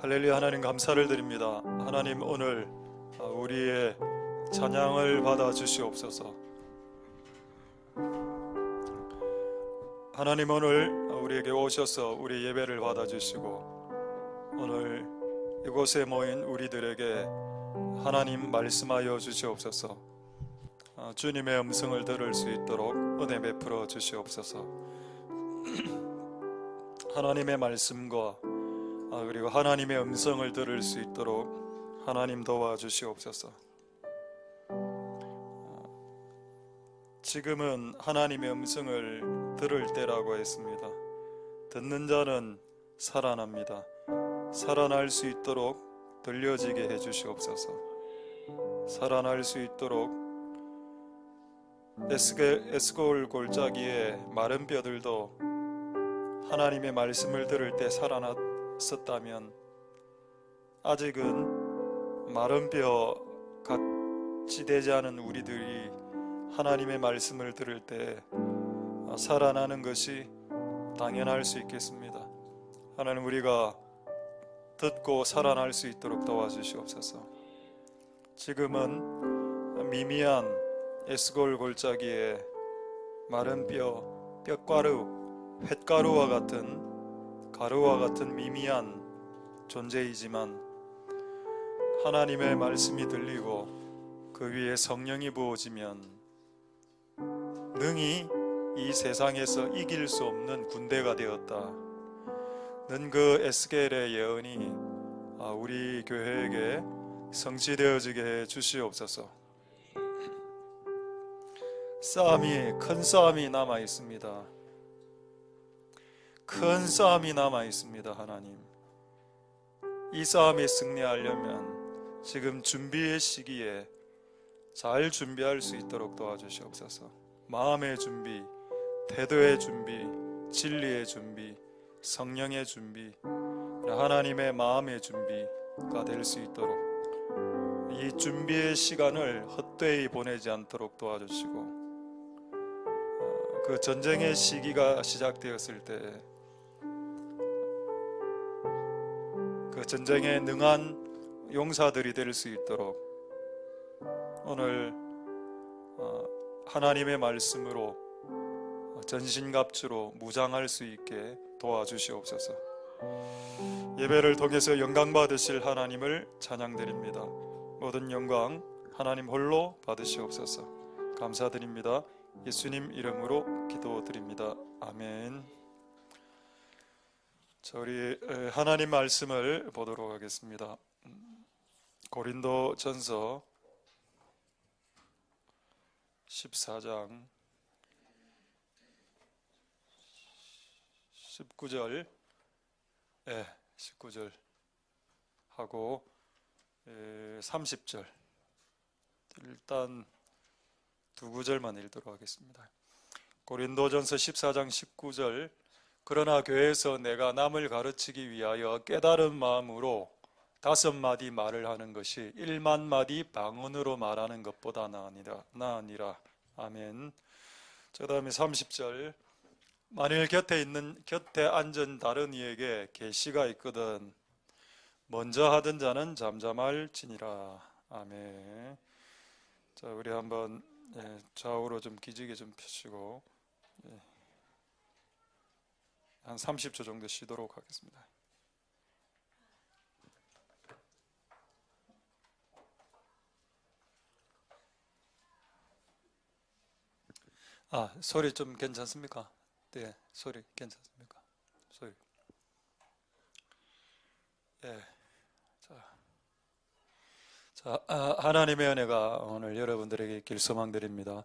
할렐루야. 하나님 감사를 드립니다. 하나님 오늘 우리의 찬양을 받아 주시옵소서. 하나님 오늘 우리에게 오셔서 우리 예배를 받아 주시고 오늘 이곳에 모인 우리들에게 하나님 말씀하여 주시옵소서. 주님의 음성을 들을 수 있도록 은혜 베풀어 주시옵소서. 하나님의 말씀과 그리고 하나님의 음성을 들을 수 있도록 하나님 도와주시옵소서. 지금은 하나님의 음성을 들을 때라고 했습니다. 듣는 자는 살아납니다. 살아날 수 있도록 들려지게 해주시옵소서. 살아날 수 있도록 에스골 골짜기에 마른 뼈들도 하나님의 말씀을 들을 때 살아났었다면 아직은 마른 뼈 같이 되지 않은 우리들이 하나님의 말씀을 들을 때 살아나는 것이 당연할 수 있겠습니다. 하나님, 우리가 듣고 살아날 수 있도록 도와주시옵소서. 지금은 미미한 에스골 골짜기에 마른 뼈가루, 횟가루와 같은 미미한 존재이지만 하나님의 말씀이 들리고 그 위에 성령이 부어지면 능히 이 세상에서 이길 수 없는 군대가 되었다 는 그 에스겔의 예언이 우리 교회에게 성취되어지게 해 주시옵소서. 큰 싸움이 남아 있습니다. 큰 싸움이 남아 있습니다. 하나님, 이 싸움에 승리하려면 지금 준비의 시기에 잘 준비할 수 있도록 도와주시옵소서. 마음의 준비, 태도의 준비, 진리의 준비, 성령의 준비, 하나님의 마음의 준비가 될 수 있도록 이 준비의 시간을 헛되이 보내지 않도록 도와주시고, 그 전쟁의 시기가 시작되었을 때 그 전쟁에 능한 용사들이 될 수 있도록 오늘 하나님의 말씀으로 전신갑주로 무장할 수 있게 도와주시옵소서. 예배를 통해서 영광 받으실 하나님을 찬양드립니다. 모든 영광 하나님 홀로 받으시옵소서. 감사드립니다. 예수님 이름으로 기도드립니다. 아멘. 자, 우리 하나님 말씀을 보도록 하겠습니다. 고린도전서 14장 19절 19절 하고 30절 일단 두 구절만 읽도록 하겠습니다. 고린도전서 14장 19절 그러나 교회에서 내가 남을 가르치기 위하여 깨달은 마음으로 5마디 말을 하는 것이 1만 마디 방언으로 말하는 것보다 나으니라. 아멘. 그 다음에 30절 만일 곁에 앉은 다른 이에게 계시가 있거든 먼저 하던 자는 잠잠할지니라. 아멘. 자, 우리 한번 좌우로 좀 기지개 좀 펴시고 한 30초 정도 쉬도록 하겠습니다. 소리 좀 괜찮습니까? 네, 소리 괜찮습니까? 소리. 자, 하나님의 은혜가 오늘 여러분들에게 있길 소망드립니다.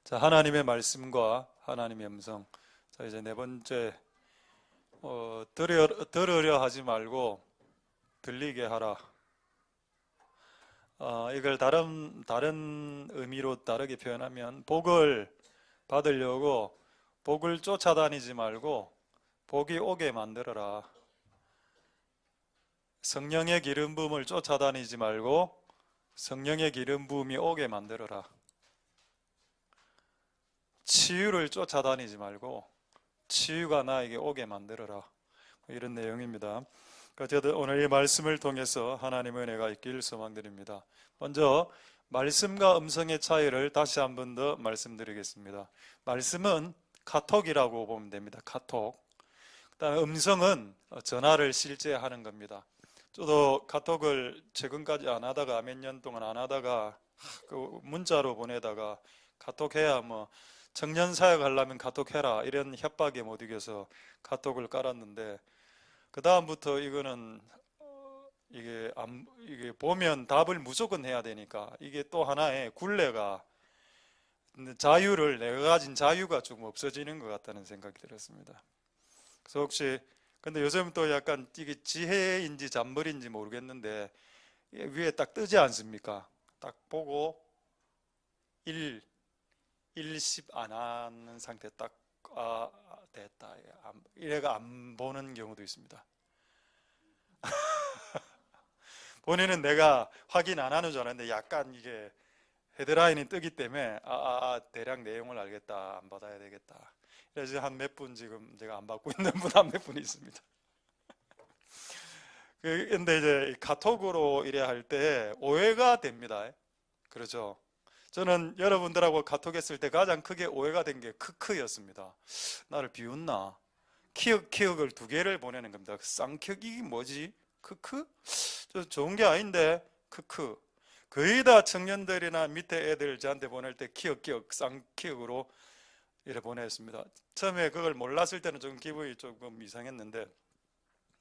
자, 하나님의 말씀과 하나님의 음성. 자, 이제 네 번째, 들으려 하지 말고 들리게 하라. 이걸 다른 의미로 다르게 표현하면 복을 받으려고 복을 쫓아다니지 말고 복이 오게 만들어라. 성령의 기름 부음을 쫓아다니지 말고 성령의 기름 부음이 오게 만들어라. 치유를 쫓아다니지 말고 치유가 나에게 오게 만들어라. 이런 내용입니다. 어쨌든 오늘 이 말씀을 통해서 하나님의 은혜가 있길 소망드립니다. 먼저 말씀과 음성의 차이를 다시 한 번 더 말씀드리겠습니다. 말씀은 카톡이라고 보면 됩니다. 카톡. 그다음에 음성은 전화를 실제 하는 겁니다. 저도 카톡을 최근까지 안 하다가 몇 년 동안 안 하다가 그 문자로 보내다가 카톡해야 뭐 청년 사역 하려면 카톡해라 이런 협박에 못 이겨서 카톡을 깔았는데 그 다음부터 이거는 이게 보면 답을 무조건 해야 되니까 이게 또 하나의 굴레가 자유를 내가 가진 자유가 조금 없어지는 것 같다는 생각이 들었습니다. 그래서 혹시 근데 요즘 또 약간 이게 지혜인지 잔머리인지 모르겠는데 위에 딱 뜨지 않습니까? 딱 보고 1, 10 안 하는 상태 딱 됐다. 이래가 안 보는 경우도 있습니다. 본인은 내가 확인 안 하는 줄 알았는데 약간 이게 헤드라인이 뜨기 때문에 대략 내용을 알겠다. 안 받아야 되겠다. 그래서 한 몇 분 지금 제가 안 받고 있는 분 한 몇 분이 있습니다. 근데 이제 카톡으로 이래 할 때 오해가 됩니다. 그렇죠? 저는 여러분들하고 카톡했을 때 가장 크게 오해가 된 게 크크였습니다. 나를 비웃나? 키읔을 2개를 보내는 겁니다. 쌍키읔이 뭐지? 크크? 저 좋은 게 아닌데 크크. 거의 다 청년들이나 밑에 애들 저한테 보낼 때 키읔 쌍키읔으로 이래 보냈습니다. 처음에 그걸 몰랐을 때는 좀 기분이 조금 이상했는데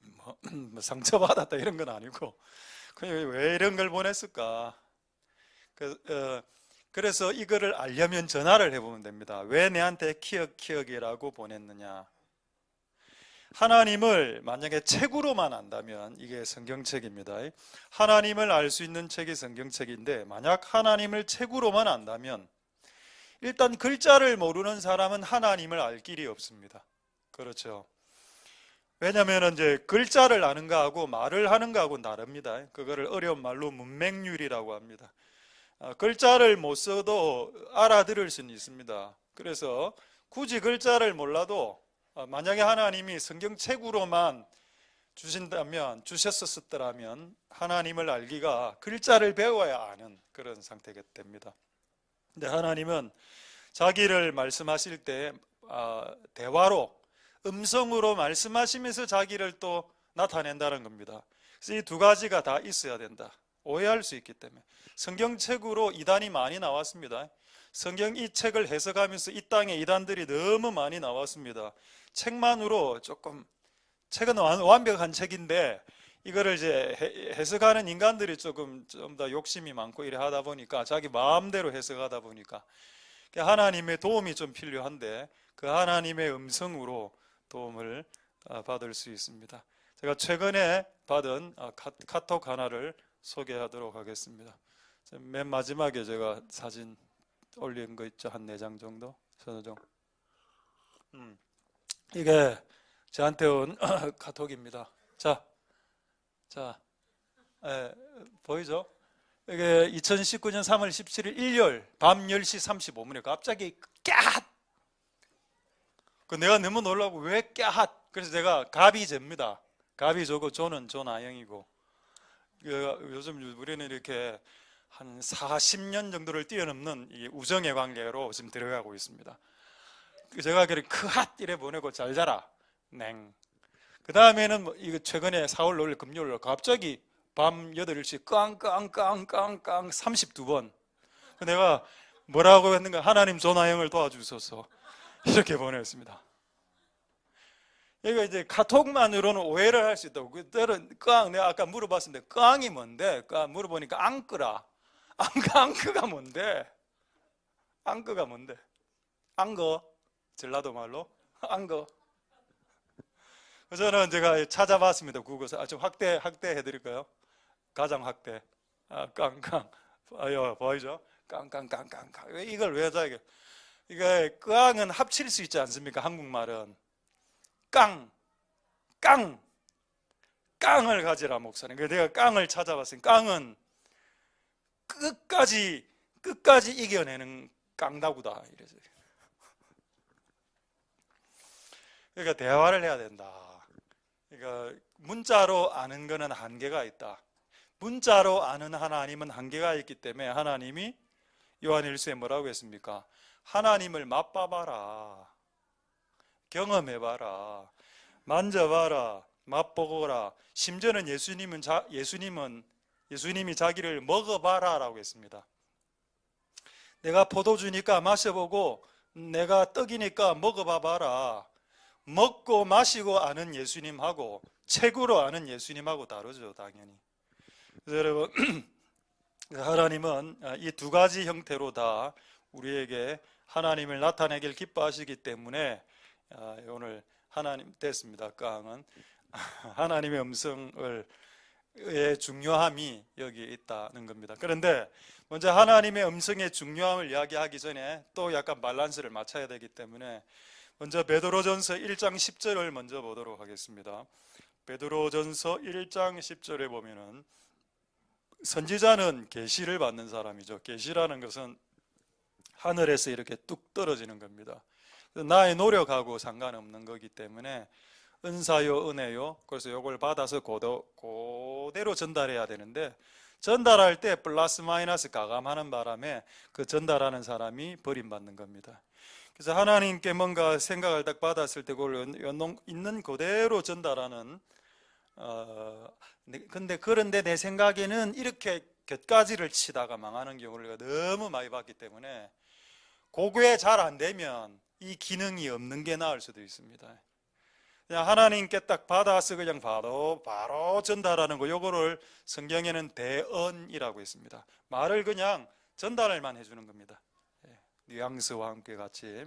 뭐 상처받았다 이런 건 아니고 그냥 왜 이런 걸 보냈을까? 그래서 이거를 알려면 전화를 해보면 됩니다. 왜 내한테 키읔이라고 보냈느냐? 하나님을 만약에 책으로만 안다면 이게 성경책입니다. 하나님을 알 수 있는 책이 성경책인데 만약 하나님을 책으로만 안다면 일단 글자를 모르는 사람은 하나님을 알 길이 없습니다. 그렇죠? 왜냐하면 이제 글자를 아는 거하고 말을 하는 거하고 다릅니다. 그거를 어려운 말로 문맹률이라고 합니다. 글자를 못 써도 알아들을 수는 있습니다. 그래서 굳이 글자를 몰라도 만약에 하나님이 성경책으로만 주셨었더라면 하나님을 알기가 글자를 배워야 아는 그런 상태가 됩니다. 근데 하나님은 자기를 말씀하실 때 대화로 음성으로 말씀하시면서 자기를 또 나타낸다는 겁니다. 그래서 이 2가지가 다 있어야 된다. 오해할 수 있기 때문에 성경책으로 이단이 많이 나왔습니다. 성경 이 책을 해석하면서 이 땅에 이단들이 너무 많이 나왔습니다. 책만으로 조금 책은 완벽한 책인데 이거를 이제 해석하는 인간들이 좀 더 욕심이 많고 이래 하다 보니까 자기 마음대로 해석하다 보니까 하나님의 도움이 좀 필요한데 그 하나님의 음성으로 도움을 받을 수 있습니다. 제가 최근에 받은 카톡 하나를 소개하도록 하겠습니다. 맨 마지막에 제가 사진 올린 거 있죠. 한 4장 정도? 서너 장. 이게 저한테 온 카톡입니다. 자, 보이죠? 이게 2019년 3월 17일 일요일 밤 10시 35분에 갑자기 꺄핫! 내가 너무 놀라고 왜 꺄핫! 그래서 제가 가비제입니다. 가비조고 조는 조나영이고 요즘 우리는 이렇게 한 40년 정도를 뛰어넘는 이 우정의 관계로 지금 들어가고 있습니다. 제가 그렇게 크핫 이래 보내고 잘 자라 냉. 그 다음에는 이거 최근에 4월 5일 금요일 갑자기 밤 8시 깡깡깡깡깡 32번. 내가 뭐라고 했는가? 하나님 조나영을 도와주소서 이렇게 보냈습니다. 이거 이제 카톡만으로는 오해를 할 수 있다고. 내가 아까 물어봤는데 깡이 뭔데? 물어보니까 앙끄라. 앙크가 뭔데? 앙크가 뭔데? 앙거 전라도 말로 앙거. 저는 제가 찾아봤습니다. 구글에서 좀 확대 해드릴까요? 가장 확대. 깡깡. 보이죠? 깡깡깡깡. 이걸 왜 하자 이게? 이게 깡은 합칠 수 있지 않습니까? 한국말은 깡을 가지라 목사님. 내가 깡을 찾아봤으니 깡은 끝까지 이겨내는 깡다구다. 이래서. 그러니까 대화를 해야 된다. 그러니까 문자로 아는 것은 한계가 있다. 문자로 아는 하나님은 한계가 있기 때문에 하나님이 요한일서에 뭐라고 했습니까? 하나님을 맛봐봐라, 경험해봐라, 만져봐라, 맛보거라. 심지어는 예수님이 자기를 먹어봐라라고 했습니다. 내가 포도주니까 마셔보고 내가 떡이니까 먹어봐봐라. 먹고 마시고 아는 예수님하고 책으로 아는 예수님하고 다르죠, 당연히. 그래서 여러분, 하나님은 이 두 가지 형태로 다 우리에게 하나님을 나타내길 기뻐하시기 때문에 오늘 하나님 됐습니다. 강은 하나님의 음성의 중요함이 여기 있다는 겁니다. 그런데 먼저 하나님의 음성의 중요함을 이야기하기 전에 또 약간 밸런스를 맞춰야 되기 때문에 먼저 베드로전서 1장 10절을 먼저 보도록 하겠습니다. 베드로전서 1장 10절에 보면은 선지자는 계시를 받는 사람이죠. 계시라는 것은 하늘에서 이렇게 뚝 떨어지는 겁니다. 나의 노력하고 상관없는 거기 때문에 은사요, 은혜요. 그래서 이걸 받아서 그대로 전달해야 되는데 전달할 때 플러스 마이너스 가감하는 바람에 그 전달하는 사람이 버림받는 겁니다. 그래서 하나님께 뭔가 생각을 딱 받았을 때 그걸 있는 그대로 전달하는 그런데 내 생각에는 이렇게 곁가지를 치다가 망하는 경우를 너무 많이 봤기 때문에 그게 잘 안 되면 이 기능이 없는 게 나을 수도 있습니다. 그냥 하나님께 딱 받아서 그냥 바로 전달하는 거, 요거를 성경에는 대언이라고 했습니다. 말을 그냥 전달을만 해주는 겁니다. 뉘앙스와 함께 같이.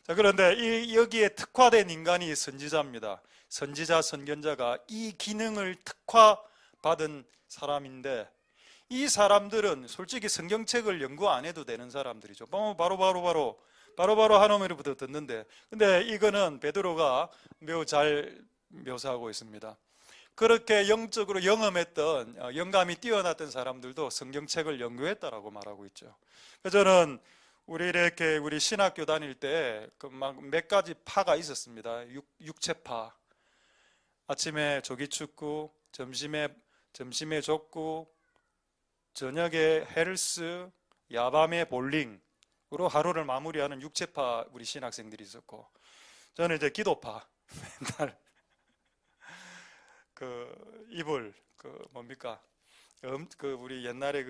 자, 그런데 여기에 특화된 인간이 선지자입니다. 선지자, 선견자가 이 기능을 특화받은 사람인데 이 사람들은 솔직히 성경책을 연구 안 해도 되는 사람들이죠. 바로 하나님으로부터 듣는데, 근데 이거는 베드로가 매우 잘 묘사하고 있습니다. 그렇게 영적으로 영험했던, 영감이 뛰어났던 사람들도 성경책을 연구했다라고 말하고 있죠. 그래서 저는 우리 신학교 다닐 때 그 막 몇 가지 파가 있었습니다. 육체파. 아침에 조기축구, 점심에 족구, 저녁에 헬스, 야밤에 볼링으로 하루를 마무리하는 육체파 우리 신학생들이 있었고, 저는 이제 기도파. 맨날 이불 뭡니까? 우리 옛날에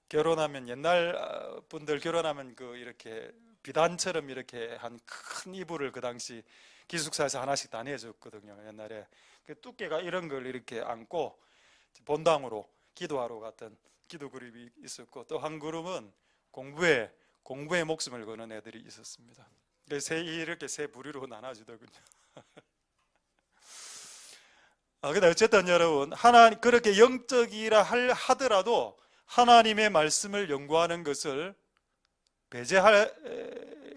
결혼하면 옛날 분들 결혼하면 이렇게 비단처럼 이렇게 한 큰 이불을 그 당시 기숙사에서 하나씩 다 내줬거든요. 옛날에 그 두께가 이런 걸 이렇게 안고 본당으로 기도하러 갔던 기도 그룹이 있었고, 또 한 그룹은 공부에 목숨을 거는 애들이 있었습니다. 이렇게 세 부류로 나눠지더군요. 근데 어쨌든 여러분, 하나님 그렇게 영적이라 하더라도 하나님의 말씀을 연구하는 것을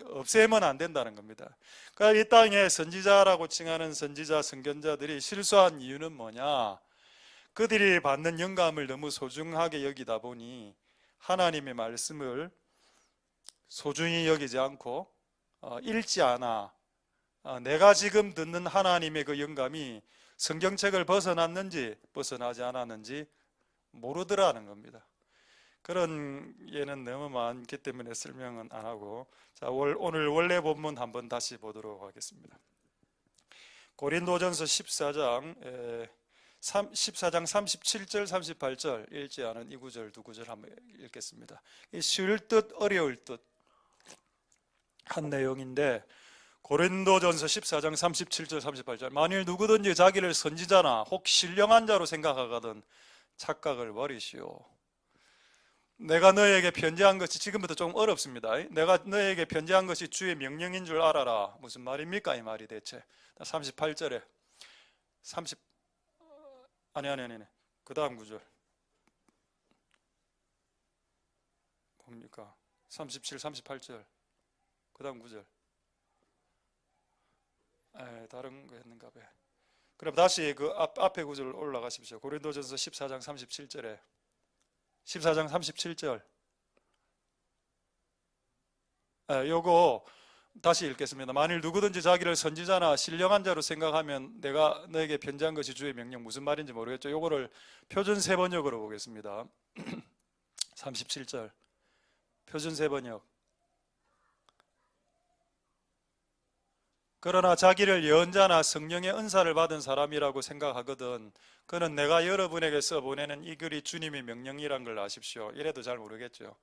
없애면 안 된다는 겁니다. 그러니까 이 땅에 선지자라고 칭하는 선지자, 선견자들이 실수한 이유는 뭐냐? 그들이 받는 영감을 너무 소중하게 여기다 보니 하나님의 말씀을 소중히 여기지 않고 읽지 않아. 내가 지금 듣는 하나님의 그 영감이 성경책을 벗어났는지 벗어나지 않았는지 모르더라는 겁니다. 그런 예는 너무 많기 때문에 설명은 안 하고, 자, 오늘 원래 본문 한번 다시 보도록 하겠습니다. 고린도전서 14장 37절 38절 읽지 않은 이 구절 두 구절 한번 읽겠습니다. 쉬울 듯 어려울 듯 한 내용인데, 고린도전서 14장 37절 38절 만일 누구든지 자기를 선지자나 혹 신령한 자로 생각하거든 착각을 버리시오. 내가 너에게 편지한 것이, 지금부터 좀 어렵습니다. 내가 너에게 편지한 것이 주의 명령인 줄 알아라. 무슨 말입니까 이 말이 대체? 38절에 아니 그 다음 구절 뭡니까? 37, 38절 그 다음 구절 다른 거 했는가 봐요. 그럼 다시 그 앞에 구절 올라가십시오. 고린도전서 14장 37절에 14장 37절 요거 다시 읽겠습니다. 만일 누구든지 자기를 선지자나 신령한 자로 생각하면 내가 너에게 편지한 것이 주의 명령. 무슨 말인지 모르겠죠. 요거를 표준 세번역으로 보겠습니다. 37절 표준 세번역. 그러나 자기를 예언자나 성령의 은사를 받은 사람이라고 생각하거든 그는 내가 여러분에게서 보내는 이 글이 주님의 명령이란 걸 아십시오. 이래도 잘 모르겠죠.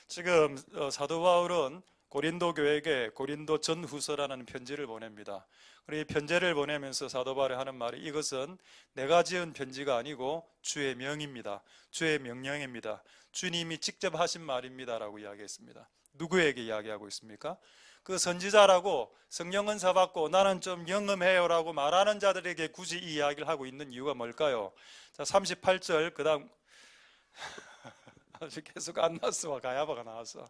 지금 사도 바울은 고린도 교회에게 고린도 전후서라는 편지를 보냅니다. 그리고 이 편지를 보내면서 사도 바울이 하는 말이 이것은 내가 지은 편지가 아니고 주의 명입니다. 주의 명령입니다. 주님이 직접 하신 말입니다라고 이야기했습니다. 누구에게 이야기하고 있습니까? 그 선지자라고 성령 은사 받고 나는 좀 영험해요라고 말하는 자들에게 굳이 이 이야기를 하고 있는 이유가 뭘까요? 자, 38절 그 다음 계속 안나스와 가야바가 나왔어.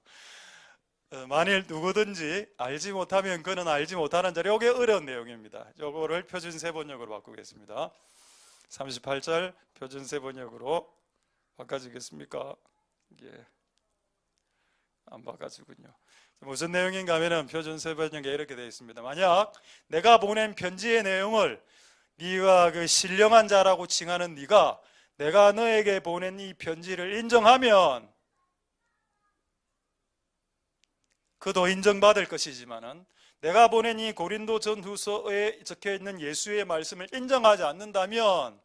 만일 누구든지 알지 못하면 그는 알지 못하는 자리. 이게 어려운 내용입니다. 이거를 표준 세번역으로 바꾸겠습니다. 38절 표준 세번역으로 바꿔주겠습니까? 예, 안 바꿔주군요. 무슨 내용인가 하면 표준 세번역에 이렇게 되어 있습니다. 만약 내가 보낸 편지의 내용을 네가 그 신령한 자라고 칭하는 네가 내가 너에게 보낸 이 편지를 인정하면 그도 인정받을 것이지만은 내가 보낸 이 고린도 전후서에 적혀있는 예수의 말씀을 인정하지 않는다면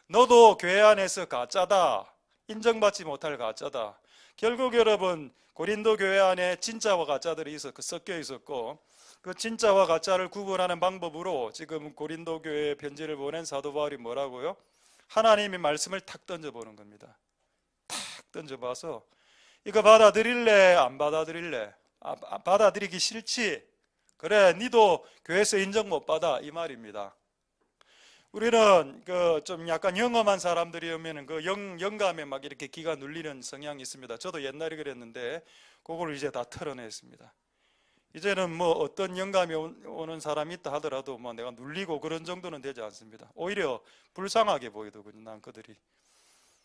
너도 교회 안에서 가짜다, 인정받지 못할 가짜다. 결국 여러분 고린도 교회 안에 진짜와 가짜들이 섞여 있었고 그 진짜와 가짜를 구분하는 방법으로 지금 고린도 교회에 편지를 보낸 사도 바울이 뭐라고요? 하나님의 말씀을 탁 던져보는 겁니다. 탁 던져봐서 이거 받아들일래? 안 받아들일래? 받아들이기 싫지? 그래, 니도 교회에서 인정 못 받아 이 말입니다. 우리는 그 좀 약간 영험한 사람들이 오면은 그 영감에 막 이렇게 기가 눌리는 성향이 있습니다. 저도 옛날에 그랬는데 그걸 이제 다 털어냈습니다. 이제는 뭐 어떤 영감이 오는 사람이 있다 하더라도 뭐 내가 눌리고 그런 정도는 되지 않습니다. 오히려 불쌍하게 보이더군요. 난 그들이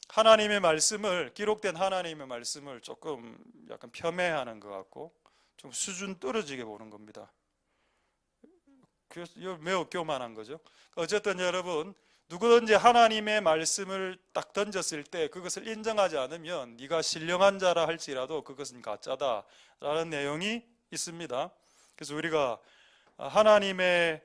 하나님의 말씀을 기록된 하나님의 말씀을 조금 약간 폄훼하는 것 같고 좀 수준 떨어지게 보는 겁니다. 매우 교만한 거죠. 어쨌든 여러분 누구든지 하나님의 말씀을 딱 던졌을 때 그것을 인정하지 않으면 네가 신령한 자라 할지라도 그것은 가짜다라는 내용이 있습니다. 그래서 우리가 하나님의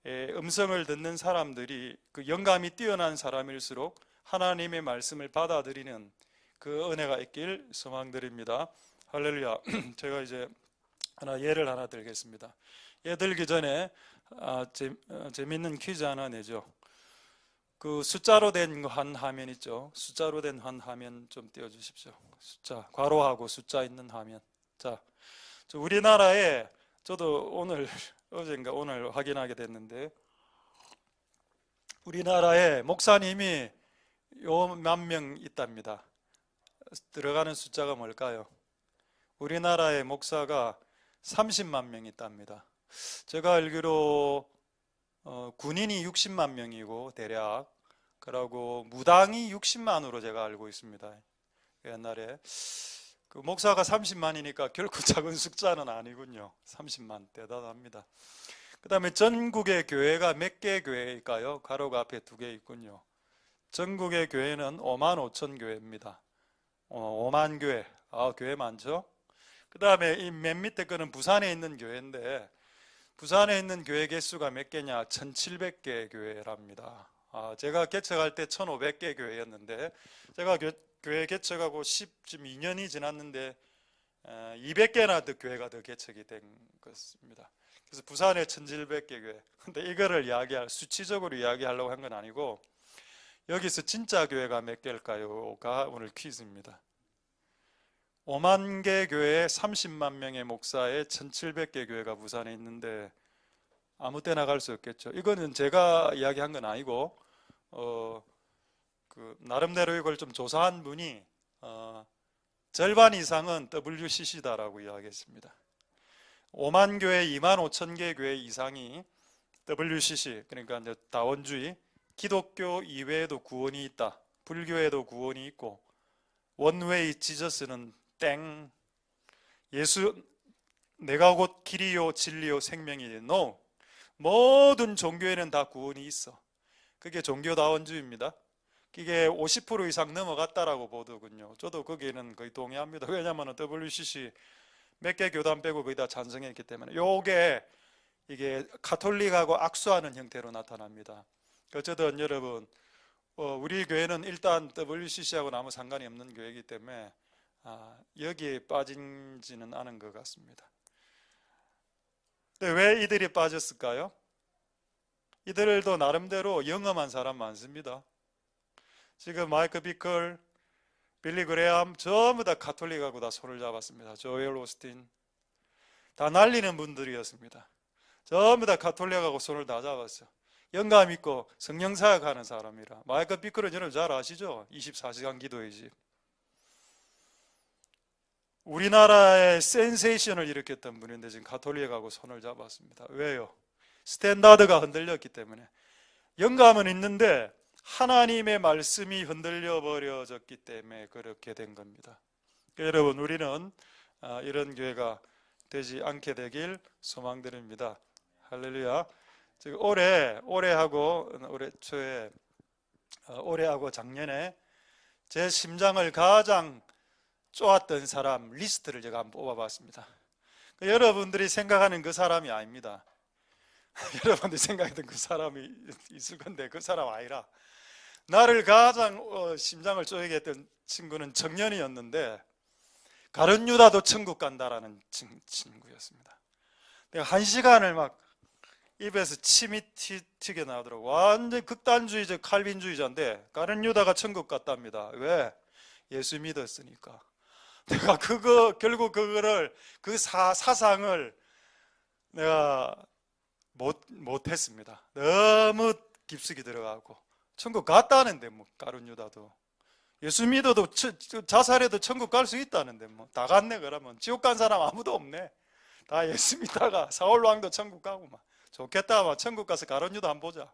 음성을 듣는 사람들이 그 영감이 뛰어난 사람일수록 하나님의 말씀을 받아들이는 그 은혜가 있길 소망드립니다. 할렐루야. 제가 이제 예를 하나 들겠습니다. 예 들기 전에 재밌는 퀴즈 하나 내죠. 그 숫자로 된 한 화면 있죠. 숫자로 된 한 화면 좀 띄워주십시오. 숫자 괄호하고 숫자 있는 화면. 자, 우리나라에 저도 어젠가 오늘 확인하게 됐는데 우리나라에 목사님이 요 몇 명 있답니다. 들어가는 숫자가 뭘까요? 우리나라의 목사가 30만 명 있답니다. 제가 알기로 군인이 60만 명이고 대략 그리고 무당이 60만으로 제가 알고 있습니다. 옛날에 그 목사가 30만이니까 결코 작은 숫자는 아니군요. 30만 대단합니다. 그 다음에 전국의 교회가 몇 개 교회일까요? 가로가 앞에 2개 있군요. 전국의 교회는 5만 5천 교회입니다. 5만 교회. 교회 많죠? 그 다음에 이 맨 밑에 거는 부산에 있는 교회인데 부산에 있는 교회 개수가 몇 개냐? 1700개 교회랍니다. 제가 개척할 때 1500개 교회였는데 제가 교회 개척하고 12년이 지났는데 200개나 더 교회가 더 개척이 된 것입니다. 그래서 부산에 1700개 교회. 근데 이거를 수치적으로 이야기하려고 한 건 아니고 여기서 진짜 교회가 몇 개일까요?가 오늘 퀴즈입니다. 5만 개 교회에 30만 명의 목사에 1700개 교회가 부산에 있는데 아무 때나 갈 수 없겠죠. 이거는 제가 이야기한 건 아니고 나름대로 이걸 좀 조사한 분이 절반 이상은 WCC다라고 이야기했습니다. 5만 교회, 2만 5천 개 교회 이상이 WCC, 그러니까 이제 다원주의, 기독교 이외에도 구원이 있다. 불교에도 구원이 있고 원웨이 지저스는 땡. 내가 곧 길이요 진리요 생명이니 no. 모든 종교에는 다 구원이 있어. 그게 종교다원주의입니다. 이게 50% 이상 넘어갔다라고 보더군요. 저도 거기에는 거의 동의합니다. 왜냐하면 WCC 몇 개 교단 빼고 거의 다 찬성했기 때문에 이게 가톨릭하고 악수하는 형태로 나타납니다. 어쨌든 여러분, 우리 교회는 일단 WCC하고는 아무 상관이 없는 교회이기 때문에 여기에 빠진지는 않은 것 같습니다. 근데 왜 이들이 빠졌을까요? 이들도 나름대로 영험한 사람 많습니다. 지금 마이크 비클, 빌리 그레암 전부 다 가톨릭하고 다 손을 잡았습니다. 조엘 오스틴 다 날리는 분들이었습니다. 전부 다 가톨릭하고 손을 다 잡았어요. 영감 있고 성령 사역하는 사람이라. 마이크 비클은 여러분 잘 아시죠? 24시간 기도의 집. 우리나라의 센세이션을 일으켰던 분인데 지금 가톨릭하고 손을 잡았습니다. 왜요? 스탠다드가 흔들렸기 때문에. 영감은 있는데 하나님의 말씀이 흔들려 버려졌기 때문에 그렇게 된 겁니다. 여러분, 우리는 이런 교회가 되지 않게 되길 소망드립니다. 할렐루야. 지금 올해하고 작년에 제 심장을 가장 쪼았던 사람 리스트를 제가 한번 뽑아봤습니다. 여러분들이 생각하는 그 사람이 아닙니다. 여러분들이 생각했던 그 사람이 있을 건데 그 사람 아니라, 나를 가장 심장을 쪼이게 했던 친구는 청년이었는데 가룟 유다도 천국 간다라는 친구였습니다. 내가 1시간을 막 입에서 침이 튀게 나오더라고. 완전 극단주의적 칼빈주의자인데 가룟 유다가 천국 갔답니다. 왜? 예수 믿었으니까. 내가 결국 그 사상을 내가 못했습니다. 너무 깊숙이 들어가고. 천국 갔다는데 뭐 가룟 유다도 예수 믿어도 자살해도 천국 갈 수 있다는데 뭐 다 갔네. 그러면 지옥 간 사람 아무도 없네. 다 예수 믿다가 사울 왕도 천국 가고 막 좋겠다. 막 천국 가서 가룟 유다 한번 보자.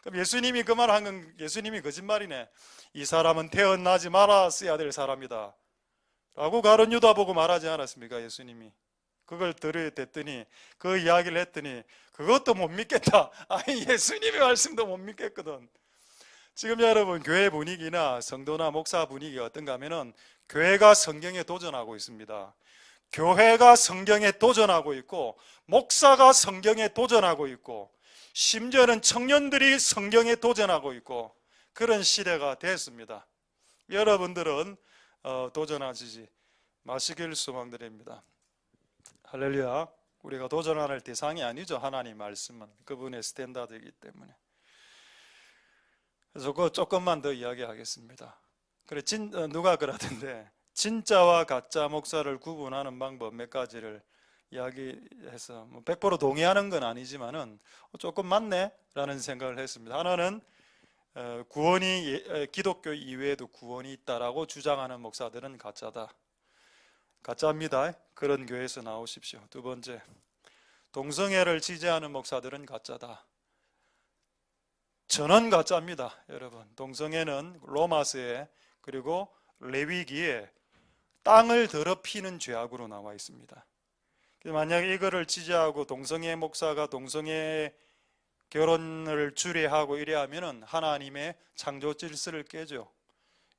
그럼 예수님이 그 말 한 건 예수님이 거짓말이네. 이 사람은 태어나지 말았어야 될 사람이다 라고 가룟 유다 보고 말하지 않았습니까? 예수님이 그걸 들었더니 그 이야기를 했더니 그것도 못 믿겠다. 아니 예수님의 말씀도 못 믿겠거든. 지금 여러분, 교회 분위기나 성도나 목사 분위기가 어떤가 하면은 교회가 성경에 도전하고 있습니다. 교회가 성경에 도전하고 있고 목사가 성경에 도전하고 있고 심지어는 청년들이 성경에 도전하고 있고 그런 시대가 됐습니다. 여러분들은 도전하시지 마시길 소망드립니다. 할렐루야. 우리가 도전할 대상이 아니죠. 하나님 말씀은 그분의 스탠다드이기 때문에. 그래서 그거 조금만 더 이야기하겠습니다. 그래, 누가 그러던데 진짜와 가짜 목사를 구분하는 방법 몇 가지를 이야기해서 100% 동의하는 건 아니지만은 조금 맞네 라는 생각을 했습니다. 하나는 기독교 이외에도 구원이 있다라고 주장하는 목사들은 가짜입니다. 그런 교회에서 나오십시오. 두 번째, 동성애를 지지하는 목사들은 가짜다. 전원 가짜입니다. 여러분, 동성애는 로마서에 그리고 레위기에 땅을 더럽히는 죄악으로 나와 있습니다. 만약에 이거를 지지하고 동성애 목사가 동성애 결혼을 주례하고 이래 하면은 하나님의 창조 질서를 깨죠.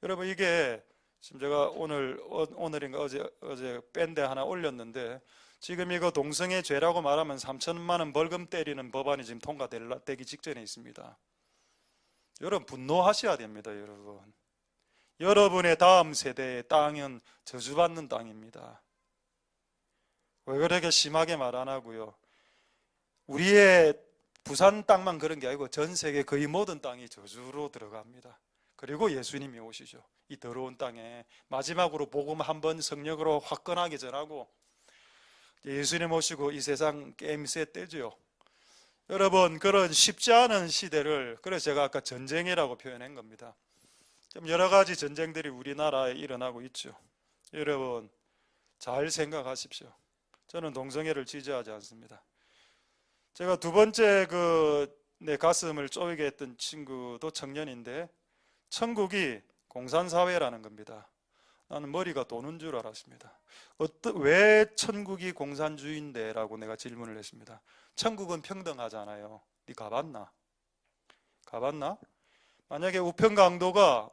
여러분, 이게 지금 제가 오늘인가 어제 밴드 하나 올렸는데 지금 이거 동성애 죄라고 말하면 3천만 원 벌금 때리는 법안이 지금 통과되기 직전에 있습니다. 여러분, 분노하셔야 됩니다. 여러분의 다음 세대의 땅은 저주받는 땅입니다. 왜 그렇게 심하게 말 안 하고요? 우리의 부산 땅만 그런 게 아니고 전 세계 거의 모든 땅이 저주로 들어갑니다. 그리고 예수님이 오시죠. 이 더러운 땅에 마지막으로 복음 한번 성령으로 화끈하게 전하고 예수님 오시고 이 세상 게임셋 떼죠. 여러분, 그런 쉽지 않은 시대를, 그래서 제가 아까 전쟁이라고 표현한 겁니다. 좀 여러 가지 전쟁들이 우리나라에 일어나고 있죠. 여러분, 잘 생각하십시오. 저는 동성애를 지지하지 않습니다. 제가 두 번째 내 가슴을 쪼이게 했던 친구도 청년인데 천국이 공산사회라는 겁니다. 나는 머리가 도는 줄 알았습니다. 왜 천국이 공산주의인데? 라고 내가 질문을 했습니다. 천국은 평등하잖아요. 네 가봤나? 가봤나? 만약에 우평강도가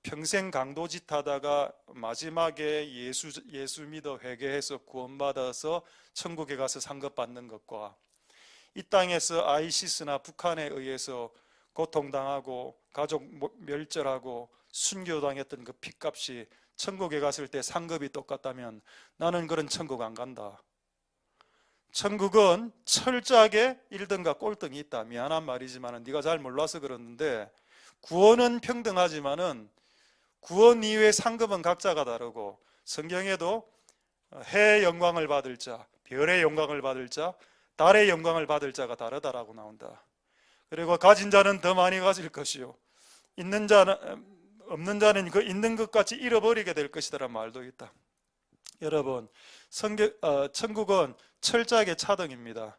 평생 강도짓 하다가 마지막에 예수 믿어 회개해서 구원받아서 천국에 가서 상급받는 것과 이 땅에서 아이시스나 북한에 의해서 고통당하고 가족 멸절하고 순교당했던 그 핏값이 천국에 갔을 때 상급이 똑같다면 나는 그런 천국 안 간다. 천국은 철저하게 1등과 꼴등이 있다. 미안한 말이지만 네가 잘 몰라서 그러는데 구원은 평등하지만은 구원 이후의 상급은 각자가 다르고 성경에도 해의 영광을 받을 자, 별의 영광을 받을 자, 달의 영광을 받을 자가 다르다라고 나온다. 그리고 가진 자는 더 많이 가질 것이요 없는 자는 그 있는 것 같이 잃어버리게 될 것이다라는 말도 있다. 여러분, 천국은 철저하게 차등입니다.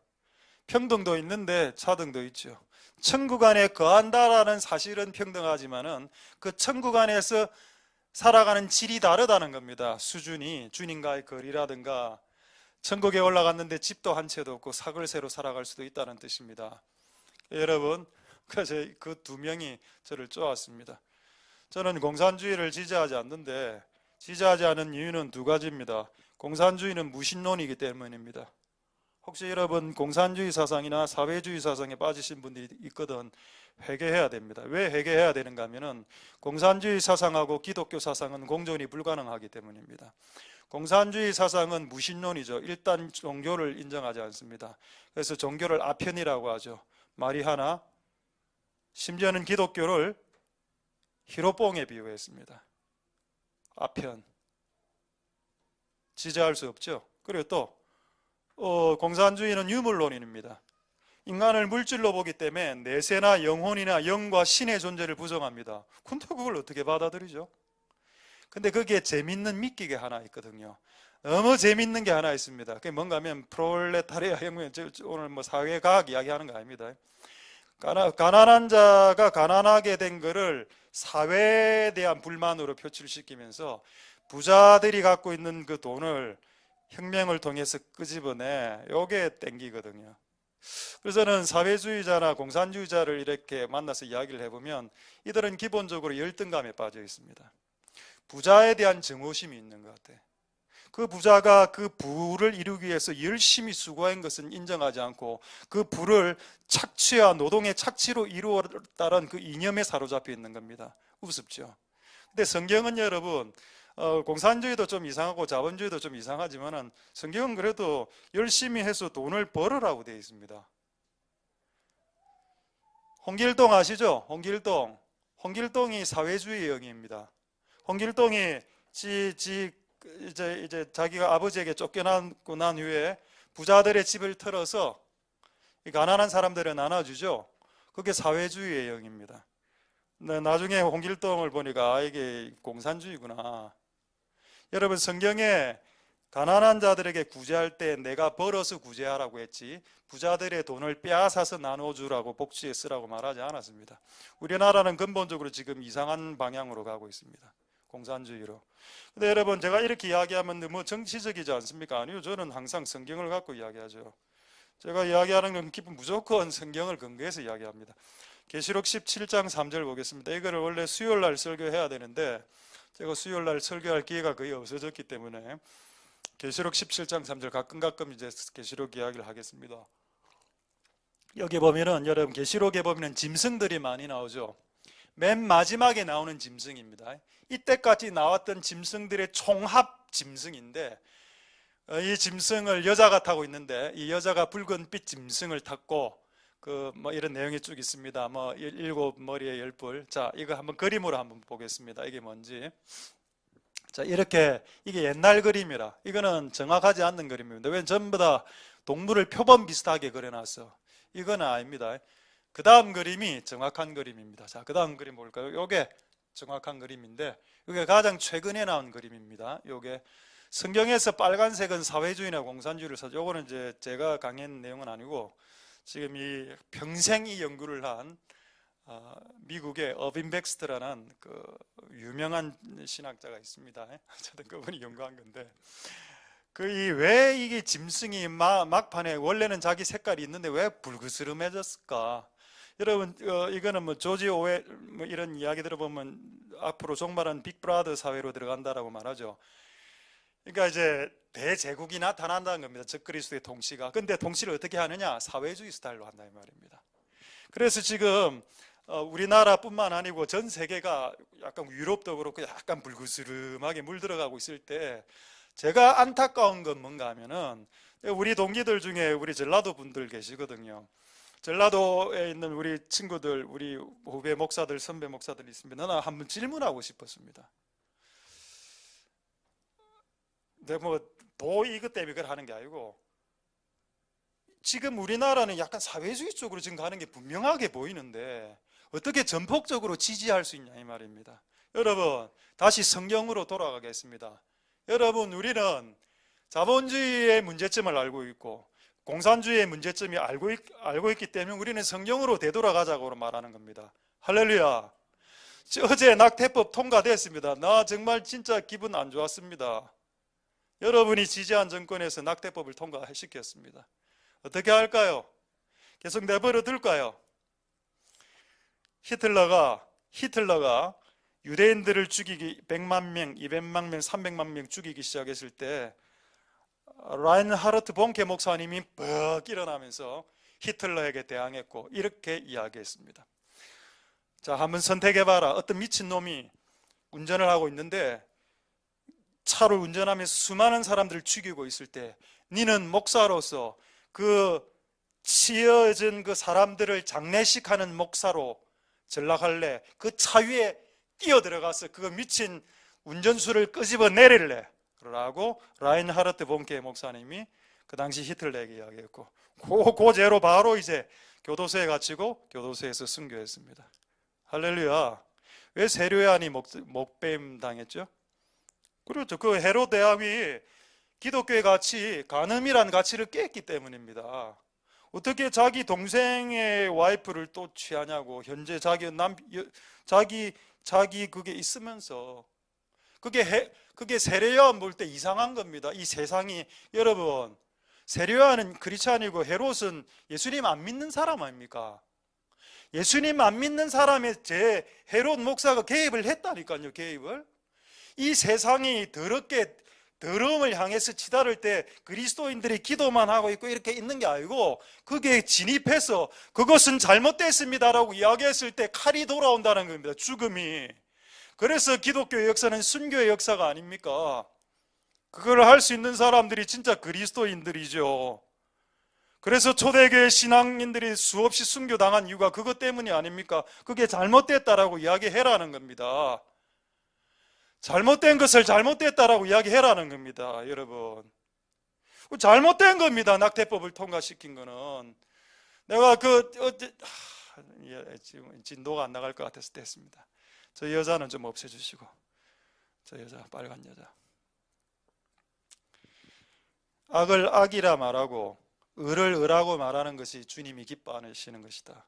평등도 있는데 차등도 있죠. 천국 안에 거한다라는 사실은 평등하지만은 그 천국 안에서 살아가는 질이 다르다는 겁니다. 수준이 주님과의 거리라든가 천국에 올라갔는데 집도 한 채도 없고 사글세로 살아갈 수도 있다는 뜻입니다. 여러분, 그래서 그 두 명이 저를 쪼았습니다. 저는 공산주의를 지지하지 않는데 지지하지 않은 이유는 두 가지입니다. 공산주의는 무신론이기 때문입니다. 혹시 여러분 공산주의 사상이나 사회주의 사상에 빠지신 분들이 있거든 회개해야 됩니다. 왜 회개해야 되는가 하면은 공산주의 사상하고 기독교 사상은 공존이 불가능하기 때문입니다. 공산주의 사상은 무신론이죠. 일단 종교를 인정하지 않습니다. 그래서 종교를 아편이라고 하죠. 말이 하나, 심지어는 기독교를 히로뽕에 비유했습니다. 아편. 지지할 수 없죠. 그리고 또 공산주의는 유물론입니다. 인간을 물질로 보기 때문에 내세나 영혼이나 영과 신의 존재를 부정합니다. 근데 그걸 어떻게 받아들이죠? 근데 거기에 재밌는 미끼가 하나 있거든요. 너무 재밌는 게 하나 있습니다. 그게 뭔가 하면 프롤레타리아 혁명, 오늘 뭐 사회과학 이야기하는 거 아닙니다. 가난한 자가 가난하게 된 거를 사회에 대한 불만으로 표출시키면서 부자들이 갖고 있는 그 돈을 혁명을 통해서 끄집어내. 요게 땡기거든요. 그래서 저는 사회주의자나 공산주의자를 이렇게 만나서 이야기를 해보면 이들은 기본적으로 열등감에 빠져 있습니다. 부자에 대한 증오심이 있는 것 같아요. 그 부자가 그 부를 이루기 위해서 열심히 수고한 것은 인정하지 않고 그 부를 착취와 노동의 착취로 이루었다는 그 이념에 사로잡혀 있는 겁니다. 우습죠. 근데 성경은 여러분 공산주의도 좀 이상하고 자본주의도 좀 이상하지만은 성경은 그래도 열심히 해서 돈을 벌으라고 되어 있습니다. 홍길동 아시죠? 홍길동이 사회주의 영입니다. 홍길동이 이제 자기가 아버지에게 쫓겨나고 난 후에 부자들의 집을 털어서 가난한 사람들을 나눠주죠. 그게 사회주의의 영입니다. 나중에 홍길동을 보니까 이게 공산주의구나. 여러분 성경에 가난한 자들에게 구제할 때 내가 벌어서 구제하라고 했지 부자들의 돈을 빼앗아서 나눠주라고 복지에 쓰라고 말하지 않았습니다. 우리나라는 근본적으로 지금 이상한 방향으로 가고 있습니다. 공산주의로. 근데 여러분 제가 이렇게 이야기하면 너무 정치적이지 않습니까? 아니요, 저는 항상 성경을 갖고 이야기하죠. 제가 이야기하는 건 무조건 성경을 근거해서 이야기합니다. 계시록 17장 3절 보겠습니다. 이거를 원래 수요일날 설교해야 되는데 제가 수요일날 설교할 기회가 거의 없어졌기 때문에 계시록 17장 3절 가끔 이제 계시록 이야기를 하겠습니다. 여기 보면은 여러분 계시록에 보면은 짐승들이 많이 나오죠. 맨 마지막에 나오는 짐승입니다. 이때까지 나왔던 짐승들의 총합 짐승인데 이 짐승을 여자가 타고 있는데 이 여자가 붉은빛 짐승을 탔고 그 뭐 이런 내용이 쭉 있습니다. 뭐 7머리에 10뿔. 자, 이거 한번 그림으로 한번 보겠습니다. 이게 뭔지. 자, 이렇게 이게 옛날 그림이라 이거는 정확하지 않는 그림입니다. 왜 전부 다 동물을 표본 비슷하게 그려놨어. 이건 아닙니다. 그 다음 그림이 정확한 그림입니다. 자, 그 다음 그림 볼까요? 이게 정확한 그림인데 이게 가장 최근에 나온 그림입니다. 이게 성경에서 빨간색은 사회주의나 공산주의를 써죠. 요거는 이제 제가 강의한 내용은 아니고 지금 이 평생 이 연구를 한 미국의 어빈 백스터라는 그 유명한 신학자가 있습니다. 저도 그분이 연구한 건데, 왜 이게 짐승이 막판에 원래는 자기 색깔이 있는데 왜 불그스름해졌을까? 여러분, 이거는 뭐 조지 오웰 뭐 이런 이야기 들어보면 앞으로 종말은 빅브라더 사회로 들어간다라고 말하죠. 그러니까 이제 대제국이 나타난다는 겁니다. 적그리스도의 통치가. 근데 통치를 어떻게 하느냐? 사회주의 스타일로 한다 이 말입니다. 그래서 지금 우리나라뿐만 아니고 전 세계가 약간 유럽도 그렇고 약간 불그스름하게 물들어가고 있을 때, 제가 안타까운 건 뭔가 하면은, 우리 동기들 중에 우리 전라도 분들 계시거든요. 전라도에 있는 우리 친구들, 우리 후배 목사들, 선배 목사들 있습니다. 나는 한번 질문하고 싶었습니다. 근데 뭐 이것 때문에 그걸 하는 게 아니고, 지금 우리나라는 약간 사회주의 쪽으로 지금 가는 게 분명하게 보이는데 어떻게 전폭적으로 지지할 수 있냐 이 말입니다. 여러분, 다시 성경으로 돌아가겠습니다. 여러분, 우리는 자본주의의 문제점을 알고 있고 공산주의의 문제점이 알고 있기 때문에 우리는 성경으로 되돌아가자고 말하는 겁니다. 할렐루야. 어제 낙태법 통과됐습니다. 나 정말 진짜 기분 안 좋았습니다. 여러분이 지지한 정권에서 낙태법을 통과시켰습니다. 어떻게 할까요? 계속 내버려 둘까요? 히틀러가 유대인들을 죽이기 100만 명, 200만 명, 300만 명 죽이기 시작했을 때 라인하르트 본케 목사님이 뻑 일어나면서 히틀러에게 대항했고 이렇게 이야기했습니다. 자, 한번 선택해봐라. 어떤 미친놈이 운전을 하고 있는데 차를 운전하면서 수많은 사람들을 죽이고 있을 때 니는 목사로서 그 치여진 그 사람들을 장례식하는 목사로 전락할래? 그 차 위에 뛰어들어가서 그 미친 운전수를 끄집어 내릴래? 라고 라인하르트 본케 목사님이 그 당시 히틀러에게 이야기했고, 그 죄로 바로 이제 교도소에 갇히고 교도소에서 순교했습니다. 할렐루야. 왜 세례요한이 목뱀 당했죠? 그렇죠. 그 헤롯 대왕이 기독교의 가치, 간음이란 가치를 깼기 때문입니다. 어떻게 자기 동생의 와이프를 또 취하냐고. 현재 자기 그게 있으면서 그게 세례요한 볼 때 이상한 겁니다. 이 세상이. 여러분, 세례요한은 크리스찬이고 헤롯은 예수님 안 믿는 사람 아닙니까? 예수님 안 믿는 사람의 제 헤롯 목사가 개입을 했다니까요. 개입을. 이 세상이 더러움을 향해서 치달을 때 그리스도인들이 기도만 하고 있고 이렇게 있는 게 아니고, 그게 진입해서 그것은 잘못됐습니다라고 이야기했을 때 칼이 돌아온다는 겁니다. 죽음이. 그래서 기독교의 역사는 순교의 역사가 아닙니까? 그걸 할 수 있는 사람들이 진짜 그리스도인들이죠. 그래서 초대교회 신앙인들이 수없이 순교당한 이유가 그것 때문이 아닙니까? 그게 잘못됐다라고 이야기해라는 겁니다. 잘못된 것을 잘못됐다라고 이야기해라는 겁니다. 여러분, 잘못된 겁니다. 낙태법을 통과시킨 거는. 내가 지금 진도가 안 나갈 것 같아서 됐습니다. 저 여자는 좀 없애주시고, 저 여자, 빨간 여자. 악을 악이라 말하고 을을 을하고 말하는 것이 주님이 기뻐하시는 것이다.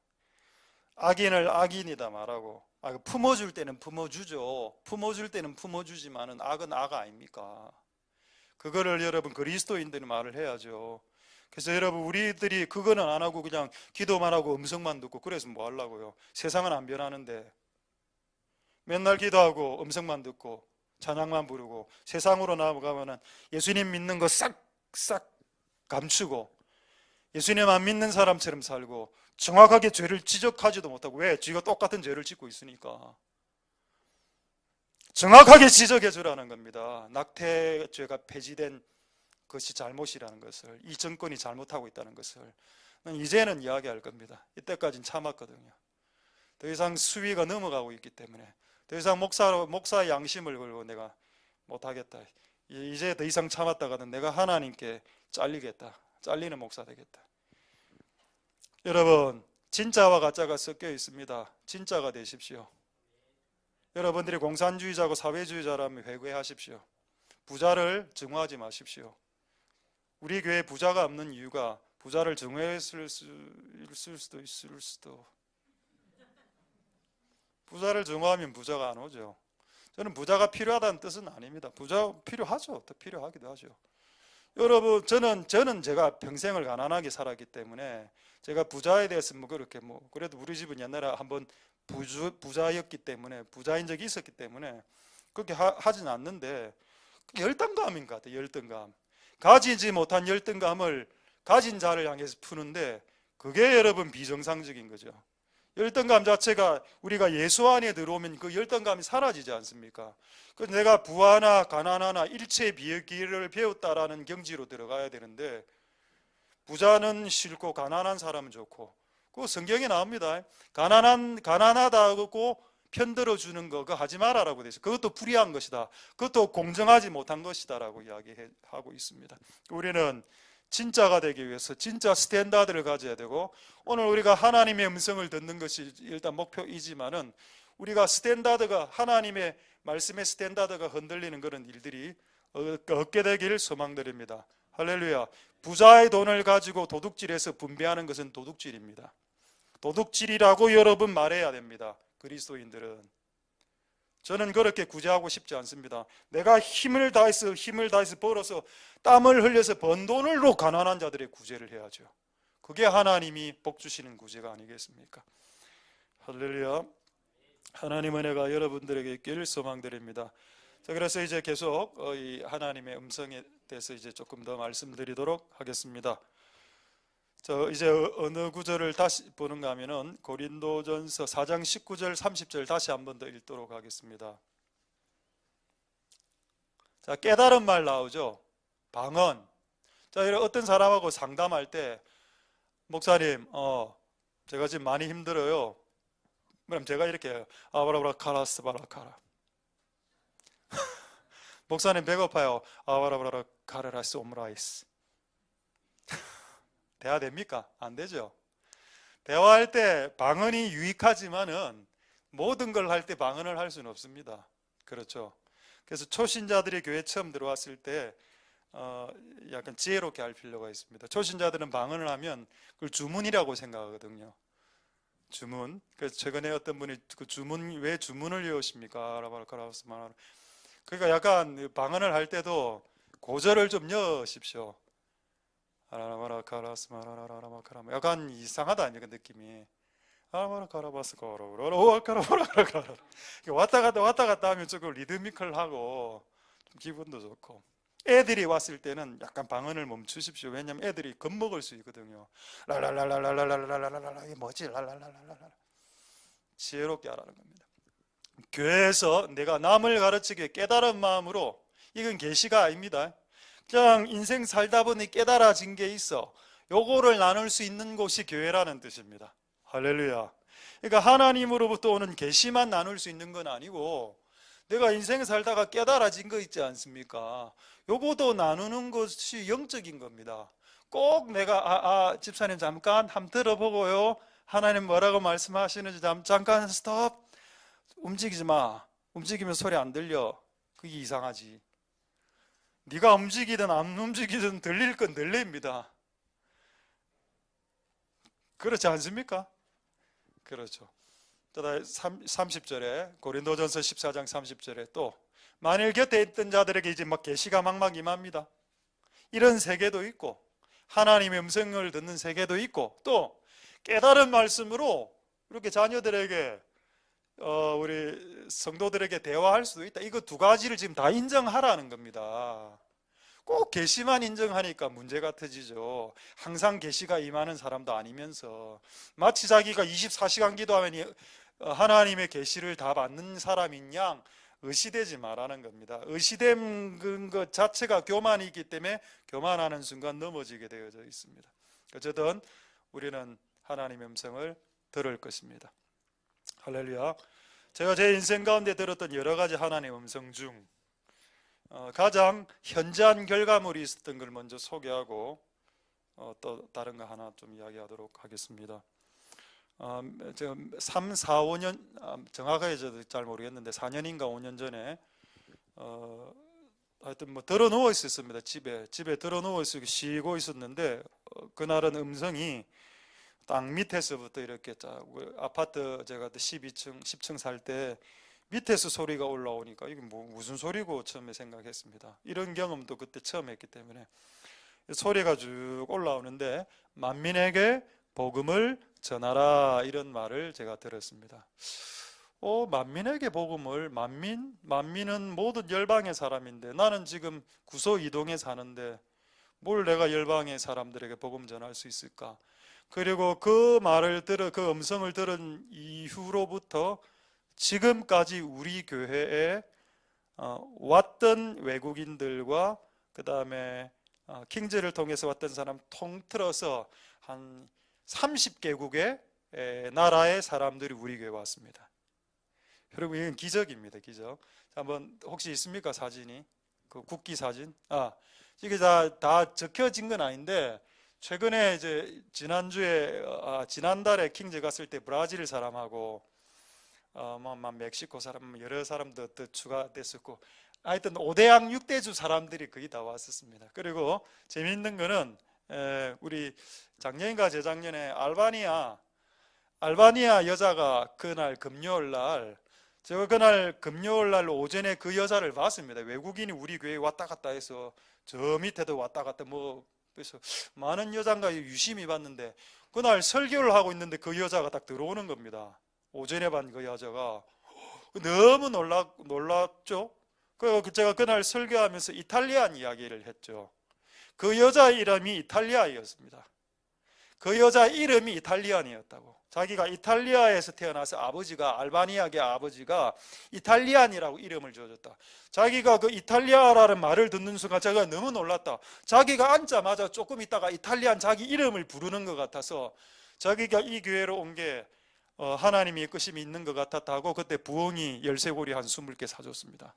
악인을 악인이다 말하고, 품어줄 때는 품어주죠. 품어줄 때는 품어주지만은 악은 악 아닙니까? 그거를 여러분 그리스도인들이 말을 해야죠. 그래서 여러분, 우리들이 그거는 안 하고 그냥 기도만 하고 음성만 듣고 그래서 뭐 하려고요? 세상은 안 변하는데. 맨날 기도하고 음성만 듣고 찬양만 부르고 세상으로 나가면은 예수님 믿는 거 싹 감추고 예수님 안 믿는 사람처럼 살고 정확하게 죄를 지적하지도 못하고. 왜? 쥐가 똑같은 죄를 짓고 있으니까. 정확하게 지적해 주라는 겁니다. 낙태죄가 폐지된 것이 잘못이라는 것을, 이 정권이 잘못하고 있다는 것을 이제는 이야기할 겁니다. 이때까지는 참았거든요. 더 이상 수위가 넘어가고 있기 때문에 더 이상 목사의 양심을 걸고 내가 못하겠다. 이제 더 이상 참았다가는 내가 하나님께 잘리겠다. 잘리는 목사 되겠다. 여러분, 진짜와 가짜가 섞여 있습니다. 진짜가 되십시오. 여러분들이 공산주의자고 사회주의자라면 회개하십시오. 부자를 증오하지 마십시오. 우리 교회 부자가 없는 이유가 부자를 증오했을 수도 있을 수도. 부자를 증오하면 부자가 안 오죠. 저는 부자가 필요하다는 뜻은 아닙니다. 부자 필요하죠. 더 필요하기도 하죠. 여러분, 저는 제가 평생을 가난하게 살았기 때문에 제가 부자에 대해서 뭐 그렇게 뭐 그래도 우리 집은 옛날에 한번 부자였기 때문에 부자인 적이 있었기 때문에 그렇게 하진 않는데 열등감인 것 같아요. 열등감. 가지지 못한 열등감을 가진 자를 향해서 푸는데 그게 여러분 비정상적인 거죠. 열등감 자체가 우리가 예수 안에 들어오면 그 열등감이 사라지지 않습니까? 그래서 내가 부하나 가난하나 일체의 비기를 배웠다라는 경지로 들어가야 되는데 부자는 싫고 가난한 사람은 좋고 그 성경에 나옵니다. 가난하다고 편들어 주는 거 그거 하지 마라라고 돼 있어요. 그것도 불의한 것이다. 그것도 공정하지 못한 것이다라고 이야기하고 있습니다. 우리는 진짜가 되기 위해서 진짜 스탠다드를 가져야 되고 오늘 우리가 하나님의 음성을 듣는 것이 일단 목표이지만은 우리가 스탠다드가 하나님의 말씀의 스탠다드가 흔들리는 그런 일들이 없게 되길 소망드립니다. 할렐루야. 부자의 돈을 가지고 도둑질해서 분배하는 것은 도둑질입니다. 도둑질이라고 여러분 말해야 됩니다. 그리스도인들은. 저는 그렇게 구제하고 싶지 않습니다. 내가 힘을 다해서 벌어서 땀을 흘려서 번 돈으로 가난한 자들의 구제를 해야죠. 그게 하나님이 복 주시는 구제가 아니겠습니까? 할렐루야. 하나님 은혜가 여러분들에게 있기를 소망드립니다. 자, 그래서 이제 계속 이 하나님의 음성에 대해서 이제 조금 더 말씀드리도록 하겠습니다. 자, 이제 어느 구절을 다시 보는가 하면은 고린도전서 4장 19절 30절 다시 한 번 더 읽도록 하겠습니다. 자, 깨달은 말 나오죠. 방언. 자, 어떤 사람하고 상담할 때 목사님, 제가 지금 많이 힘들어요. 그럼 제가 이렇게 아바라바라 카라스 바라카라. 목사님 배고파요. 아바라바라 카라라스 오므라이스. 대화 됩니까? 안 되죠. 대화할 때 방언이 유익하지만은 모든 걸 할 때 방언을 할 수는 없습니다. 그렇죠. 그래서 초신자들이 교회 처음 들어왔을 때 약간 지혜롭게 할 필요가 있습니다. 초신자들은 방언을 하면 그걸 주문이라고 생각하거든요. 주문. 그래서 최근에 어떤 분이 그 주문 왜 주문을 외우십니까? 그러니까 약간 방언을 할 때도 고절을 좀 넣으십시오. 약간 이상하다 아닙니까 느낌이. 왔다 갔다 하면 조금 리드미컬하고 좀 기분도 좋고. 애들이 왔을 때는 약간 방언을 멈추십시오. 왜냐하면 애들이 겁먹을 수 있거든요. 랄랄랄랄랄랄랄랄랄랄라 이게 뭐지? 랄랄랄랄랄라 지혜롭게 하라는 겁니다. 교회에서 내가 남을 가르치게 깨달은 마음으로 이건 계시가 아닙니다. 그냥 인생 살다 보니 깨달아진 게 있어. 요거를 나눌 수 있는 곳이 교회라는 뜻입니다. 할렐루야. 그러니까 하나님으로부터 오는 계시만 나눌 수 있는 건 아니고 내가 인생 살다가 깨달아진 거 있지 않습니까? 요거도 나누는 것이 영적인 겁니다. 꼭 내가 집사님 잠깐 한번 들어보고요. 하나님 뭐라고 말씀하시는지 잠깐 스톱. 움직이지 마. 움직이면 소리 안 들려. 그게 이상하지. 네가 움직이든 안 움직이든 들릴 건 들립니다. 그렇지 않습니까? 그렇죠. 30절에 고린도전서 14장 30절에 또 만일 곁에 있던 자들에게 이제 막 계시가 막막 임합니다. 이런 세계도 있고 하나님의 음성을 듣는 세계도 있고 또 깨달은 말씀으로 이렇게 자녀들에게 우리 성도들에게 대화할 수도 있다. 이거 두 가지를 지금 다 인정하라는 겁니다. 꼭 계시만 인정하니까 문제가 터지죠. 항상 계시가 임하는 사람도 아니면서 마치 자기가 24시간 기도하면 하나님의 계시를 다 받는 사람인 양 의시되지 말라는 겁니다. 의시된 것 자체가 교만이기 때문에 교만하는 순간 넘어지게 되어져 있습니다. 어쨌든 우리는 하나님의 음성을 들을 것입니다. 할렐루야. 제가 제 인생 가운데 들었던 여러 가지 하나님의 음성 중 가장 현저한 결과물이 있었던 걸 먼저 소개하고 또 다른 거 하나 좀 이야기하도록 하겠습니다. 제가 3, 4, 5년 정확하게 저도 잘 모르겠는데 4년인가 5년 전에 하여튼 뭐 들어 누워 있었습니다. 집에 들어 누워 있고 쉬고 있었는데 그날은 음성이 땅 밑에서부터 이렇게 아파트 제가 12층, 10층 살 때 밑에서 소리가 올라오니까 이게 무슨 소리고 처음에 생각했습니다. 이런 경험도 그때 처음 했기 때문에 소리가 쭉 올라오는데 만민에게 복음을 전하라 이런 말을 제가 들었습니다. 만민에게 복음을, 만민은 모든 열방의 사람인데 나는 지금 구소 이동에 사는데 뭘 내가 열방의 사람들에게 복음 전할 수 있을까? 그리고 그 그 음성을 들은 이후로부터 지금까지 우리 교회에 왔던 외국인들과 그 다음에 킹즈를 통해서 왔던 사람 통틀어서 한 30개국의 나라의 사람들이 우리 교회에 왔습니다. 여러분 이건 기적입니다. 기적. 한번 혹시 있습니까? 사진이? 그 국기 사진? 이게 다 적혀진 건 아닌데 최근에 이제 지난달에 킹즈 갔을 때 브라질 사람하고 멕시코 사람 여러 사람도 더 추가됐었고 하여튼 5대양 6대주 사람들이 거의 다 왔었습니다. 그리고 재미있는 거는 우리 작년인가 재작년에 알바니아 여자가 그날 금요일 날 제가 그날 금요일 날 오전에 그 여자를 봤습니다. 외국인이 우리 교회에 왔다 갔다 해서 저 밑에도 왔다 갔다 그래서 많은 여자인가 유심히 봤는데 그날 설교를 하고 있는데 그 여자가 딱 들어오는 겁니다. 오전에 반 그 여자가 너무 놀랐죠. 제가 그날 설교하면서 이탈리안 이야기를 했죠. 그 여자 이름이 이탈리아였습니다. 그 여자 이름이 이탈리안이었다고. 자기가 이탈리아에서 태어나서 알바니아계 아버지가 이탈리안이라고 이름을 지어줬다. 자기가 그 이탈리아라는 말을 듣는 순간 제가 너무 놀랐다. 자기가 앉자마자 조금 있다가 이탈리안 자기 이름을 부르는 것 같아서 자기가 이 교회로 온 게 하나님이 이끄심이 있는 것 같았다고 그때 부엉이 열쇠고리 한 20개 사줬습니다.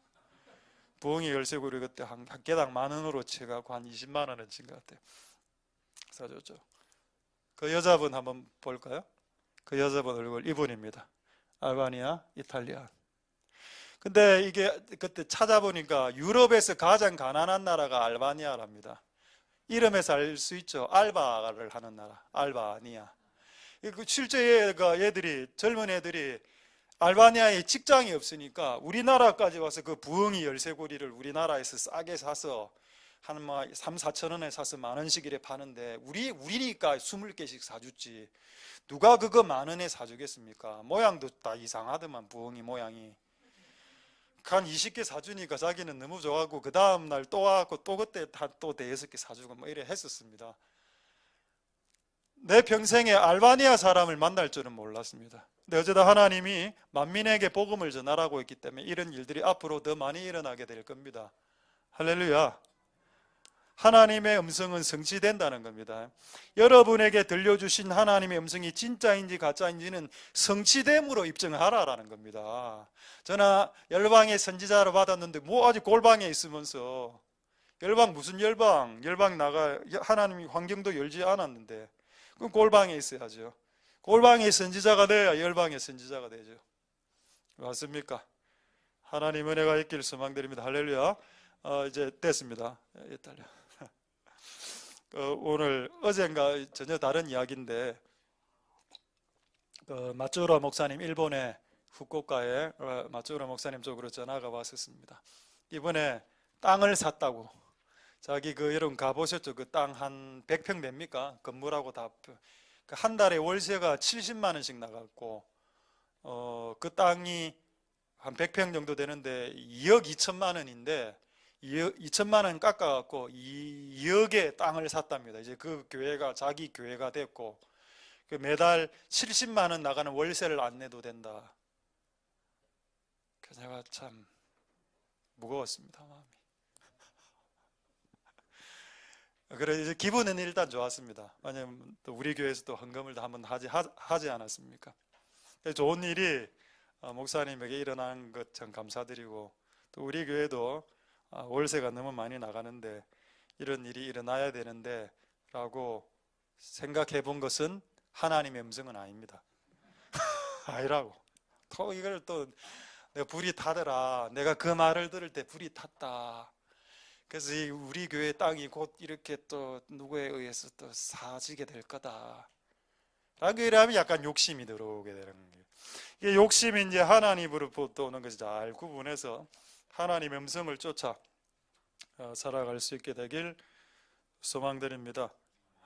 부엉이 열쇠고리 그때 한 개당 10,000원으로 쳐가고 한 20만 원은 친 것 같아요. 사줬죠. 그 여자분 한번 볼까요? 그 여자분 얼굴 이분입니다. 알바니아, 이탈리아. 근데 이게 그때 찾아보니까 유럽에서 가장 가난한 나라가 알바니아랍니다. 이름에서 알 수 있죠. 알바를 하는 나라, 알바니아. 실제 젊은 애들이 알바니아에 직장이 없으니까 우리나라까지 와서 그 부엉이 열쇠고리를 우리나라에서 싸게 사서 한 3, 4천 원에 사서 10,000원씩 이래 파는데 우리니까 20개씩 사줬지 누가 그거 10,000원에 사주겠습니까? 모양도 다 이상하더만 부엉이 모양이. 한 20개 사주니까 자기는 너무 좋아하고 그 다음날 또 와갖고 또 그때 또 대여섯 개 사주고 뭐 이래 했었습니다. 내 평생에 알바니아 사람을 만날 줄은 몰랐습니다. 근데 어쩌다 하나님이 만민에게 복음을 전하라고 했기 때문에 이런 일들이 앞으로 더 많이 일어나게 될 겁니다. 할렐루야. 하나님의 음성은 성취된다는 겁니다. 여러분에게 들려주신 하나님의 음성이 진짜인지 가짜인지는 성취됨으로 입증하라라는 겁니다. 저는 열방의 선지자로 받았는데 아직 골방에 있으면서 열방 무슨 열방? 열방 나가 하나님이 환경도 열지 않았는데 그럼 골방에 있어야죠. 골방의 선지자가 돼야 열방의 선지자가 되죠. 맞습니까? 하나님 은혜가 있기를 소망드립니다. 할렐루야. 이제 됐습니다. 오늘 어젠가 전혀 다른 이야기인데 마츠우라 목사님 일본의 후쿠오카에 마츠우라 목사님 쪽으로 전화가 왔었습니다. 이번에 땅을 샀다고. 자기 여러분 가보셨죠? 그 땅 한 100평 됩니까? 건물하고 다 한 달에 월세가 70만 원씩 나갔고 그 땅이 한 100평 정도 되는데 2억 2천만 원인데 2천만 원 깎아갖고 2억의 땅을 샀답니다. 이제 그 교회가 자기 교회가 됐고 매달 70만 원 나가는 월세를 안 내도 된다. 그래서 제가 참 무거웠습니다, 마음이. 그래 이제 기분은 일단 좋았습니다. 왜냐면 또 우리 교회에서도 헌금을 한번 하지 않았습니까? 좋은 일이 목사님에게 일어난 것 참 감사드리고 또 우리 교회도 월세가 너무 많이 나가는데 이런 일이 일어나야 되는데 라고 생각해 본 것은 하나님의 음성은 아닙니다. 아니라고. 또 이걸 또 내가 불이 타더라. 내가 그 말을 들을 때 불이 탔다. 그래서 우리 교회 땅이 곧 이렇게 또 누구에 의해서 또 사지게 될 거다 그러면 약간 욕심이 들어오게 되는 거예요. 이게 욕심이 이제 하나님으로부터 오는 것을 잘 구분해서 하나님의 음성을 쫓아 살아갈 수 있게 되길 소망드립니다.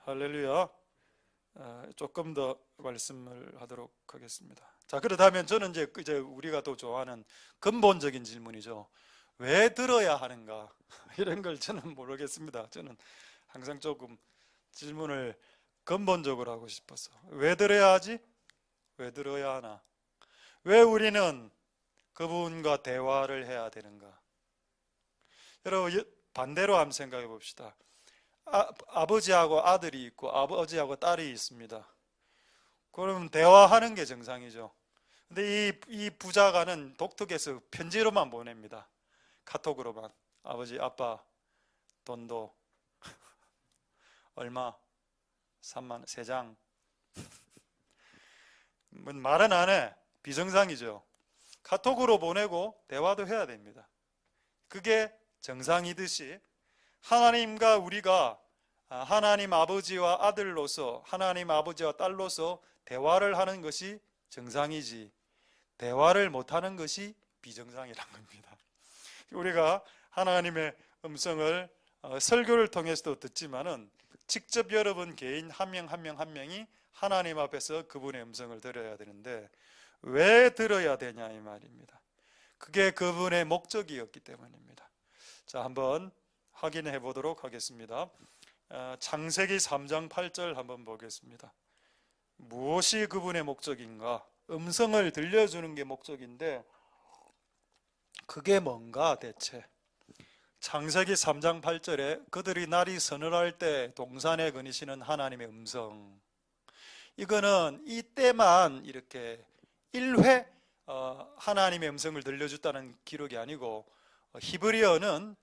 할렐루야. 조금 더 말씀을 하도록 하겠습니다. 자, 그렇다면 저는 이제 우리가 또 좋아하는 근본적인 질문이죠. 왜 들어야 하는가? 이런 걸 저는 모르겠습니다. 저는 항상 조금 질문을 근본적으로 하고 싶어서, 왜 들어야 하지? 왜 들어야 하나? 왜 우리는 그분과 대화를 해야 되는가? 여러분, 반대로 한번 생각해 봅시다. 아버지하고 아들이 있고 아버지하고 딸이 있습니다. 그러면 대화하는 게 정상이죠. 근데 이 부자가는 독특해서 편지로만 보냅니다. 카톡으로만. 아버지, 아빠, 돈도 얼마? 3만, 3장. 말은 안 해. 비정상이죠. 카톡으로 보내고 대화도 해야 됩니다. 그게 정상이듯이 하나님과 우리가 하나님 아버지와 아들로서, 하나님 아버지와 딸로서 대화를 하는 것이 정상이지, 대화를 못하는 것이 비정상이란 겁니다. 우리가 하나님의 음성을 설교를 통해서도 듣지만은 직접 여러분 개인 한 명 한 명 한 명이 하나님 앞에서 그분의 음성을 들어야 되는데, 왜 들어야 되냐 이 말입니다. 그게 그분의 목적이었기 때문입니다. 자, 한번 확인해 보도록 하겠습니다. 창세기 3장 8절 한번 보겠습니다. 무엇이 그분의 목적인가? 음성을 들려주는 게 목적인데 그게 뭔가 대체? 창세기 3장 8절에 그들이 날이 서늘할 때 동산에 거니시는 하나님의 음성, 이거는 이때만 이렇게 1회 하나님의 음성을 들려줬다는 기록이 아니고, 히브리어는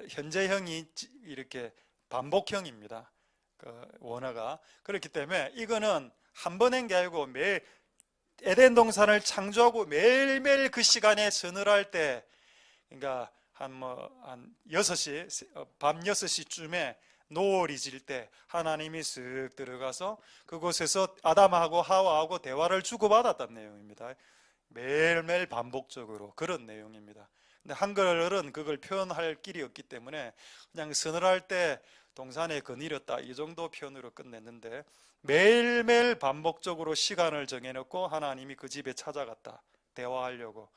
현재형이 이렇게 반복형입니다. 원어가. 그렇기 때문에 이거는 한 번 한 게 아니고 매일 에덴 동산을 창조하고 매일매일 그 시간에 서늘할 때, 그러니까 한 6시, 밤 6시쯤에 노을이 질 때 하나님이 쓱 들어가서 그곳에서 아담하고 하와하고 대화를 주고받았다는 내용입니다. 매일매일 반복적으로 그런 내용입니다. 근데 한글은 그걸 표현할 길이 없기 때문에 그냥 서늘할 때 동산에 거닐었다 이 정도 표현으로 끝냈는데, 매일매일 반복적으로 시간을 정해놓고 하나님이 그 집에 찾아갔다 대화하려고.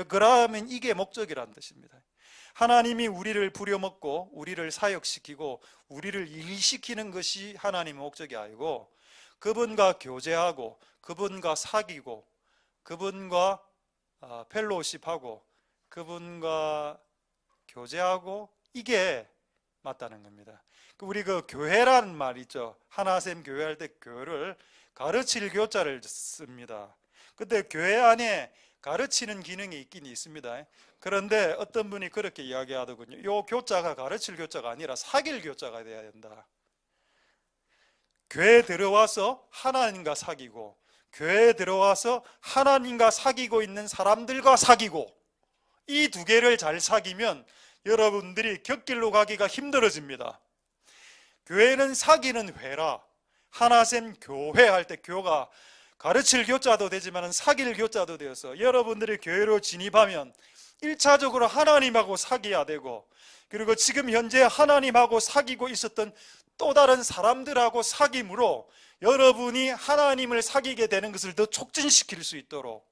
그러면 이게 목적이란 뜻입니다. 하나님이 우리를 부려먹고 우리를 사역시키고 우리를 일시키는 것이 하나님의 목적이 아니고, 그분과 교제하고 그분과 사귀고 그분과 펠로우십하고 그분과 교제하고, 이게 맞다는 겁니다. 우리 그 교회라는 말 있죠. 하나샘 교회할 때 교를 가르칠 교자를 씁니다. 근데 교회 안에 가르치는 기능이 있긴 있습니다. 그런데 어떤 분이 그렇게 이야기하더군요. 이 교자가 가르칠 교자가 아니라 사귈 교자가 돼야 된다. 교회에 들어와서 하나님과 사귀고, 교회에 들어와서 하나님과 사귀고 있는 사람들과 사귀고, 이 두 개를 잘 사귀면 여러분들이 곁길로 가기가 힘들어집니다. 교회는 사귀는 회라. 하나샘 교회 할 때 교가 가르칠 교자도 되지만 사귈 교자도 되어서 여러분들이 교회로 진입하면 1차적으로 하나님하고 사귀어야 되고, 그리고 지금 현재 하나님하고 사귀고 있었던 또 다른 사람들하고 사귐으로 여러분이 하나님을 사귀게 되는 것을 더 촉진시킬 수 있도록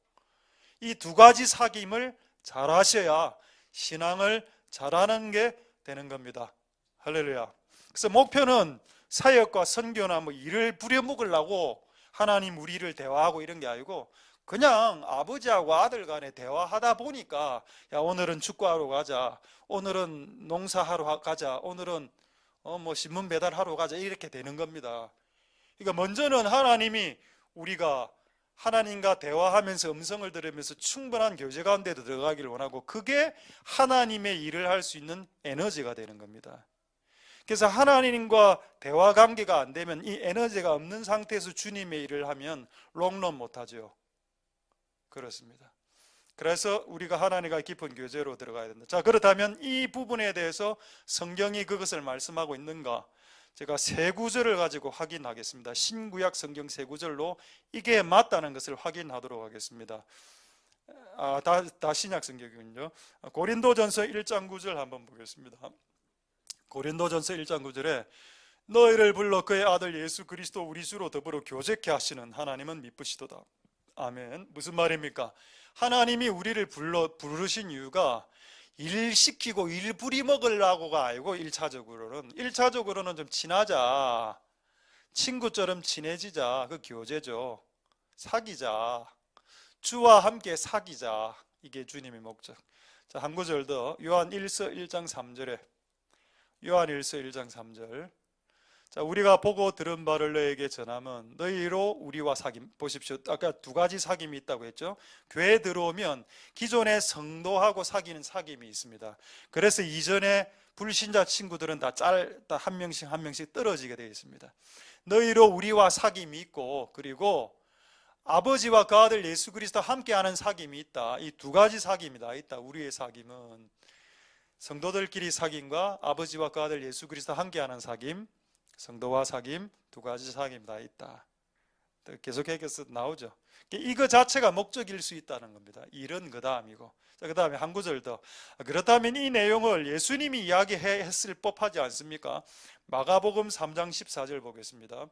이 두 가지 사귐을 잘 하셔야 신앙을 잘하는 게 되는 겁니다. 할렐루야. 그래서 목표는 사역과 선교나 일을 부려먹으려고 하나님 우리를 대화하고 이런 게 아니고, 그냥 아버지하고 아들 간에 대화하다 보니까 야, 오늘은 축구하러 가자, 오늘은 농사하러 가자, 오늘은 신문 배달하러 가자, 이렇게 되는 겁니다. 그러니까 먼저는 하나님이 우리가 하나님과 대화하면서 음성을 들으면서 충분한 교제 가운데도 들어가기를 원하고, 그게 하나님의 일을 할 수 있는 에너지가 되는 겁니다. 그래서 하나님과 대화 관계가 안 되면, 이 에너지가 없는 상태에서 주님의 일을 하면 롱런 못하죠. 그렇습니다. 그래서 우리가 하나님과 깊은 교제로 들어가야 된다. 자, 그렇다면 이 부분에 대해서 성경이 그것을 말씀하고 있는가? 제가 세 구절을 가지고 확인하겠습니다. 신구약 성경 세 구절로 이게 맞다는 것을 확인하도록 하겠습니다. 다 신약 성경이군요. 고린도전서 1장 9절 한번 보겠습니다. 고린도전서 1장 9절에 너희를 불러 그의 아들 예수 그리스도 우리 주로 더불어 교제케 하시는 하나님은 미쁘시도다. 아멘. 무슨 말입니까? 하나님이 우리를 부르신 이유가 일 시키고 일 부리 먹으려고가 아니고 1차적으로는 좀 친하자, 친구처럼 친해지자, 그 교제죠. 사귀자, 주와 함께 사귀자, 이게 주님의 목적. 자, 한 구절 더. 요한 1서 1장 3절에 요한 1서 1장 3절. 자, 우리가 보고 들은 바를 너에게 전하면 너희로 우리와 사귐. 보십시오. 아까 두 가지 사귐이 있다고 했죠. 교회에 들어오면 기존의 성도하고 사귀는 사귐이 있습니다. 그래서 이전에 불신자 친구들은 다 한 명씩 떨어지게 되어 있습니다. 너희로 우리와 사귐이 있고, 그리고 아버지와 그 아들 예수 그리스도 함께하는 사귐이 있다. 이 두 가지 사귐이 다 있다. 우리의 사귐은 성도들끼리 사귐과 아버지와 그 아들 예수 그리스도 함께하는 사귐, 성도와 사귐, 두 가지 사귐 다 있다. 계속해서 나오죠. 이거 자체가 목적일 수 있다는 겁니다. 일은 그 다음이고. 자, 그 다음에 한 구절 더. 그렇다면 이 내용을 예수님이 이야기했을 법하지 않습니까? 마가복음 3장 14절 보겠습니다.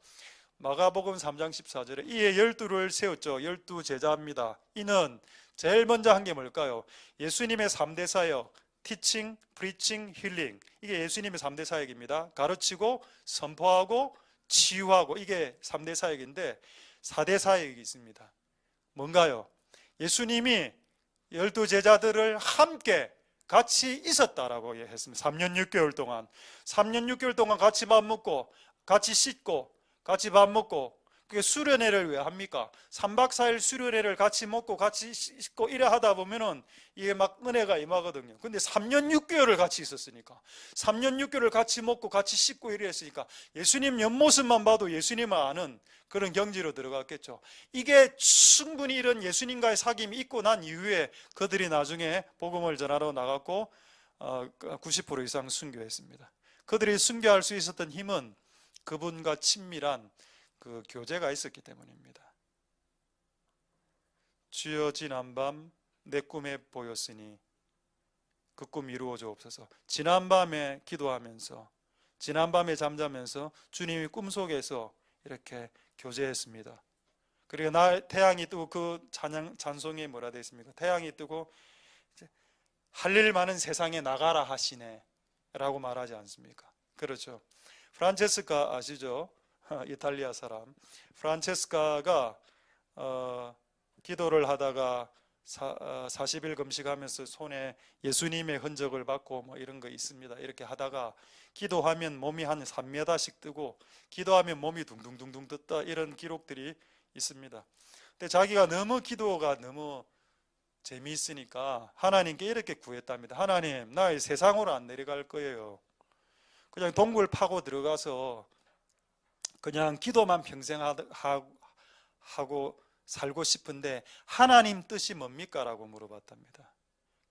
마가복음 3장 14절에 이에 12를 세웠죠. 12 제자입니다. 이는 제일 먼저 한 게 뭘까요? 예수님의 3대 사역, 티칭, 프리칭, 힐링. 이게 예수님의 3대 사역입니다. 가르치고 선포하고 치유하고, 이게 3대 사역인데 4대 사역이 있습니다. 뭔가요? 예수님이 12 제자들을 함께 같이 있었다라고 했습니다. 3년 6개월 동안 같이 밥 먹고 같이 씻고 같이 밥 먹고. 그게 수련회를 왜 합니까? 3박 4일 수련회를 같이 먹고 같이 씻고 이래 하다 보면은 이게 막 은혜가 임하거든요. 근데 3년 6개월을 같이 있었으니까, 3년 6개월을 같이 먹고 같이 씻고 이래 했으니까 예수님 옆모습만 봐도 예수님을 아는 그런 경지로 들어갔겠죠. 이게 충분히 이런 예수님과의 사귐이 있고 난 이후에 그들이 나중에 복음을 전하러 나갔고 90% 이상 순교했습니다. 그들이 순교할 수 있었던 힘은 그분과 친밀한 그 교제가 있었기 때문입니다. 주여 지난밤 내 꿈에 보였으니 그 꿈 이루어 주옵소서. 지난밤에 기도하면서, 지난밤에 잠자면서 주님이 꿈속에서 이렇게 교제했습니다. 그리고 태양이 뜨고, 그 찬송이 뭐라 되어 있습니까? 태양이 뜨고 할 일 많은 세상에 나가라 하시네 라고 말하지 않습니까? 그렇죠. 프란체스카 아시죠? 이탈리아 사람. 프란체스카가 기도를 하다가 40일 금식하면서 손에 예수님의 흔적을 받고 뭐 이런 거 있습니다. 이렇게 하다가 기도하면 몸이 한 3m씩 뜨고 기도하면 몸이 둥둥둥둥 떴다, 이런 기록들이 있습니다. 근데 자기가 기도가 너무 재미있으니까 하나님께 이렇게 구했답니다. 하나님, 나 세상으로 안 내려갈 거예요. 그냥 동굴 파고 들어가서 그냥 기도만 평생 하고 살고 싶은데 하나님 뜻이 뭡니까? 라고 물어봤답니다.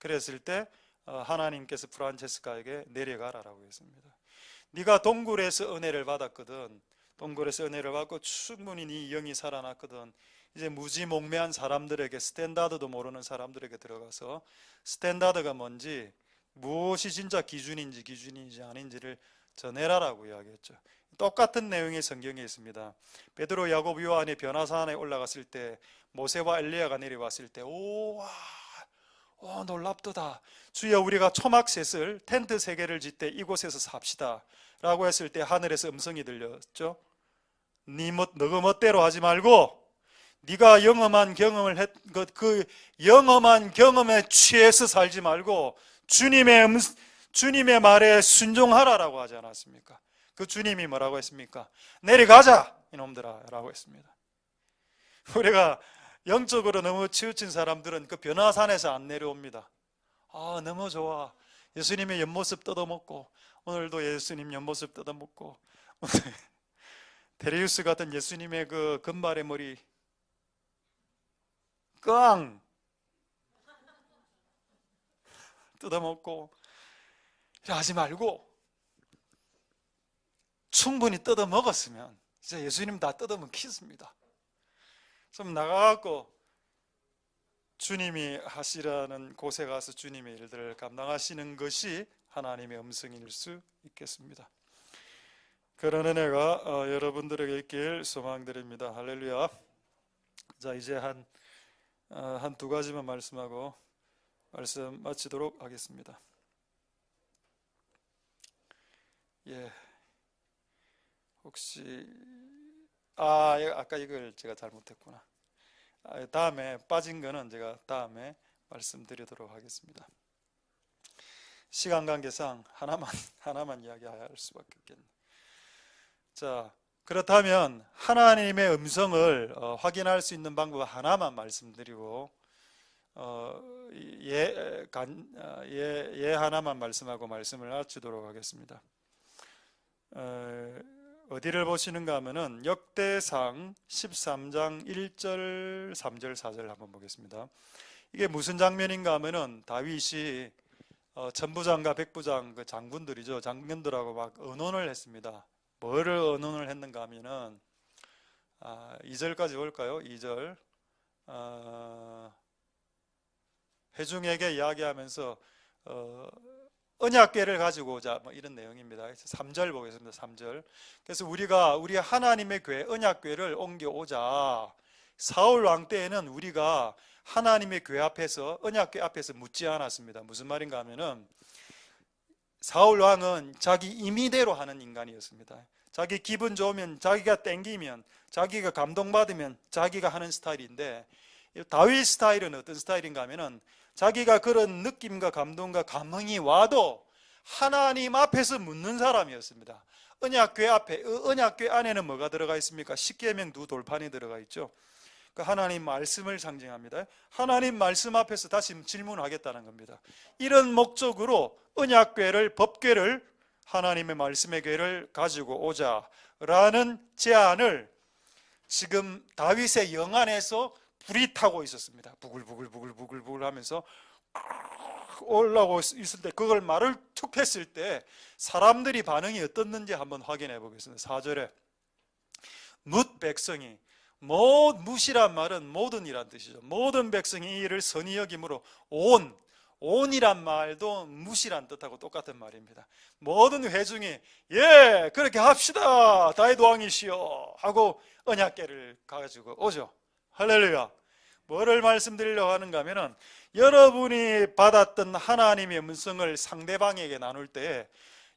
그랬을 때 하나님께서 프란체스카에게 내려가라라고 했습니다. 네가 동굴에서 은혜를 받았거든. 동굴에서 은혜를 받고 충분히 네 영이 살아났거든. 이제 무지몽매한 사람들에게, 스탠다드도 모르는 사람들에게 들어가서 스탠다드가 뭔지, 무엇이 진짜 기준인지 아닌지를 전해라라고 이야기했죠. 똑같은 내용의 성경에 있습니다. 베드로, 야곱, 요한이 변화산에 올라갔을 때, 모세와 엘리야가 내려왔을 때, 놀랍도다. 주여, 우리가 초막셋을, 텐트 3개를 짓되 이곳에서 삽시다 라고 했을 때 하늘에서 음성이 들렸죠. 너가 멋대로 하지 말고 네가 영험한 경험을 그 영험한 경험에 취해서 살지 말고 주님의 말에 순종하라라고 하지 않았습니까? 그 주님이 뭐라고 했습니까? 내려가자 이놈들아 라고 했습니다. 우리가 영적으로 너무 치우친 사람들은 그 변화산에서 안 내려옵니다. 너무 좋아. 예수님의 옆모습 뜯어먹고, 오늘도 예수님 옆모습 뜯어먹고, 데리우스 같은 예수님의 그 금발의 머리 꽝 뜯어먹고, 하지 말고 충분히 뜯어 먹었으면 이제 예수님 다 뜯어 먹겠습니다. 좀 나가갖고 주님이 하시라는 곳에 가서 주님의 일들을 감당하시는 것이 하나님의 음성일 수 있겠습니다. 그런 은혜가 여러분들에게 있길 소망드립니다. 할렐루야. 자, 이제 한 두 가지만 말씀하고 말씀 마치도록 하겠습니다. 예, 혹시 아까 이걸 제가 잘못했구나. 다음에 빠진 거는 제가 다음에 말씀드리도록 하겠습니다. 시간 관계상 하나만 이야기할 수밖에 없겠네. 자, 그렇다면 하나님의 음성을 확인할 수 있는 방법 하나만 말씀드리고 하나만 말씀하고 말씀을 마치도록 하겠습니다. 어디를 보시는가 하면은 역대상 13장 1절, 3절, 4절 한번 보겠습니다. 이게 무슨 장면인가 하면은 다윗이 천부장과 백부장 그 장군들이죠. 장군들하고 막 의논을 했습니다. 뭐를 의논을 했는가 하면은 2절까지 볼까요? 2절 회중에게 이야기하면서 언약궤를 가지고 오자, 뭐 이런 내용입니다. 3절 보겠습니다. 3절. 그래서 우리 하나님의 궤 언약궤를 옮겨오자. 사울 왕 때에는 우리가 하나님의 궤 앞에서 언약궤 앞에서 묻지 않았습니다. 무슨 말인가 하면은 사울 왕은 자기 임의대로 하는 인간이었습니다. 자기 기분 좋으면, 자기가 땡기면, 자기가 감동받으면 자기가 하는 스타일인데, 다윗 스타일은 어떤 스타일인가 하면은 자기가 그런 느낌과 감동과 감흥이 와도 하나님 앞에서 묻는 사람이었습니다. 언약궤 앞에, 언약궤 안에는 뭐가 들어가 있습니까? 십계명 두 돌판이 들어가 있죠. 그 하나님 말씀을 상징합니다. 하나님 말씀 앞에서 다시 질문하겠다는 겁니다. 이런 목적으로 언약궤를, 법궤를, 하나님의 말씀의 궤를 가지고 오자라는 제안을 지금 다윗의 영안에서 불이 타고 있었습니다. 부글부글 하면서 올라오고 있을 때, 그걸 말을 툭 했을 때 사람들이 반응이 어떻는지 한번 확인해 보겠습니다. 4절에 뭇 백성이, 뭇이란 말은 모든이란 뜻이죠. 모든 백성이 이를 선히 여김으로 온이란 말도 뭇이란 뜻하고 똑같은 말입니다. 모든 회중이 예 그렇게 합시다 다윗 왕이시여 하고 언약궤를 가지고 오죠. 할렐루야. 뭐를 말씀드리려고 하는가 하면은 여러분이 받았던 하나님의 음성을 상대방에게 나눌 때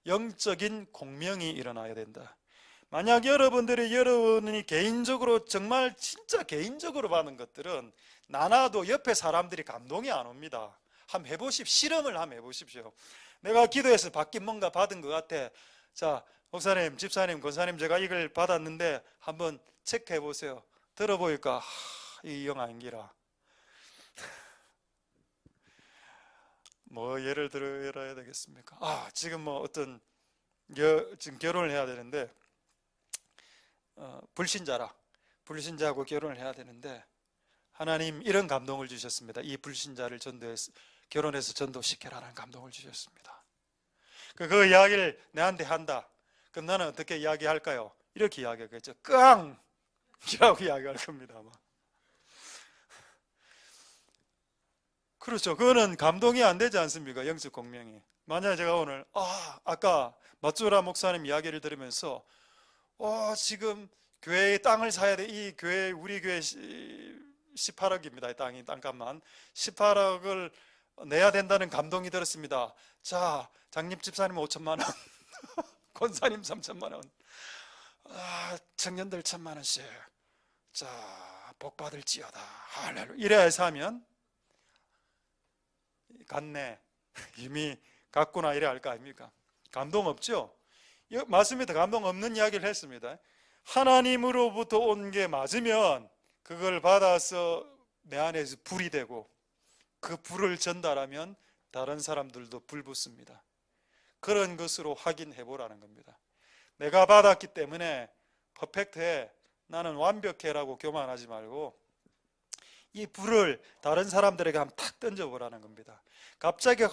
영적인 공명이 일어나야 된다. 만약 여러분이 개인적으로, 정말 진짜 개인적으로 받은 것들은 나눠도 옆에 사람들이 감동이 안 옵니다. 한번 해보십시오. 실험을 한번 해보십시오. 내가 기도해서 받긴 뭔가 받은 것 같아. 자, 목사님, 집사님, 권사님, 제가 이걸 받았는데 한번 체크해 보세요. 들어보니까 이 영 아닌기라. 뭐 예를 들어야 되겠습니까? 지금 뭐 어떤 지금 결혼을 해야 되는데 불신자하고 결혼을 해야 되는데 하나님 이런 감동을 주셨습니다. 이 불신자를 결혼해서 전도시켜라라는 감동을 주셨습니다. 그 이야기를 내한테 한다. 그럼 나는 어떻게 이야기할까요? 이렇게 이야기하겠죠. 깡! 이라고 이야기할 겁니다. 아마. 그렇죠. 그거는 감동이 안 되지 않습니까? 영적 공명이. 만약에 제가 오늘 아까 맞주라 목사님 이야기를 들으면서 지금 교회의 땅을 사야 돼. 이 교회, 우리 교회 18억입니다. 땅값만 18억을 내야 된다는 감동이 들었습니다. 자, 장님 집사님 5천만 원, 권사님 3천만 원, 청년들 1,000만 원씩. 자, 복 받을지어다. 할렐루야. 이래야 해서 하면 갔네. 이미 갔구나. 이래 할 거 아닙니까? 감동 없죠? 맞습니다. 감동 없는 이야기를 했습니다. 하나님으로부터 온 게 맞으면 그걸 받아서 내 안에서 불이 되고 그 불을 전달하면 다른 사람들도 불 붙습니다. 그런 것으로 확인해 보라는 겁니다. 내가 받았기 때문에 퍼펙트해, 나는 완벽해라고 교만하지 말고 이 불을 다른 사람들에게 한번 탁 던져보라는 겁니다. 갑자기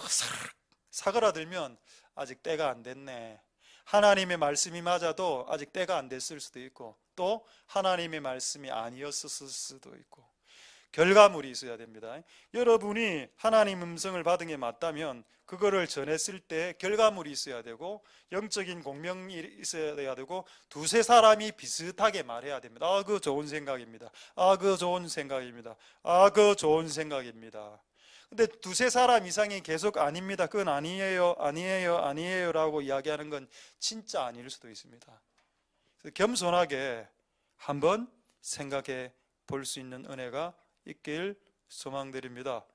사그라들면 아직 때가 안 됐네. 하나님의 말씀이 맞아도 아직 때가 안 됐을 수도 있고, 또 하나님의 말씀이 아니었을 수도 있고, 결과물이 있어야 됩니다. 여러분이 하나님 음성을 받은 게 맞다면 그거를 전했을 때 결과물이 있어야 되고, 영적인 공명이 있어야 되고, 두세 사람이 비슷하게 말해야 됩니다. 아, 그거 좋은 생각입니다. 아, 그거 좋은 생각입니다. 아, 그거 좋은 생각입니다. 근데 두세 사람 이상이 계속 아닙니다, 그건 아니에요, 아니에요, 아니에요 라고 이야기하는 건 진짜 아닐 수도 있습니다. 그래서 겸손하게 한번 생각해 볼 수 있는 은혜가 있길 소망드립니다.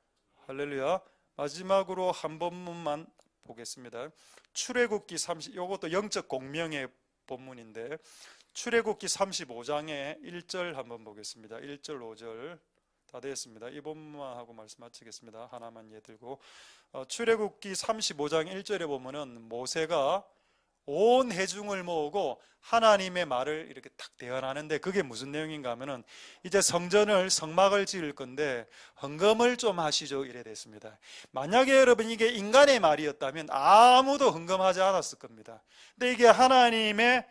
할렐루야. 마지막으로 한 본문만 보겠습니다. 출애굽기 30, 이것도 영적 공명의 본문인데, 출애굽기 35장의 1절 한번 보겠습니다. 1절 5절 다 되었습니다. 이 본문만 하고 말씀 마치겠습니다. 하나만 예 들고, 출애굽기 35장 1절에 보면은 모세가 온 회중을 모으고 하나님의 말을 이렇게 딱 대언하는데, 그게 무슨 내용인가 하면은 이제 성막을 지을 건데 헌금을 좀 하시죠 이래 됐습니다. 만약에 여러분 이게 인간의 말이었다면 아무도 헌금하지 않았을 겁니다. 근데 이게 하나님의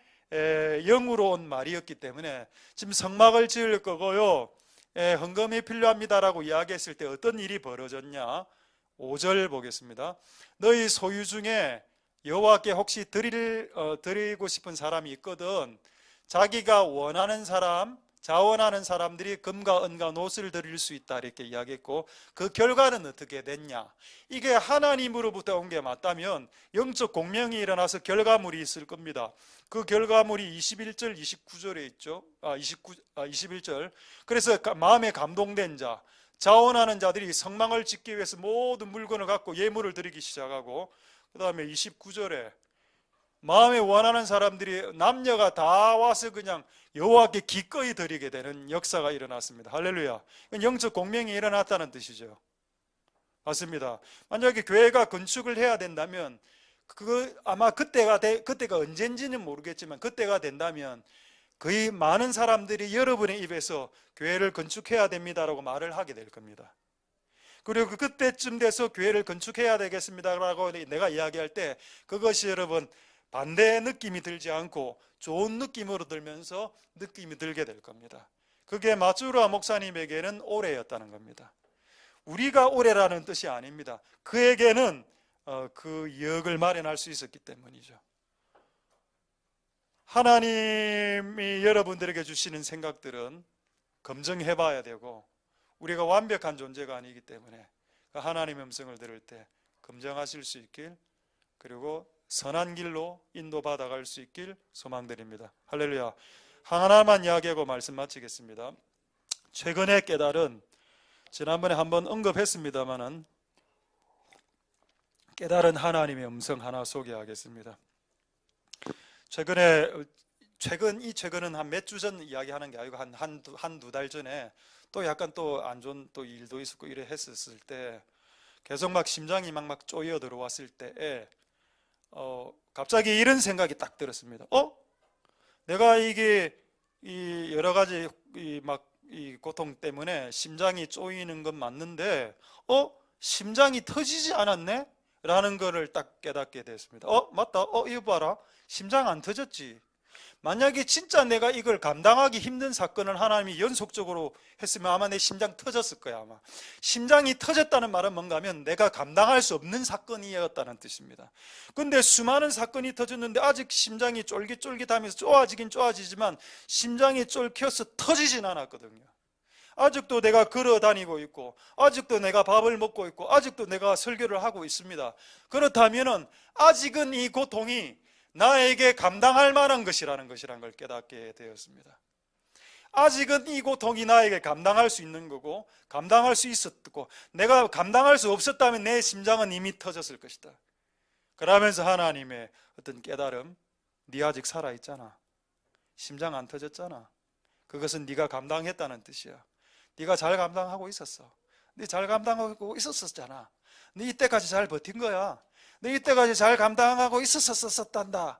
영으로 온 말이었기 때문에 지금 성막을 지을 거고요, 헌금이 필요합니다라고 이야기했을 때 어떤 일이 벌어졌냐. 5절 보겠습니다. 너희 소유 중에 여호와께 혹시 드리고 싶은 사람이 있거든 자기가 원하는 사람, 자원하는 사람들이 금과 은과 노스를 드릴 수 있다 이렇게 이야기했고, 그 결과는 어떻게 됐냐. 이게 하나님으로부터 온 게 맞다면 영적 공명이 일어나서 결과물이 있을 겁니다. 그 결과물이 21절 29절에 있죠. 21절. 그래서 마음에 감동된 자, 자원하는 자들이 성막을 짓기 위해서 모든 물건을 갖고 예물을 드리기 시작하고, 그 다음에 29절에 마음에 원하는 사람들이 남녀가 다 와서 그냥 여호와께 기꺼이 드리게 되는 역사가 일어났습니다. 할렐루야. 영적 공명이 일어났다는 뜻이죠. 맞습니다. 만약에 교회가 건축을 해야 된다면 아마 그때가 언젠지는 모르겠지만 그때가 된다면 거의 많은 사람들이 여러분의 입에서 교회를 건축해야 됩니다라고 말을 하게 될 겁니다. 그리고 그때쯤 돼서 교회를 건축해야 되겠습니다라고 내가 이야기할 때 그것이 여러분 반대의 느낌이 들지 않고 좋은 느낌으로 들면서 느낌이 들게 될 겁니다. 그게 마츠우라 목사님에게는 올해였다는 겁니다. 우리가 올해라는 뜻이 아닙니다. 그에게는 그 역을 마련할 수 있었기 때문이죠. 하나님이 여러분들에게 주시는 생각들은 검증해 봐야 되고, 우리가 완벽한 존재가 아니기 때문에 하나님의 음성을 들을 때 검증하실 수 있길, 그리고 선한 길로 인도받아 갈 수 있길 소망드립니다. 할렐루야. 하나만 이야기하고 말씀 마치겠습니다. 최근에 깨달은, 지난번에 한번 언급했습니다마는 깨달은 하나님의 음성 하나 소개하겠습니다. 최근은 한 몇 주 전 이야기하는 게 아니고 한두 달 전에 또 약간 또 안 좋은 또 일도 있었고 이래 했었을 때, 계속 막 심장이 막 쪼여 들어왔을 때에 갑자기 이런 생각이 딱 들었습니다. 내가 이게 이 여러 가지 이 고통 때문에 심장이 쪼이는 건 맞는데 심장이 터지지 않았네? 라는 거를 딱 깨닫게 됐습니다. 맞다. 이거 봐라. 심장 안 터졌지. 만약에 진짜 내가 이걸 감당하기 힘든 사건을 하나님이 연속적으로 했으면 아마 내 심장 터졌을 거야. 아마 심장이 터졌다는 말은 뭔가 하면 내가 감당할 수 없는 사건이었다는 뜻입니다. 근데 수많은 사건이 터졌는데 아직 심장이 쫄깃쫄깃하면서 쪼아지긴 쪼아지지만 심장이 쫄켜서 터지진 않았거든요. 아직도 내가 걸어 다니고 있고, 아직도 내가 밥을 먹고 있고, 아직도 내가 설교를 하고 있습니다. 그렇다면은 아직은 이 고통이 나에게 감당할 만한 것이라는 걸 깨닫게 되었습니다. 아직은 이 고통이 나에게 감당할 수 있는 거고, 감당할 수 있었고, 내가 감당할 수 없었다면 내 심장은 이미 터졌을 것이다. 그러면서 하나님의 어떤 깨달음, 네 아직 살아있잖아. 심장 안 터졌잖아. 그것은 네가 감당했다는 뜻이야. 네가 잘 감당하고 있었어. 네 잘 감당하고 있었었잖아. 네 이때까지 잘 버틴 거야. 너 이때까지 잘 감당하고 있었단다.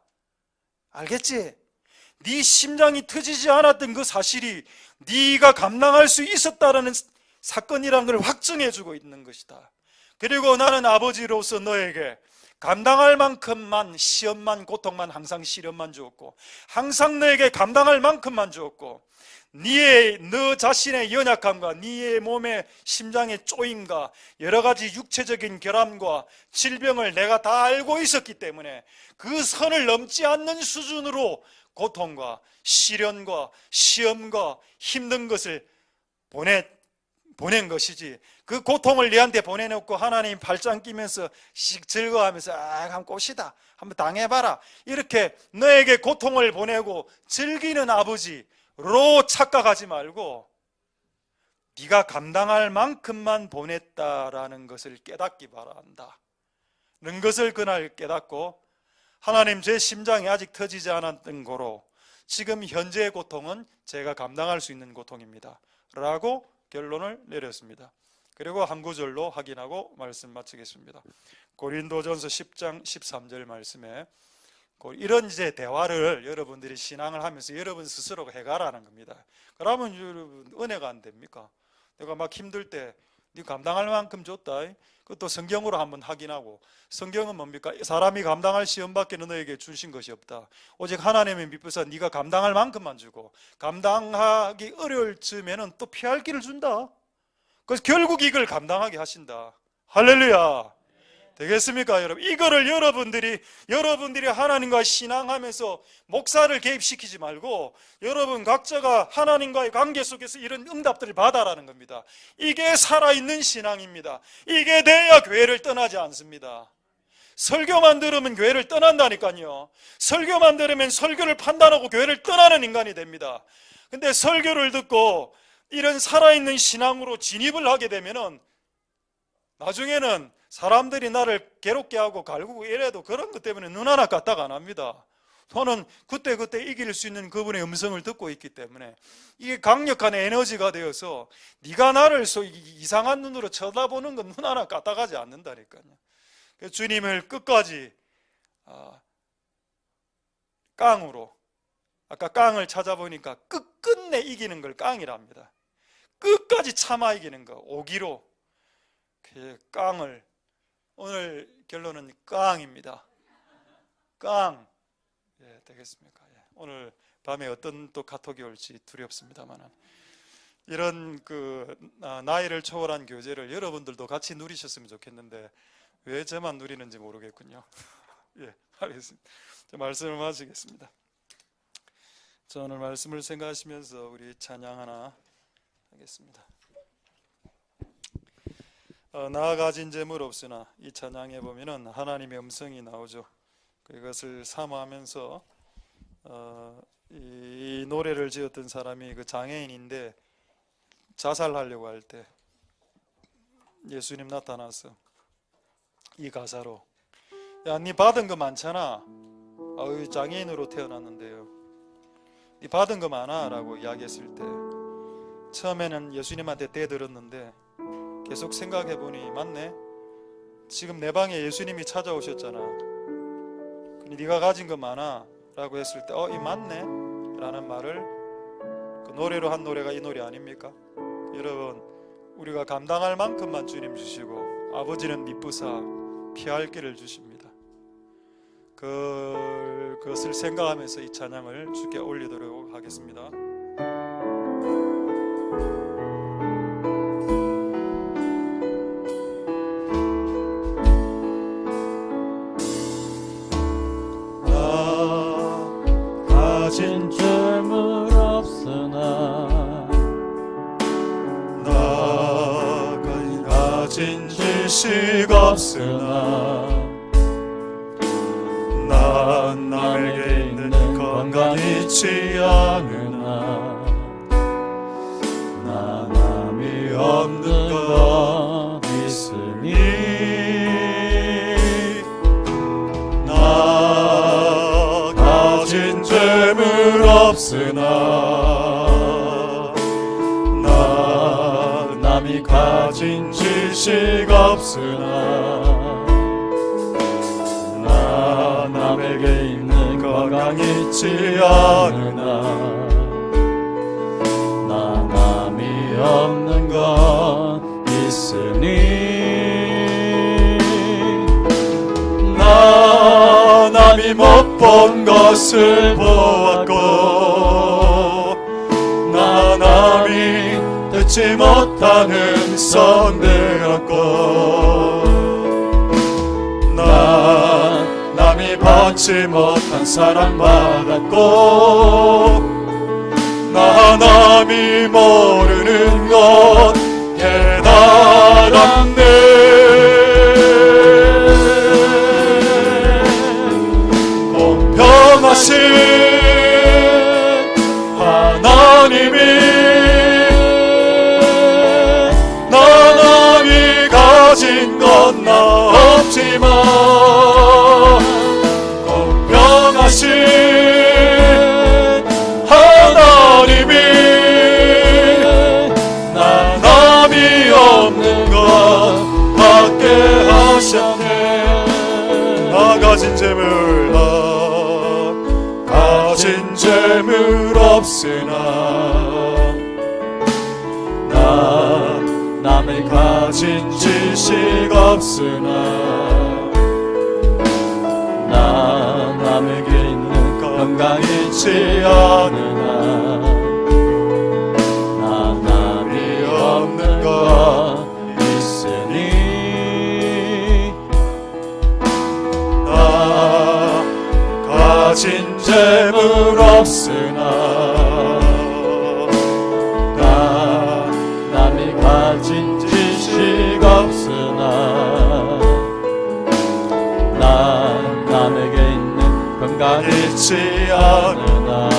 알겠지? 네 심장이 터지지 않았던 그 사실이 네가 감당할 수 있었다는 사건이라는 걸 확증해 주고 있는 것이다. 그리고 나는 아버지로서 너에게 감당할 만큼만, 시험만, 고통만, 항상 시련만 주었고, 항상 너에게 감당할 만큼만 주었고, 너 자신의 연약함과 네 몸의 심장의 쪼임과 여러 가지 육체적인 결함과 질병을 내가 다 알고 있었기 때문에 그 선을 넘지 않는 수준으로 고통과 시련과 시험과 힘든 것을 보낸 것이지, 그 고통을 네한테 보내놓고 하나님 발짱 끼면서 즐거워하면서 한번 꽃이다, 한번 당해봐라, 이렇게 너에게 고통을 보내고 즐기는 아버지로 착각하지 말고 네가 감당할 만큼만 보냈다라는 것을 깨닫기 바란다. 는 것을 그날 깨닫고, 하나님, 제 심장이 아직 터지지 않았던 거로 지금 현재의 고통은 제가 감당할 수 있는 고통입니다 라고 결론을 내렸습니다. 그리고 한 구절로 확인하고 말씀 마치겠습니다. 고린도전서 10장 13절 말씀에 이런 이제 대화를 여러분들이 신앙을 하면서 여러분 스스로 해가라는 겁니다. 그러면 여러분 은혜가 안 됩니까? 내가 막 힘들 때 네 감당할 만큼 줬다. 그것도 성경으로 한번 확인하고, 성경은 뭡니까? 사람이 감당할 시험밖에 너에게 주신 것이 없다. 오직 하나님의 미쁘사 네가 감당할 만큼만 주고, 감당하기 어려울 즈음에는 또 피할 길을 준다. 그래서 결국 이걸 감당하게 하신다. 할렐루야. 되겠습니까, 여러분? 이거를 여러분들이 하나님과 신앙하면서 목사를 개입시키지 말고 여러분 각자가 하나님과의 관계 속에서 이런 응답들을 받아라는 겁니다. 이게 살아있는 신앙입니다. 이게 돼야 교회를 떠나지 않습니다. 설교만 들으면 교회를 떠난다니까요. 설교만 들으면 설교를 판단하고 교회를 떠나는 인간이 됩니다. 근데 설교를 듣고 이런 살아있는 신앙으로 진입을 하게 되면은 나중에는 사람들이 나를 괴롭게 하고 갈구고 이래도 그런 것 때문에 눈 하나 까딱 안 합니다. 저는 그때 이길 수 있는 그분의 음성을 듣고 있기 때문에 이게 강력한 에너지가 되어서 네가 나를 이상한 눈으로 쳐다보는 건 눈 하나 까딱하지 않는다니까요. 주님을 끝까지 깡으로, 아까 깡을 찾아보니까 끝끝내 이기는 걸 깡이랍니다. 끝까지 참아 이기는 거, 오기로. 깡을, 오늘 결론은 깡입니다. 깡. 예, 되겠습니까? 예. 오늘 밤에 어떤 또 카톡이 올지 두렵습니다만, 이런 나이를 초월한 교제를 여러분들도 같이 누리셨으면 좋겠는데 왜 저만 누리는지 모르겠군요. 예, 알겠습니다. 말씀을 마치겠습니다. 저 오늘 말씀을 생각하시면서 우리 찬양 하나 하겠습니다. 나 가진 재물 없으나, 이 찬양에 보면은 하나님의 음성이 나오죠. 그것을 사모하면서 이 노래를 지었던 사람이 그 장애인인데 자살하려고 할 때 예수님 나타나서 이 가사로, 야, 네 받은 거 많잖아. 장애인으로 태어났는데요, 네 받은 거 많아 라고 이야기했을 때 처음에는 예수님한테 대들었는데 계속 생각해보니 맞네. 지금 내 방에 예수님이 찾아오셨잖아. 네가 가진 거 많아 라고 했을 때 이 맞네 라는 말을 그 노래로 한 노래가 이 노래 아닙니까? 여러분, 우리가 감당할 만큼만 주님 주시고 아버지는 미쁘사 피할 길을 주십니다. 그것을 생각하면서 이 찬양을 주께 올리도록 하겠습니다. 가진 재물 없으나, 나 가진 지식 없으나, 난 남에게 있는 건강 잊지 않으나, 나 남이 없는 것 있으니, 나 가진 재물 없으나, 나 남이 가진 지식 없으나, 나 남에게 있는 건강 잊지 않으나, 나 남이 없는 것 있으니, 나 본 것을 보았고 나 남이 듣지 못한 음성 들었고 나 남이 받지 못한 사랑 받았고 나 남이 모르는 것 깨달았네. 공평하신 하나님이 나 남이 가진 건 나 없지만 공평하신 하나님이 나 남이 없는 것 받게 하셨네. 나 가진 재물 가진 재물 없으나 나 남이 가진 지식 없으나 나 남에게 있는 건강 잃지 않으나 나 남이 없는 것 있으니 나 가진 재물 없으나 나 남이 가진 지식 없으나 나 남에게 있는 건강 잃지 않으나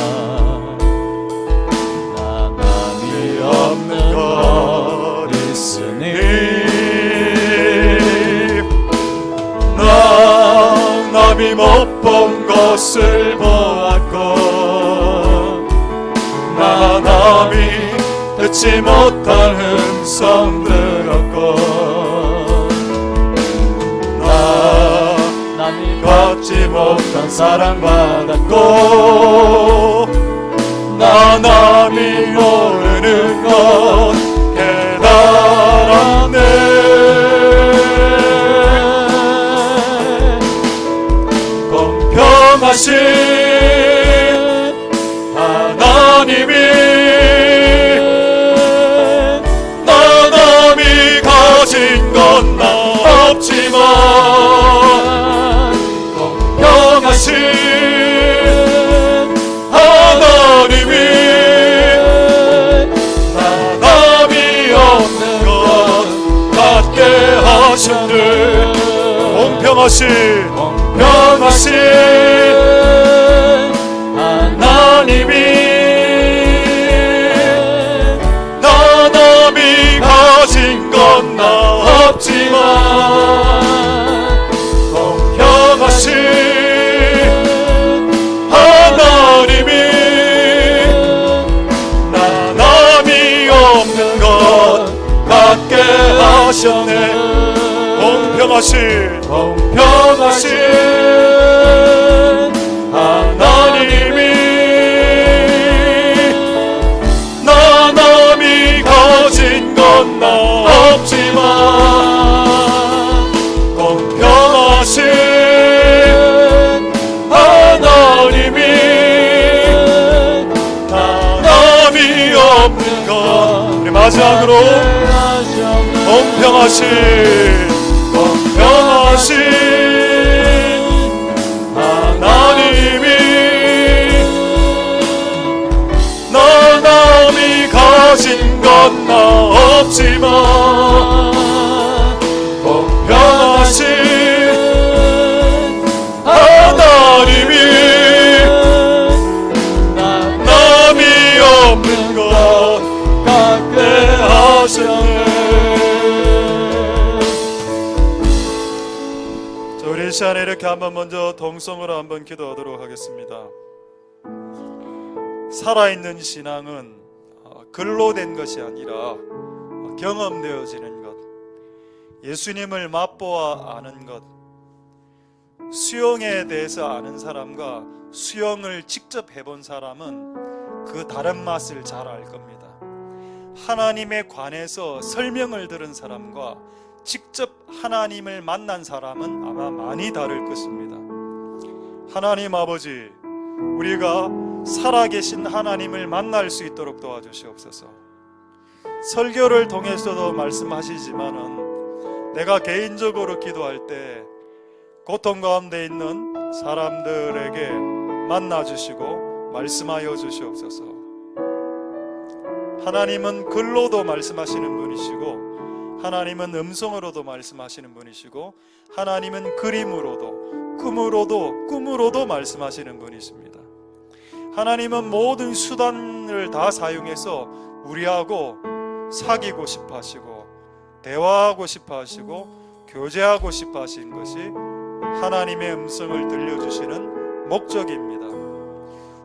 나 남이 없는 것 있으니 나 남이 못 본 것을 보았고 나 남이 듣지 못한 음성 들었고 나 남이 받지 못한 사랑 받았고 나 남이 모르는 것 깨달았네. 공평하신 하나님이 나 남이 가진 건 나 없지만 공평하신 하나님이 나 남이 없는 것 갖게 하셨네. 공평하신 하나님이 나 남이 가진 건 나 없지만 공평하신 하나님이 나 남이 없는 것 갖게 하셨네. 공평하신 하나님이 나 남이 가진 건 나 없지만 공평하신 하나님이 나 남이 없는 것 우리 마지막으로 공평하신 하나님이 나 남이 가진 건 나 없지만 공평하신 하나님이 나 남이 없는 것 갖게 하셨네. 우리 이 시간에 이렇게 한번 먼저 동성으로 한번 기도하도록 하겠습니다. 살아있는 신앙은 글로 된 것이 아니라 경험되어지는 것, 예수님을 맛보아 아는 것, 수영에 대해서 아는 사람과 수영을 직접 해본 사람은 그 다른 맛을 잘 알 겁니다. 하나님에 관해서 설명을 들은 사람과 직접 하나님을 만난 사람은 아마 많이 다를 것입니다. 하나님 아버지, 우리가 살아계신 하나님을 만날 수 있도록 도와주시옵소서. 설교를 통해서도 말씀하시지만은 내가 개인적으로 기도할 때 고통 가운데 있는 사람들에게 만나주시고 말씀하여 주시옵소서. 하나님은 글로도 말씀하시는 분이시고, 하나님은 음성으로도 말씀하시는 분이시고, 하나님은 그림으로도 꿈으로도 말씀하시는 분이십니다. 하나님은 모든 수단을 다 사용해서 우리하고 사귀고 싶어 하시고, 대화하고 싶어 하시고, 교제하고 싶어 하신 것이 하나님의 음성을 들려주시는 목적입니다.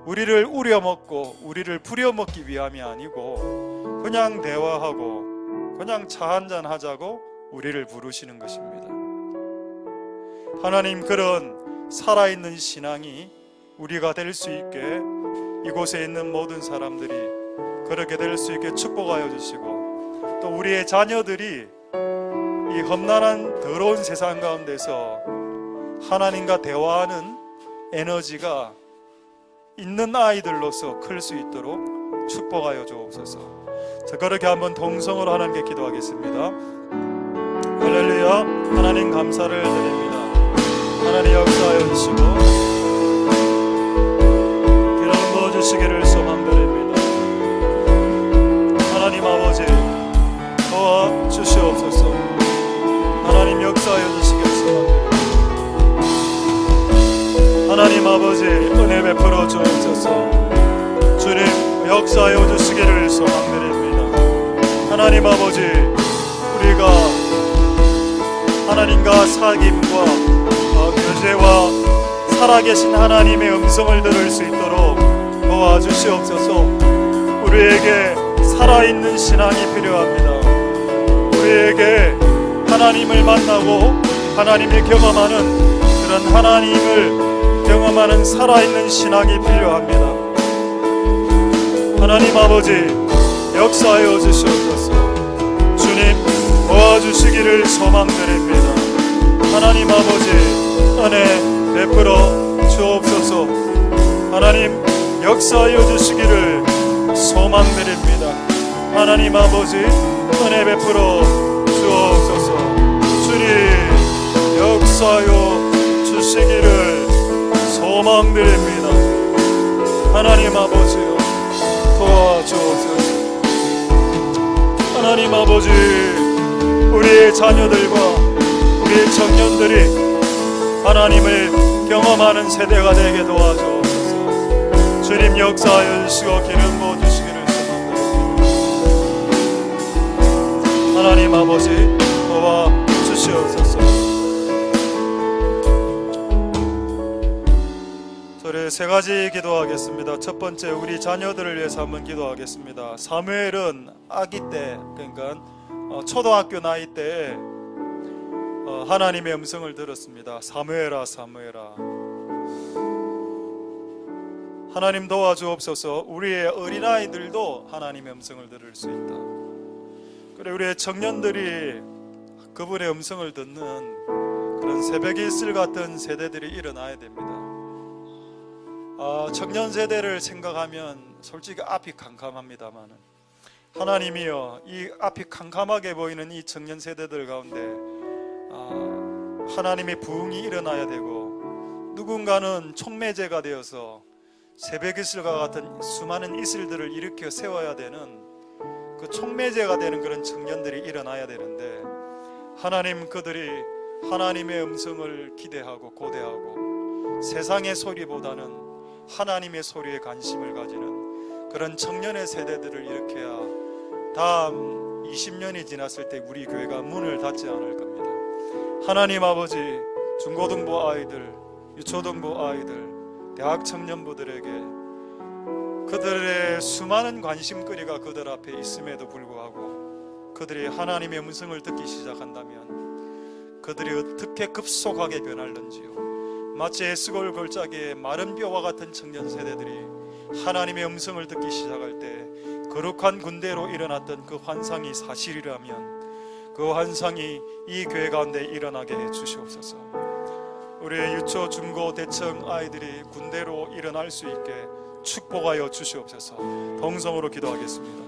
우리를 우려먹고 우리를 부려먹기 위함이 아니고, 그냥 대화하고 그냥 차 한잔 하자고 우리를 부르시는 것입니다. 하나님, 그런 살아있는 신앙이 우리가 될 수 있게, 이곳에 있는 모든 사람들이 그렇게 될 수 있게 축복하여 주시고, 또 우리의 자녀들이 이 험난한 더러운 세상 가운데서 하나님과 대화하는 에너지가 있는 아이들로서 클 수 있도록 축복하여 주옵소서. 자, 그렇게 한번 동성으로 하나님께 기도하겠습니다. 할렐루야. 하나님 감사를 드립니다. 하나님 역사하여 주시고 기름 부어주시기를 소망드립니다. 하나님 아버지, 도와주시옵소서. 하나님 역사하여 주시기를 소망드립니다. 하나님 아버지, 은혜 베풀어 주옵소서. 주님 역사하여 주시기를 소망드립니다. 하나님 아버지, 우리가 하나님과 사귐과 교제와 살아계신 하나님의 음성을 들을 수 있도록 도와주시옵소서. 우리에게 살아있는 신앙이 필요합니다. 우리에게 하나님을 만나고 하나님을 경험하는, 그런 하나님을 경험하는 살아있는 신앙이 필요합니다. 하나님 아버지, 역사하여 주시옵소서. 주님 도와주시기를 소망드립니다. 하나님 아버지, 은혜 베풀어 주옵소서. 하나님 역사하여 주시기를 소망드립니다. 하나님 아버지, 은혜 베풀어 주옵소서. 주님 역사하여 주시기를 소망드립니다. 하나님 아버지요, 도와주옵소서. 하나님 아버지, 우리의 자녀들과 우리의 청년들이 하나님을 경험하는 세대가 되게 도와주옵소서. 주님 역사하여 주시고 기름 부어주시기를 소망드립니다. 하나님 아버지, 도와주시옵소서. 저를 세 가지 기도하겠습니다. 첫 번째, 우리 자녀들을 위해서 한번 기도하겠습니다. 사무엘은 아기 때, 그러니까 초등학교 나이 때에 하나님의 음성을 들었습니다. 사무엘아, 사무엘아. 하나님 도와주옵소서. 우리의 어린아이들도 하나님의 음성을 들을 수 있다. 그래, 우리의 청년들이 그분의 음성을 듣는 그런 새벽의 이슬 같은 세대들이 일어나야 됩니다. 청년 세대를 생각하면 솔직히 앞이 캄캄합니다만, 하나님이여, 이 앞이 캄캄하게 보이는 이 청년 세대들 가운데 하나님의 부흥이 일어나야 되고, 누군가는 촉매제가 되어서 새벽 이슬과 같은 수많은 이슬들을 일으켜 세워야 되는 그 촉매제가 되는 그런 청년들이 일어나야 되는데, 하나님, 그들이 하나님의 음성을 기대하고 고대하고 세상의 소리보다는 하나님의 소리에 관심을 가지는 그런 청년의 세대들을 일으켜야 다음 20년이 지났을 때 우리 교회가 문을 닫지 않을 겁니다. 하나님 아버지, 중고등부 아이들, 유초등부 아이들, 대학 청년부들에게 그들의 수많은 관심거리가 그들 앞에 있음에도 불구하고 그들이 하나님의 음성을 듣기 시작한다면 그들이 어떻게 급속하게 변할는지요. 마치 에스골 골짜기의 마른 뼈와 같은 청년 세대들이 하나님의 음성을 듣기 시작할 때 거룩한 군대로 일어났던 그 환상이 사실이라면 그 환상이 이 교회 가운데 일어나게 해 주시옵소서. 우리의 유초, 중고, 대청 아이들이 군대로 일어날 수 있게 축복하여 주시옵소서. 동성으로 기도하겠습니다.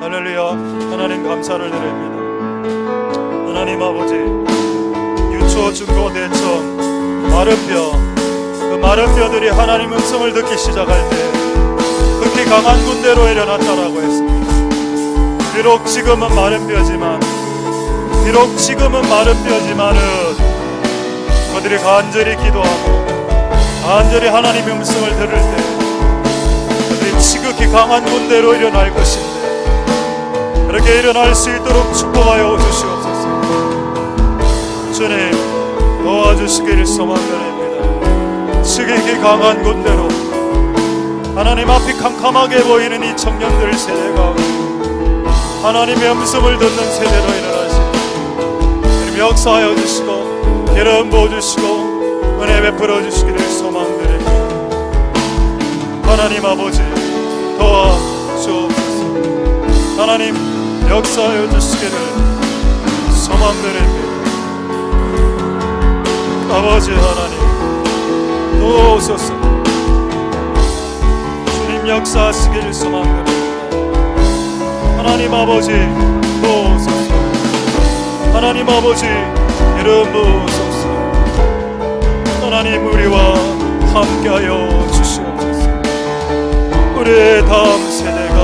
할렐루야. 하나님 감사를 드립니다. 하나님 아버지, 유초, 중고, 대청, 마른 뼈, 그 마른 뼈들이 하나님 음성을 듣기 시작할 때 극히 강한 군대로 일어났다라고 했습니다. 비록 지금은 마른 뼈지만은 그들이 간절히 기도하고 간절히 하나님의 음성을 들을 때 그들이 지극히 강한 군대로 일어날 것인데, 그렇게 일어날 수 있도록 축복하여 주시옵소서. 주님 도와주시기를 소망드립니다. 지극히 강한 군대로 하나님 앞이 캄캄하게 보이는 이 청년들 세대가 하나님의 음성을 듣는 세대로 일어나시고 주님 역사하여 주시고 기름 부어주시고 은혜 베풀어 주시기를 소망드립니다. 하나님 아버지 도와주옵소서. 하나님 역사하여 주시기를 소망드립니다. 아버지 하나님 도우소서. 주님 역사하시기를 소망드립니다. 하나님 아버지 도우소서. 하나님 아버지 기름 부으소서. 하나님 우리와 함께하여 주시옵소서. 우리의 다음 세대가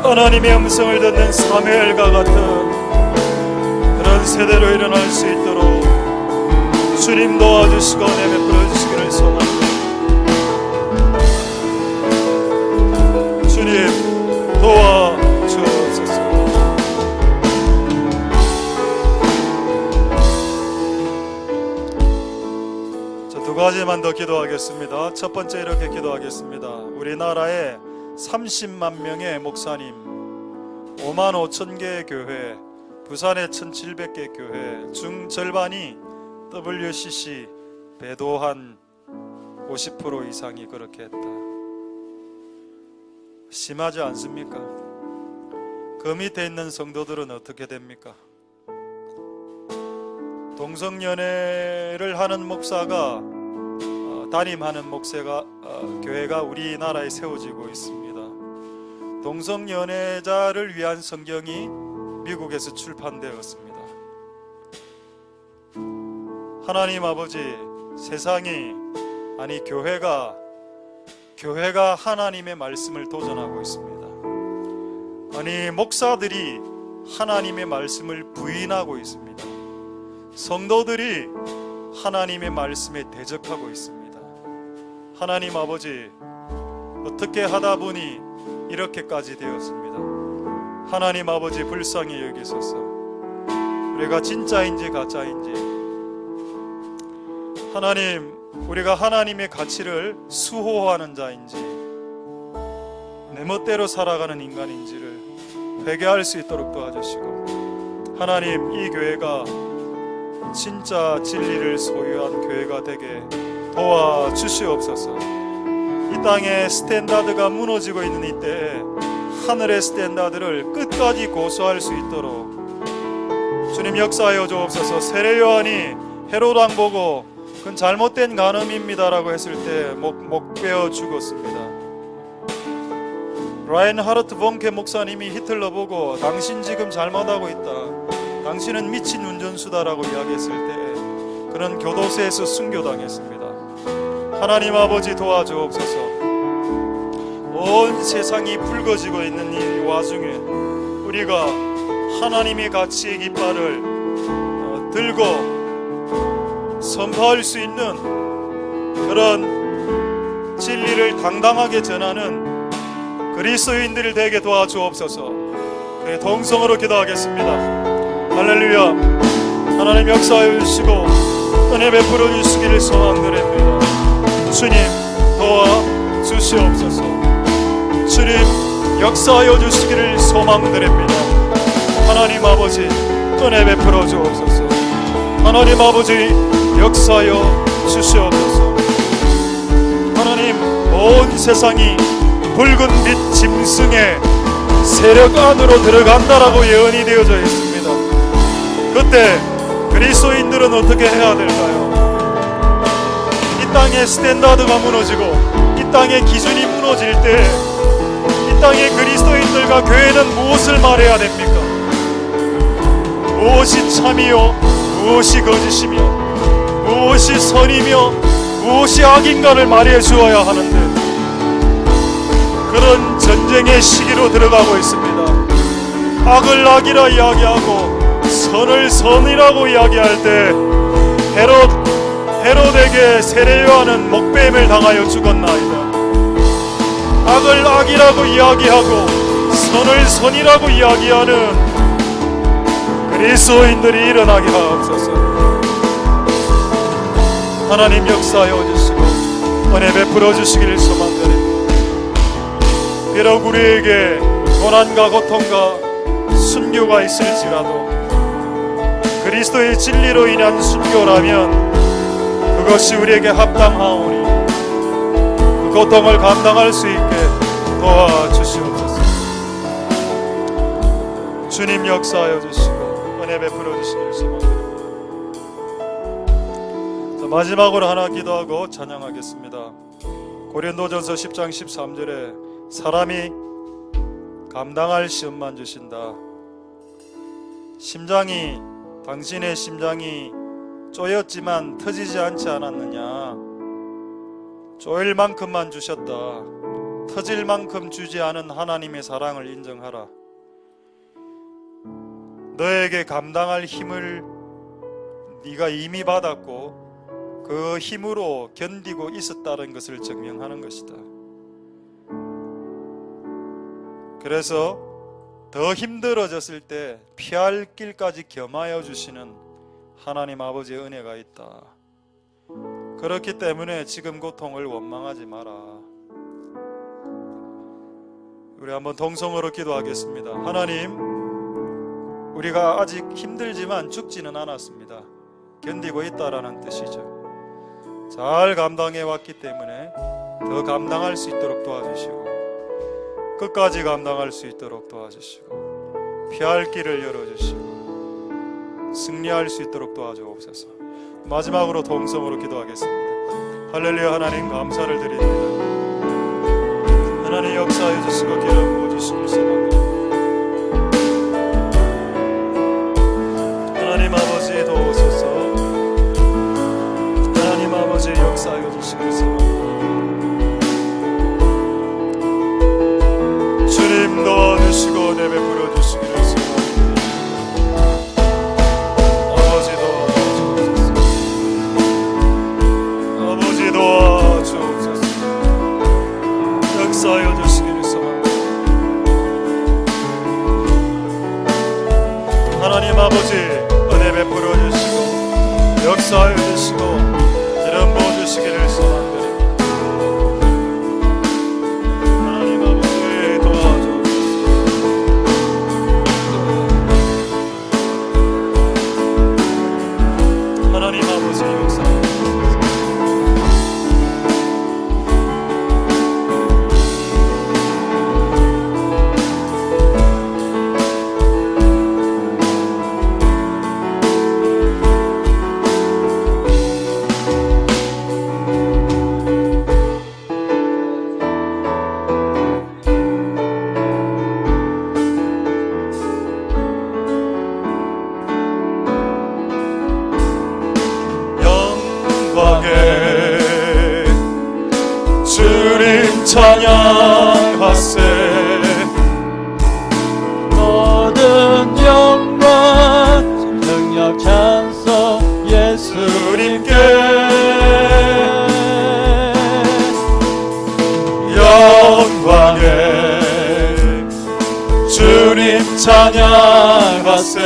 하나님의 음성을 듣는 사무엘과 같은 그런 세대로 일어날 수 있도록 주님 도와주시고 은혜 베풀어 주시기를 소망합니다. 주님 도와주옵소서. 두 가지만 더 기도하겠습니다. 첫 번째 이렇게 기도하겠습니다. 우리나라에 30만 명의 목사님, 5만 5천 개의 교회, 부산에 1700개 교회 중 절반이 WCC 배도한 50% 이상이 그렇게 했다. 심하지 않습니까? 그 밑에 있는 성도들은 어떻게 됩니까? 동성연애를 하는 목사가 담임하는 교회가 우리나라에 세워지고 있습니다. 동성연애자를 위한 성경이 미국에서 출판되었습니다. 하나님 아버지, 세상이 아니 교회가 하나님의 말씀을 도전하고 있습니다. 아니 목사들이 하나님의 말씀을 부인하고 있습니다. 성도들이 하나님의 말씀에 대적하고 있습니다. 하나님 아버지, 어떻게 하다 보니 이렇게까지 되었습니다. 하나님 아버지 불쌍히 여기소서. 우리가 진짜인지 가짜인지, 하나님 우리가 하나님의 가치를 수호하는 자인지 내 멋대로 살아가는 인간인지를 회개할 수 있도록 도와주시고, 하나님 이 교회가 진짜 진리를 소유한 교회가 되게 도와주시옵소서. 이 땅에 스탠다드가 무너지고 있는 이때에 하늘의 스탠다드를 끝까지 고수할 수 있도록 주님 역사하여 주옵소서. 세례 요한이 헤롯 왕 보고 그건 잘못된 간음입니다라고 했을 때 목 베어 죽었습니다. 라인하르트 본케 목사님이 히틀러 보고 당신 지금 잘못하고 있다, 당신은 미친 운전수다라고 이야기했을 때 그는 교도소에서 순교당했습니다. 하나님 아버지 도와주옵소서. 온 세상이 붉어지고 있는 이 와중에 우리가 하나님의 가치의 깃발을 들고 선포할 수 있는 그런 진리를 당당하게 전하는 그리스도인들을 되게 도와주옵소서. 동성으로 기도하겠습니다. 할렐루야. 하나님 역사하여 주시고 은혜 베풀어 주시기를 소망드립니다. 주님 도와주시옵소서. 주님 역사하여 주시기를 소망드립니다. 하나님 아버지 은혜 베풀어 주옵소서. 하나님 아버지 역사하여 주시옵소서. 하나님 온 세상이 붉은 빛 짐승의 세력 안으로 들어간다라고 예언이 되어져 있습니다. 그때 그리스도인들은 어떻게 해야 될까요? 이 땅의 스탠다드가 무너지고 이 땅의 기준이 무너질 때 이 땅의 그리스도인들과 교회는 무엇을 말해야 됩니까? 무엇이 참이요 무엇이 거짓이며 무엇이 선이며 무엇이 악인가를 말해 주어야 하는데, 그런 전쟁의 시기로 들어가고 있습니다. 악을 악이라 이야기하고 선을 선이라고 이야기할 때 헤롯에게 세례 요한은 목뱀을 당하여 죽었나이다. 악을 악이라고 이야기하고 선을 선이라고 이야기하는 그리스도인들이 일어나게 하옵소서. 하나님 역사하여 주시고 은혜 베풀어 주시기를 소망드립니다. 비록 우리에게 고난과 고통과 순교가 있을지라도 그리스도의 진리로 인한 순교라면 그것이 우리에게 합당하오니 그 고통을 감당할 수 있게 도와주시옵소서. 주님 역사하여 주시고 은혜 베풀어 주시기를 소망드립니다. 마지막으로 하나 기도하고 찬양하겠습니다. 고린도전서 10장 13절에 사람이 감당할 시험만 주신다. 당신의 심장이 쪼였지만 터지지 않지 않았느냐? 쪼일 만큼만 주셨다. 터질 만큼 주지 않은 하나님의 사랑을 인정하라. 너에게 감당할 힘을 네가 이미 받았고 그 힘으로 견디고 있었다는 것을 증명하는 것이다. 그래서 더 힘들어졌을 때 피할 길까지 겸하여 주시는 하나님 아버지의 은혜가 있다. 그렇기 때문에 지금 고통을 원망하지 마라. 우리 한번 동성으로 기도하겠습니다. 하나님, 우리가 아직 힘들지만 죽지는 않았습니다. 견디고 있다라는 뜻이죠. 잘 감당해 왔기 때문에 더 감당할 수 있도록 도와주시고 끝까지 감당할 수 있도록 도와주시고 피할 길을 열어주시고 승리할 수 있도록 도와주옵소서. 마지막으로 동성으로 기도하겠습니다. 할렐루야. 하나님 감사를 드립니다. 하나님 역사해 주시고 기름 부어주시길 소망합니다. 하나님 아버지 도우소서. 하나님 아버지 역사하여 주시길 소망합니다. 주님 도와주시고 은혜 베풀어 주시기를 소망합니다. 아버지 도와주옵소서. 아버지 도와주옵소서. 역사하여 주시기를 소망합니다. 하나님 아버지 은혜 베풀어 주시고 역사하여 주시고 기름 부어 주시기를 소망합니다. 하나님 아버지 도와주옵소서. 하나님 아버지 역사하여 주옵소서. 주님 찬양하세. 모든 영광 능력 찬송 예수님께. 영광에 주님 찬양하세.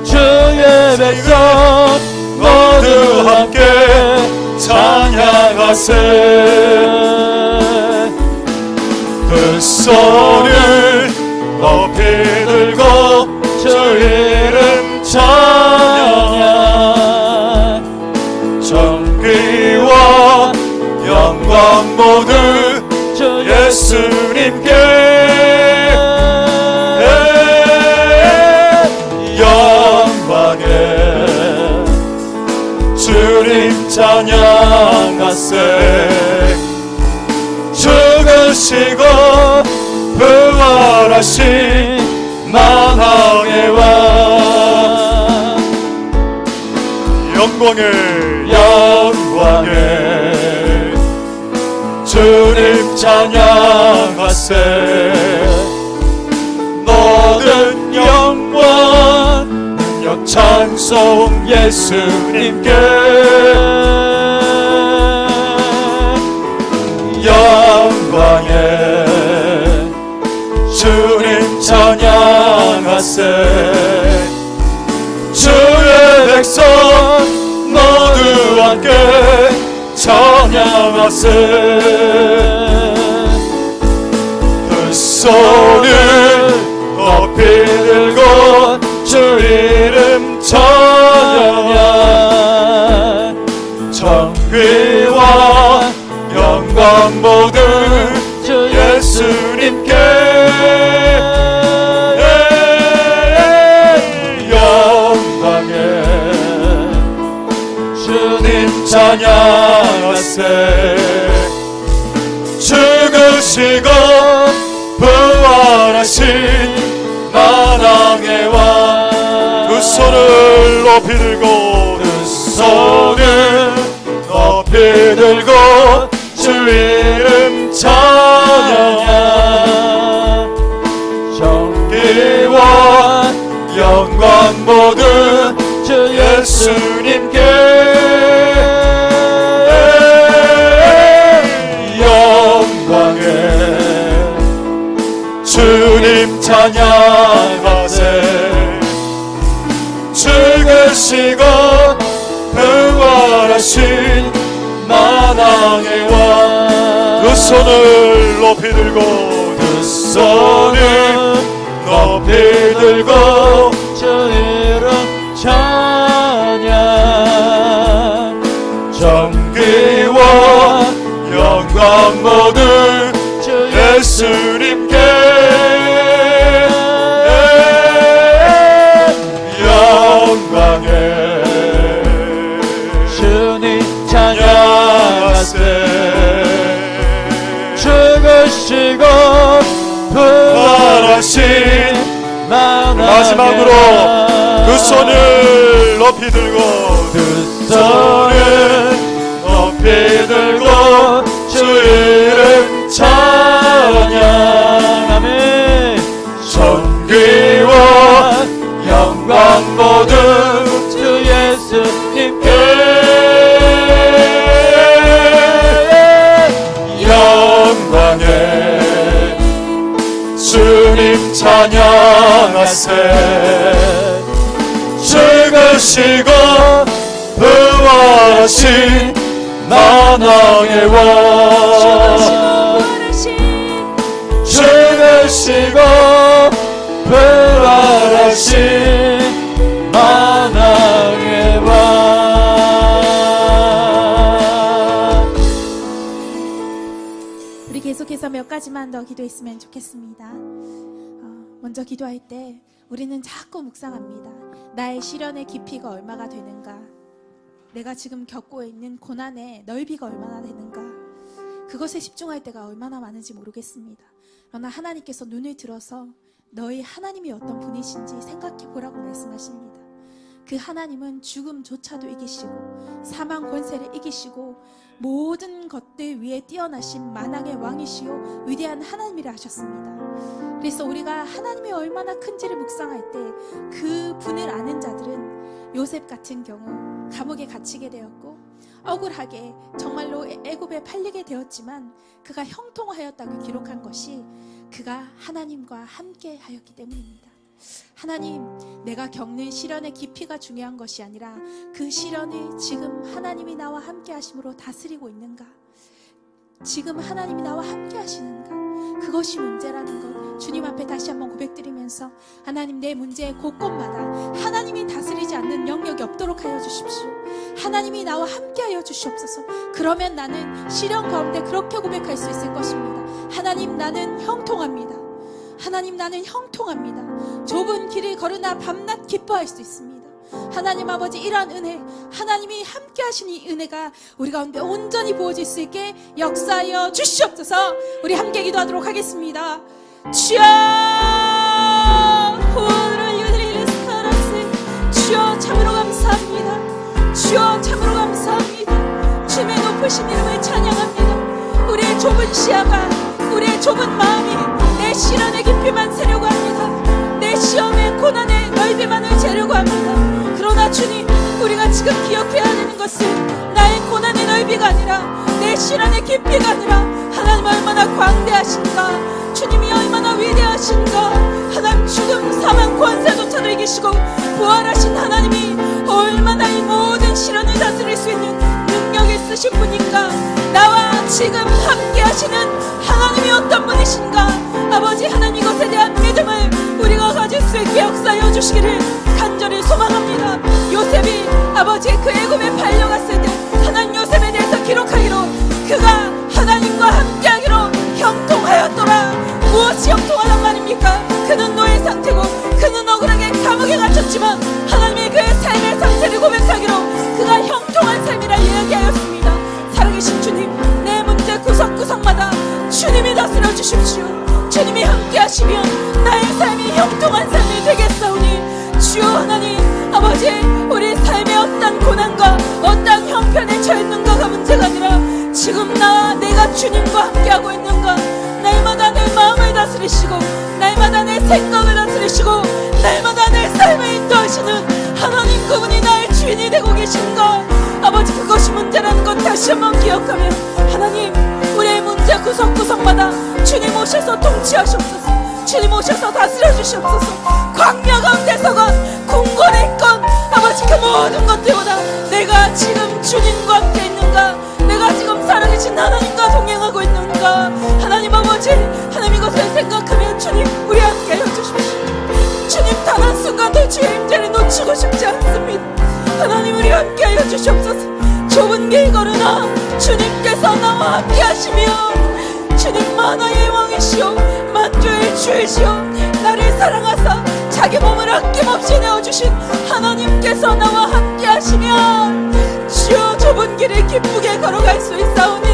주의 백성 모두 함께 찬양하세. 그 손을 높이 들고 주 이름 찬양. 존귀와 영광 모두 주 예수님께. 찬양하세. 죽으시고 부활하신 만왕의 왕, 영광을 주님 찬양하세. 모든 영광 능력 찬송 예수님께. 영광에 주님 찬양하세. 주의 백성 모두 함께 찬양하세. 그 손을 높이 들고 주 이름 찬양. 정귀와 영광 모두 주 예수님께. 영광에 주님 찬양하세. 죽으시고 부활하신 만왕의 왕. 두 손을 높이 들고, 두 손을 높이 들고 주 이름 찬양. 정기와 영광 모두 주 예수님께. 영광에 주님 찬양하세. 죽으시고 부활하신 만왕의 왕. 두 손을 높이 들고, 두 손을 높이 들고 주 이름 찬양. 정기와 영광 모두 주 예수님께. 영광에 주님 찬양하세. 죽으시고 부활하신 마지막으로 두 손을 높이 들고, 두 손을 높이 들고 주 이름 찬양. 아멘. 존귀와 영광 모두 주 예수님께. 영광에 주님 찬양하세. 죽으시고 부활하신 만왕의 왕. 죽으시고 부활하신 만왕의 왕. 우리 계속해서 몇 가지만 더 기도했으면 좋겠습니다. 먼저 기도할 때 우리는 자꾸 묵상합니다. 나의 시련의 깊이가 얼마가 되는가, 내가 지금 겪고 있는 고난의 넓이가 얼마나 되는가, 그것에 집중할 때가 얼마나 많은지 모르겠습니다. 그러나 하나님께서 눈을 들어서 너희 하나님이 어떤 분이신지 생각해 보라고 말씀하십니다. 그 하나님은 죽음조차도 이기시고 사망 권세를 이기시고 모든 것들 위에 뛰어나신 만왕의 왕이시요 위대한 하나님이라 하셨습니다. 그래서 우리가 하나님이 얼마나 큰지를 묵상할 때 그 분을 아는 자들은 요셉 같은 경우 감옥에 갇히게 되었고 억울하게 정말로 애굽에 팔리게 되었지만 그가 형통하였다고 기록한 것이 그가 하나님과 함께 하였기 때문입니다. 하나님, 내가 겪는 시련의 깊이가 중요한 것이 아니라 그 시련을 지금 하나님이 나와 함께 하심으로 다스리고 있는가, 지금 하나님이 나와 함께 하시는가, 그것이 문제라는 것 주님 앞에 다시 한번 고백드리면서 하나님, 내 문제의 곳곳마다 하나님이 다스리지 않는 영역이 없도록 하여 주십시오. 하나님이 나와 함께 하여 주시옵소서. 그러면 나는 시련 가운데 그렇게 고백할 수 있을 것입니다. 하나님, 나는 형통합니다. 하나님, 나는 형통합니다. 좁은 길을 걸으나 밤낮 기뻐할 수 있습니다. 하나님 아버지, 이러한 은혜, 하나님이 함께 하신 이 은혜가 우리 가운데 온전히 부어질 수 있게 역사하여 주시옵소서. 우리 함께 기도하도록 하겠습니다. 주여, 주여 참으로 감사합니다. 주여 참으로 감사합니다. 주님의 높으신 이름을 찬양합니다. 우리의 좁은 시야가, 우리의 좁은 마음이 내 시련의 깊이만 세려고 합니다. 내 시험의 고난의 넓이만을 재려고 합니다. 그러나 주님, 우리가 지금 기억해야 되는 것은 나의 고난의 넓이가 아니라 내 시련의 깊이가 아니라 하나님 얼마나 광대하신가, 주님이 얼마나 위대하신가, 하나님 죽음, 사망, 권세조차도 이기시고 부활하신 하나님이 얼마나 이 모든 시련을 다스릴 수 있는 능력이 있으신 분인가, 나와 지금 함께 하시는 하나님이 어떤 분이신가, 아버지 하나님, 이것에 대한 믿음을 우리가 가질 수 있게 역사하여 주시기를 간절히 소망합니다. 요셉이 아버지 그 애굽에 팔려갔을 때 하나님 요셉에 대해서 기록하기로, 그가 하나님과 함께하기로 형통하였더라. 무엇이 형통하단 말입니까? 그는 노예 상태고 그는 억울하게 감옥에 갇혔지만 하나님의 그의 삶의 상태를 고백하기로 그가 형통한 삶이라 이야기하였습니다. 살아계신 주님, 내 문제 구석구석마다 주님이 다스려 주십시오. 주님이 함께 하시면 나의 삶이 형통한 삶이 되겠사오니, 주여 하나님 아버지, 우리 삶의 어떤 고난과 어떤 형편에 처했는가가 문제가 아니라 지금 내가 주님과 함께하고 있는가, 날마다 내 마음을 다스리시고 날마다 내 생각을 다스리시고 날마다 내 삶을 인도하시는 하나님, 그분이 나의 주인이 되고 계신가, 아버지 그것이 문제라는 것 다시 한번 기억하며 하나님, 우리의 문제 구석구석마다 주님 오셔서 통치하시옵소서. 주님 오셔서 다스려 주시옵소서. 광야 가운데서가 궁궐했건 아버지 그 모든 것들보다 내가 지금 주님과 함께 있는가, 내가 지금 살아계신 하나님과 동행하고 있는가, 하나님 아버지, 하나님 이것을 생각하며 주님 우리 함께 하여 주십시오. 주님 단 한순간도 주의 임재를 놓치고 싶지 않습니다. 하나님 우리 함께 하여 주시옵소서. 좁은 길 걸으나 주님께서 나와 함께 하시며, 주님 만화의 왕이시오 만주의 주이시오, 나를 사랑하사 자기 몸을 아낌없이 내어주신 하나님께서 나와 함께 하시면 주여 좁은 길을 기쁘게 걸어갈 수 있사오니,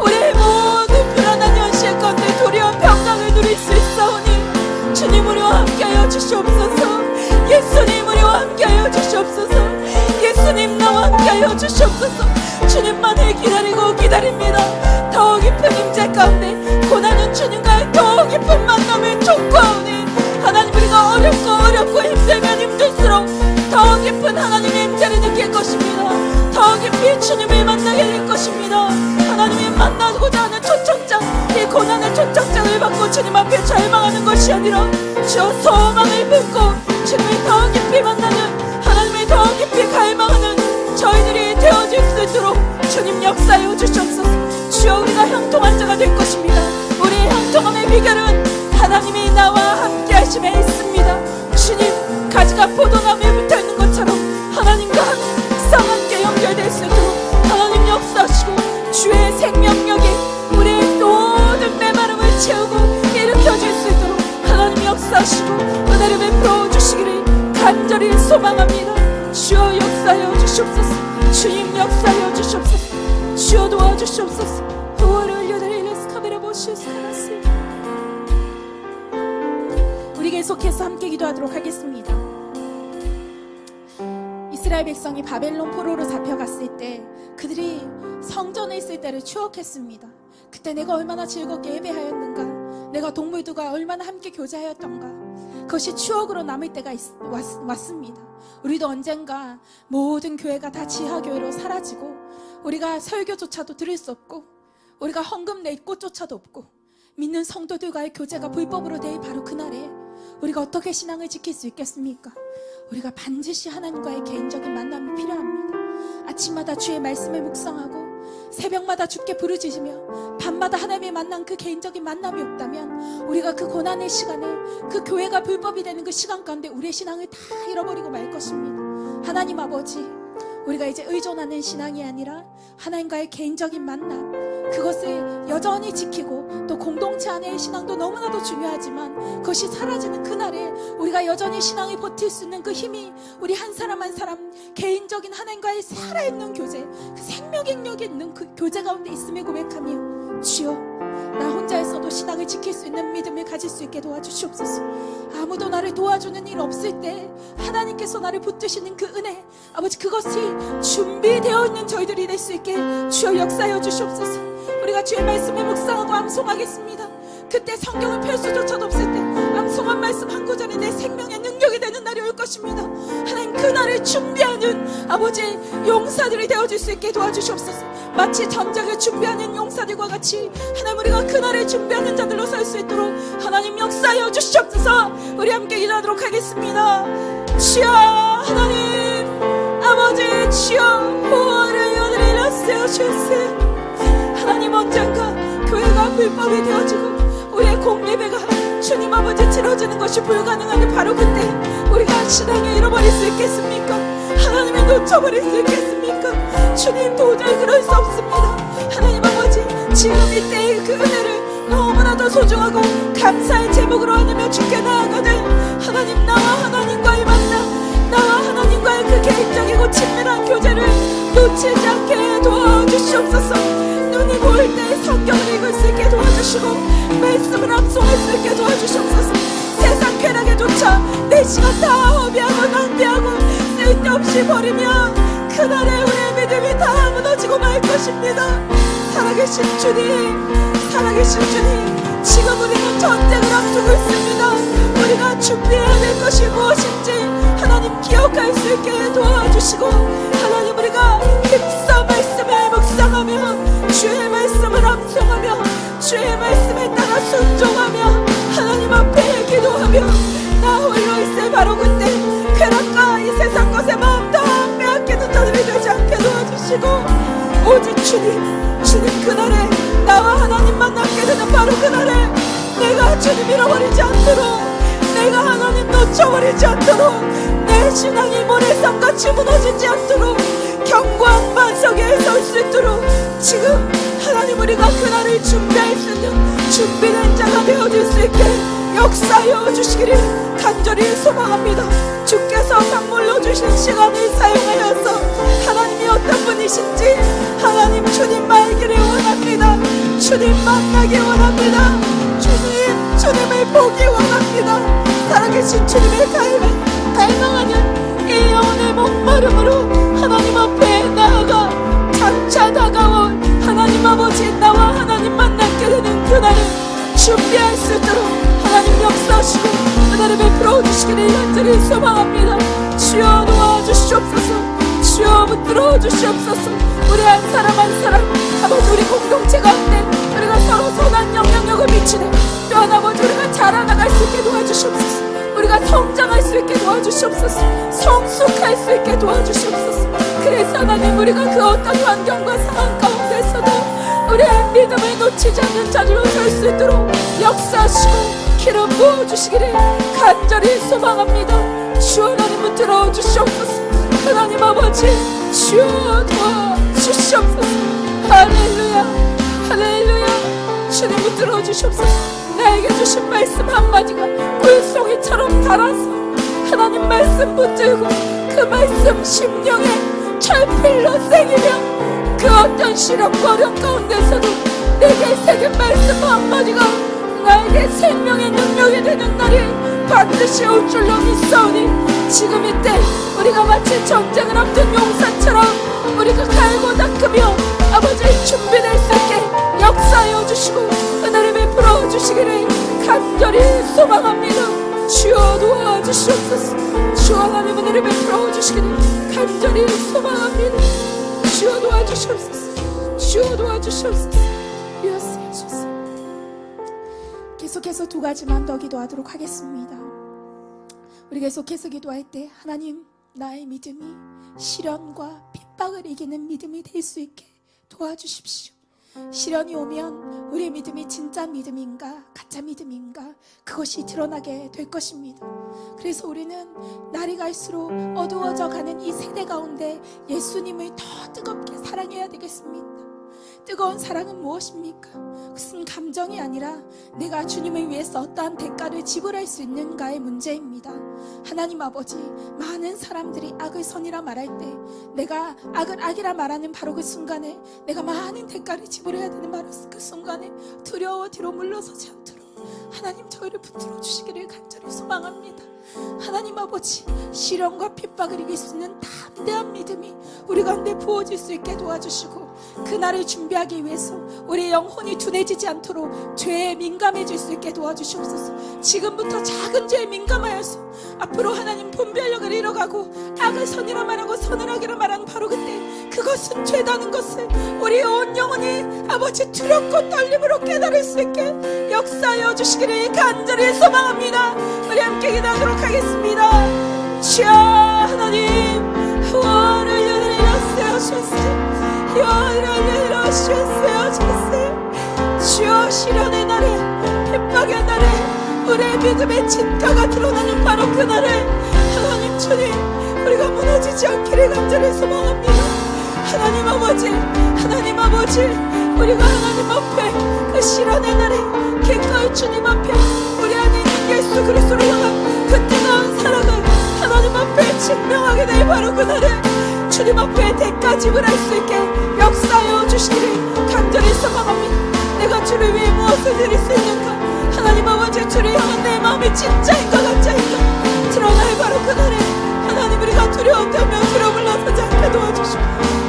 우리의 모든 불안한 현실 가운데 도리어 평강을 누릴 수 있사오니, 주님 우리와 함께하여 주시옵소서. 예수님 우리와 함께하여 주시옵소서. 예수님 나와 함께하여 주시옵소서. 주님만을 기다리고 기다립니다. 더 깊은 임재 가운데 고난은 주님과의 더 깊은 만남을 촉구하오니, 하나님 우리가 어렵고 힘들면 힘들수록 더 깊은 하나님의 임재를 느낄 것입니다. 더 깊이 주님을 만나게 될 것입니다. 하나님이 만나고자 하는 초청장, 이 고난의 초청장을 받고 주님 앞에 절망하는 것이 아니라 주여 소망을 품고 주님을 더 깊이 만나는, 하나님을 더 깊이 갈망하는 저희들이 되어질 수 있도록 주님 역사하여 주시옵소서. 주여 우리가 형통한 자가 될 것입니다. 우리의 형통함의 비결은 하나님이 나와 함께 하심에 있습니다. 주님, 가지가 포도나무에 붙어있는 것처럼 하나님과 항상 함께 연결될 수 있도록 하나님 역사하시고, 주의 생명력이 우리의 모든 메마름을 채우고 일으켜질 수 있도록 하나님 역사하시고 은혜를 베풀어 주시기를 간절히 소망합니다. 주여 역사하여 주시옵소서. 주님 역사하여 주시옵소서. 주여 도와주시옵소서. 우리 계속해서 함께 기도하도록 하겠습니다. 이스라엘 백성이 바벨론 포로로 잡혀갔을 때 그들이 성전에 있을 때를 추억했습니다. 그때 내가 얼마나 즐겁게 예배하였는가, 내가 동물들과 얼마나 함께 교제하였던가, 그것이 추억으로 남을 때가 왔습니다. 우리도 언젠가 모든 교회가 다 지하교회로 사라지고 우리가 설교조차도 들을 수 없고 우리가 헌금 낼 곳조차도 없고 믿는 성도들과의 교제가 불법으로 될 바로 그날에 우리가 어떻게 신앙을 지킬 수 있겠습니까? 우리가 반드시 하나님과의 개인적인 만남이 필요합니다. 아침마다 주의 말씀을 묵상하고 새벽마다 주께 부르짖으며 밤마다 하나님의 만난 그 개인적인 만남이 없다면 우리가 그 고난의 시간에, 그 교회가 불법이 되는 그 시간 가운데 우리의 신앙을 다 잃어버리고 말 것입니다. 하나님 아버지, 우리가 이제 의존하는 신앙이 아니라 하나님과의 개인적인 만남, 그것을 여전히 지키고, 또 공동체 안의 신앙도 너무나도 중요하지만 그것이 사라지는 그날에 우리가 여전히 신앙이 버틸 수 있는 그 힘이 우리 한 사람 한 사람 개인적인 하나님과의 살아있는 교제, 그 생명력이 있는 그 교제 가운데 있음을 고백하며, 주여, 나 혼자서도 신앙을 지킬 수 있는 믿음을 가질 수 있게 도와주시옵소서. 아무도 나를 도와주는 일 없을 때 하나님께서 나를 붙드시는 그 은혜, 아버지, 그것이 준비되어 있는 저희들이 될 수 있게 주여 역사하여 주시옵소서. 우리가 주의 말씀을 묵상하고 암송하겠습니다. 그때 성경을 펼 수조차도 없을 때 암송한 말씀 한 구절이 내 생명의 능력이 되는 날이 올 것입니다. 하나님, 그 날을 준비하는 아버지 용사들이 되어줄 수 있게 도와주시옵소서. 마치 전쟁을 준비하는 용사들과 같이 하나님, 우리가 그 날을 준비하는 자들로 설 수 있도록 하나님 역사하여 주시옵소서. 우리 함께 기도하도록 하겠습니다. 주여, 하나님 아버지, 주여, 호호를 여드리셨어요 주세요. 하나님, 언젠가 교회가 불법이 되어지고 우리의 공예배가 주님 아버지 치러지는 것이 불가능하니 바로 그때 우리가 신앙을 잃어버릴 수 있겠습니까? 하나님을 놓쳐버릴 수 있겠습니까? 주님, 도저히 그럴 수 없습니다. 하나님 아버지, 지금 이때의 그 은혜를 너무나도 소중하고 감사의 제목으로 하나며 주께 나아가되, 하나님, 나와 하나님과의 만남, 나와 하나님과의 그 개인적이고 친밀한 교제를 놓치지 않게 도와주시옵소서. 눈이 보일 때 성경을 읽을 수 있게 도와주시고 말씀을 암송할 수 있게 도와주시옵소서. 세상 쾌락에조차 내 시간 다 허비하고 낭비하고 쓸데없이 버리면 그날에 우리의 믿음이 다 무너지고 말 것입니다. 살아계신 주님, 살아계신 주님, 지금 우리는 전쟁을 앞두고 있습니다. 우리가 준비해야 될 것이 무엇인지 하나님 기억할 수 있게 도와주시고, 하나님, 우리가 힘써 말씀을 묵상하며 주의 말씀을 암송하며 주의 말씀에 따라 순종하며 하나님 앞에 기도하며 나 홀로 있을 바로 그때 쾌락과 이 세상 것에 마음 다 빼앗기는 자들이 되지 않게 도와주시고, 오직 주님, 주님 그날에 나와 하나님 만나게 되는 바로 그날에 내가 주님 잃어버리지 않도록, 내가 하나님 놓쳐버리지 않도록, 내 신앙이 모래성같이 무너지지 않도록 견고한 반석에 설 수 있도록 지금 하나님, 우리가 그날을 준비할 수 있는 준비된 자가 되어줄 수 있게 역사하여 주시기를 간절히 소망합니다. 주께서 선물로 주신 시간을 사용하여서 하나님이 어떤 분이신지 하나님, 주님 알기를 원합니다. 주님 만나기 원합니다. 주님, 주님을 보기 원합니다. 살아계신 주님의 갈망하는 이 영혼의 목마름으로 하나님 앞에 나아가 장차 다가온 하나님 아버지, 나와 하나님 만나게 되는 그날을 준비할 수 있도록 하나님 역사하시고 은혜를 베풀어 주시기를 간절히 소망합니다. 주여 도와주시옵소서. 주여 붙들어 주시옵소서. 우리 한 사람 한 사람 아버지, 우리 공동체 가운데 우리가 서로 선한 영향력을 미치는 또한 아버지, 우리가 자라나갈 수 있게 도와주시옵소서. 우리가 성장할 수 있게 도와주시옵소서. 성숙할 수 있게 도와주시옵소서. 그래서 하나님, 우리가 그 어떤 환경과 상황 가운데서도 우리의 믿음을 놓치지 않는 자리로 설 수 있도록 역사하시고 기름 부어주시기를 간절히 소망합니다. 주여, 하나님을 들어주시옵소서. 하나님 아버지, 주여 도와주시옵소서. 할렐루야, 할렐루야. 주님을 들어주시옵소서. 나에게 주신 말씀 한마디가 물송이처럼 달아서 하나님 말씀 붙들고 그 말씀 심령에 철필로 새기며 그 어떤 시련과 어려움 가운데서도 내게 새긴 말씀 한마디가 나에게 생명의 능력이 되는 날이 반드시 올 줄로 믿사오니, 지금 이때 우리가 마치 전쟁을 앞둔 용사처럼 우리가 갈고 닦으며 아버지 준비될 수 있게 역사하여 주시고 은혜를 베풀어 주시기를 간절히 소망합니다. 주여 도와주시옵소서. 주여, 하나님 은혜를 베풀어 주시기를 간절히 소망합니다. 주여 도와주시옵소서. 주여 도와주시옵소서. 주여 주소서. 계속해서 두 가지만 더 기도하도록 하겠습니다. 우리 계속해서 기도할 때 하나님, 나의 믿음이 시련과 핍박을 이기는 믿음이 될 수 있게 도와주십시오. 시련이 오면 우리의 믿음이 진짜 믿음인가 가짜 믿음인가 그것이 드러나게 될 것입니다. 그래서 우리는 날이 갈수록 어두워져 가는 이 세대 가운데 예수님을 더 뜨겁게 사랑해야 되겠습니다. 뜨거운 사랑은 무엇입니까? 그것은 감정이 아니라 내가 주님을 위해서 어떠한 대가를 지불할 수 있는가의 문제입니다. 하나님 아버지, 많은 사람들이 악을 선이라 말할 때 내가 악을 악이라 말하는 바로 그 순간에 내가 많은 대가를 지불해야 되는 바로 그 순간에 두려워 뒤로 물러서지 않도록 하나님 저희를 붙들어 주시기를 간절히 소망합니다. 하나님 아버지, 시련과 핍박을 이길 수 있는 담대한 믿음이 우리 가운데 부어질 수 있게 도와주시고 그날을 준비하기 위해서 우리의 영혼이 둔해지지 않도록 죄에 민감해질 수 있게 도와주시옵소서. 지금부터 작은 죄에 민감하여서 앞으로 하나님 분별력을 잃어가고 악을 선이라 말하고 선을 악이라 말하는 바로 그때 그것은 죄다는 것을 우리의 온 영혼이 아버지 두렵고 떨림으로 깨달을 수 있게 역사하여 주시기를 간절히 소망합니다. 우리 함께 기도하도록 하겠습니다. 주여 하나님, 후원을 열어주세요 주세요. 후원을 열어주세요 주세요. 주여, 시련의 날에 핍박의 날에 우리의 믿음의 진가가 드러나는 바로 그날에 하나님 주님, 우리가 무너지지 않기를 간절히 소망합니다. 하나님 아버지, 하나님 아버지, 우리가 하나님 앞에 그 시련의 날에 기꺼이 주님 앞에 우리 안에 있는 예수 그리스도를 향한 그 뜨거운 사랑을 하나님 앞에 증명하게 될 바로 그날에 주님 앞에 대가 지불할 수 있게 역사하여 주시기를 간절히 소망합니다. 내가 주를 위해 무엇을 드릴 수 있는가? 하나님 아버지, 주를 향한 내 마음이 진짜인가 가짜인가 드러날 바로 그날에 하나님, 우리가 두려움 때문에 두려움을 물러서지 않게 도와주시고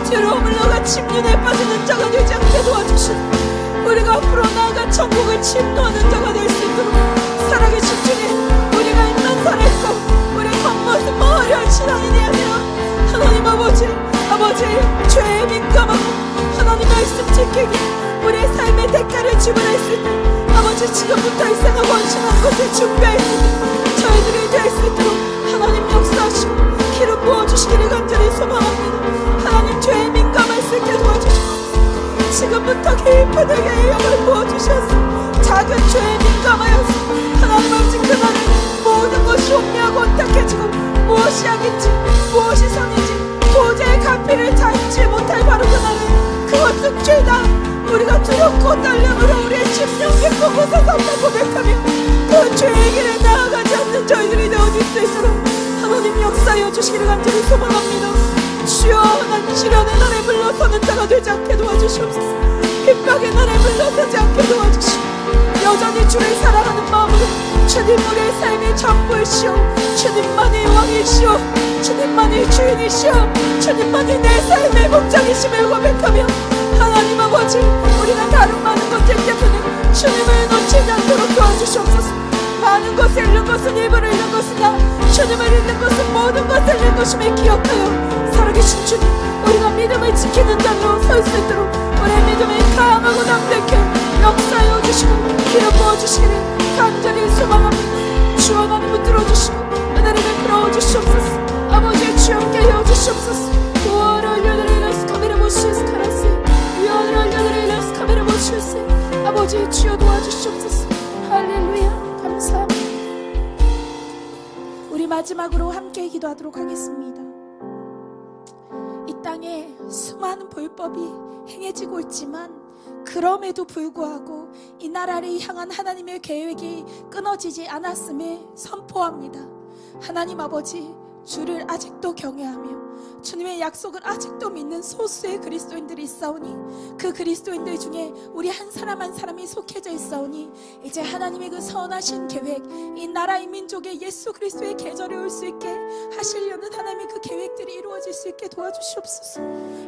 두려움을 물러가 침륜에 빠지는 자가 되지 않게 도와주시고 우리가 앞으로 나아가 천국을 침노하는 자가 될 수 있도록 살아계신 주님, 우리가 입만 살아있고 우리의 겉모습 화려한 신앙인이 아니라 하나님 아버지, 아버지 죄에 민감하고 하나님 말씀 지키기 우리의 삶의 대가를 지불할 수 있는 아버지, 지금부터 이 생을 원신한 것을 준비할 수 있는 저희들이 될 수 있도록 하나님 역사하시고 기름 부어주시기를 간절히 소망합니다. 하나님, 죄에 민감할 수 있게 도와주시고 지금부터 깊은 의의 영을 부어주셔서 작은 죄에 민감하여서 하나님 아버지, 그날에 모든 것이 혼미하고 혼탁해지고 무엇이 악인지 무엇이 선인지 도저히 갈피를 잡지 못할 바로 그날에 그것은 죄다, 우리가 두렵고 떨림으로 우리의 심령 깊고 고사삼다 고백하며 그 죄의 길에 나아가지 않는 저희들이 되어질 수 있도록 하나님 역사하여 주시기를 간절히 소망합니다. 주여, 하나님, 시련의 날에 물러서는 자가 되지 않게 도와주시옵소서. 핍박의 날에 물러서지 않게 도와주시고 여전히 주를 사랑하는 마음으로 주님, 우리의 삶의 전부이시오, 주님만이 왕이시오, 주님만이 주인이시오, 주님만이 내 삶의 목장이심을 고백하며 하나님 아버지, 우리가 다른 많은 것들 때문에 주님을 놓치지 않도록 도와주시옵소서. 많은 것을 잃는 것은 일부러 잃는 것이나 주님을 잃는 것은 모든 것을 잃는 것임을 기억하여 살아계신 주님, 우리가 믿음을 지키는 자로 설 수 있도록 우리의 믿음을 강하고 담대케 역사하여 주시고 기름 부어주시기를 간절히 소망합니다. 주 하나님 붙들어 주시고 은혜를 베풀어 주시옵소서. 아버지의 주 함께 하여 주시옵소서. 우월을 올려드리라스 카메라 보시스 카라스 위원을 올려드리라스 카메라 보시스 아버지의 주여 도와주시옵소서. 할렐루야, 감사합니다. 우리 마지막으로 함께 기도하도록 하겠습니다. 이 땅에 수많은 불법이 행해지고 있지만 그럼에도 불구하고 이 나라를 향한 하나님의 계획이 끊어지지 않았음을 선포합니다. 하나님 아버지, 주를 아직도 경외하며 주님의 약속을 아직도 믿는 소수의 그리스도인들이 있사오니 그 그리스도인들 중에 우리 한 사람 한 사람이 속해져 있사오니 이제 하나님의 그 선하신 계획, 이 나라의 민족의 예수 그리스도의 계절이 올 수 있게 하시려는 하나님의 그 계획들이 이루어질 수 있게 도와주시옵소서.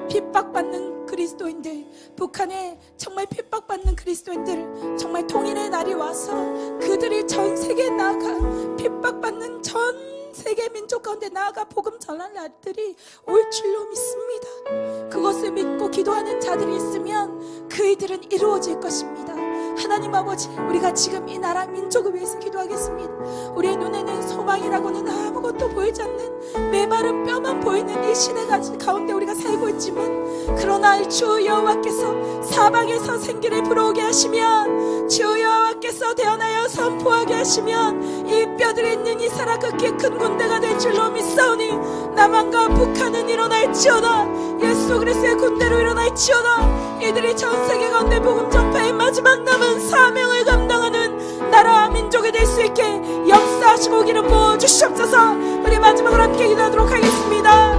핍박받는 그리스도인들, 북한에 정말 핍박받는 그리스도인들, 정말 통일의 날이 와서 그들이 전 세계에 나아가 핍박받는 전 세계 민족 가운데 나아가 복음 전할 날들이 올 줄로 믿습니다. 그것을 믿고 기도하는 자들이 있으면 그 일들은 이루어질 것입니다. 하나님 아버지, 우리가 지금 이 나라 민족을 위해서 기도하겠습니다. 우리의 눈에는 소망이라고는 아무것도 보이지 않는 메마른 뼈만 보이는 이 시대 가운데 우리가 살고 있지만, 그러나 주 여호와께서 사방에서 생기를 불어오게 하시면, 주 여호와께서 태어나여 선포하게 하시면 이 뼈들이 있는 이 나라 극히 큰 군대가 될 줄로 믿사오니, 남한과 북한은 일어날지어다. 예수 그리스도의 군대로 일어날지어다. 이들이 전 세계 가운데 복음 전파의 마지막 남은 사명을 감당하는 나라 민족이 될 수 있게 역사하시고 기름 부어 주시옵소서. 우리 마지막으로 함께 기도하도록 하겠습니다.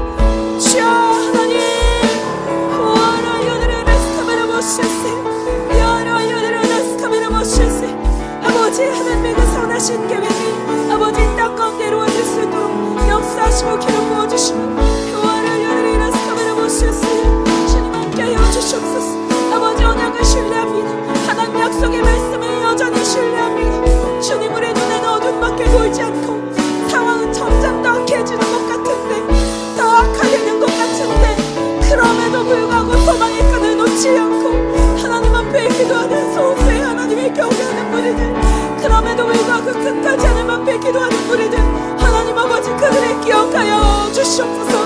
주여 하나님, 아버지, 하나님의 그 선하신 계획이 아버지 땅 가운데 이루어질 수 있도록 역사하시고 기름 부어주시고, 주님 함께하여 주시옵소서. 아버지, 언약을 신뢰합니다. 하나님 약속의 말씀을 여전히 신뢰합니다. 주님, 우리 눈에는 어둠밖에 보이지 않고 상황은 점점 더 악해지는 것 같은데, 더 악화되는 것 같은데, 그럼에도 불구하고 소망의 끈을 놓지 않고 하나님 앞에 기도하는 소수의 하나님의 경외하는 무리들, 그럼에도 불구하고 끝까지 하나님 앞에 기도하는 무리들, 하나님 아버지, 그들을 기억하여 주시옵소서.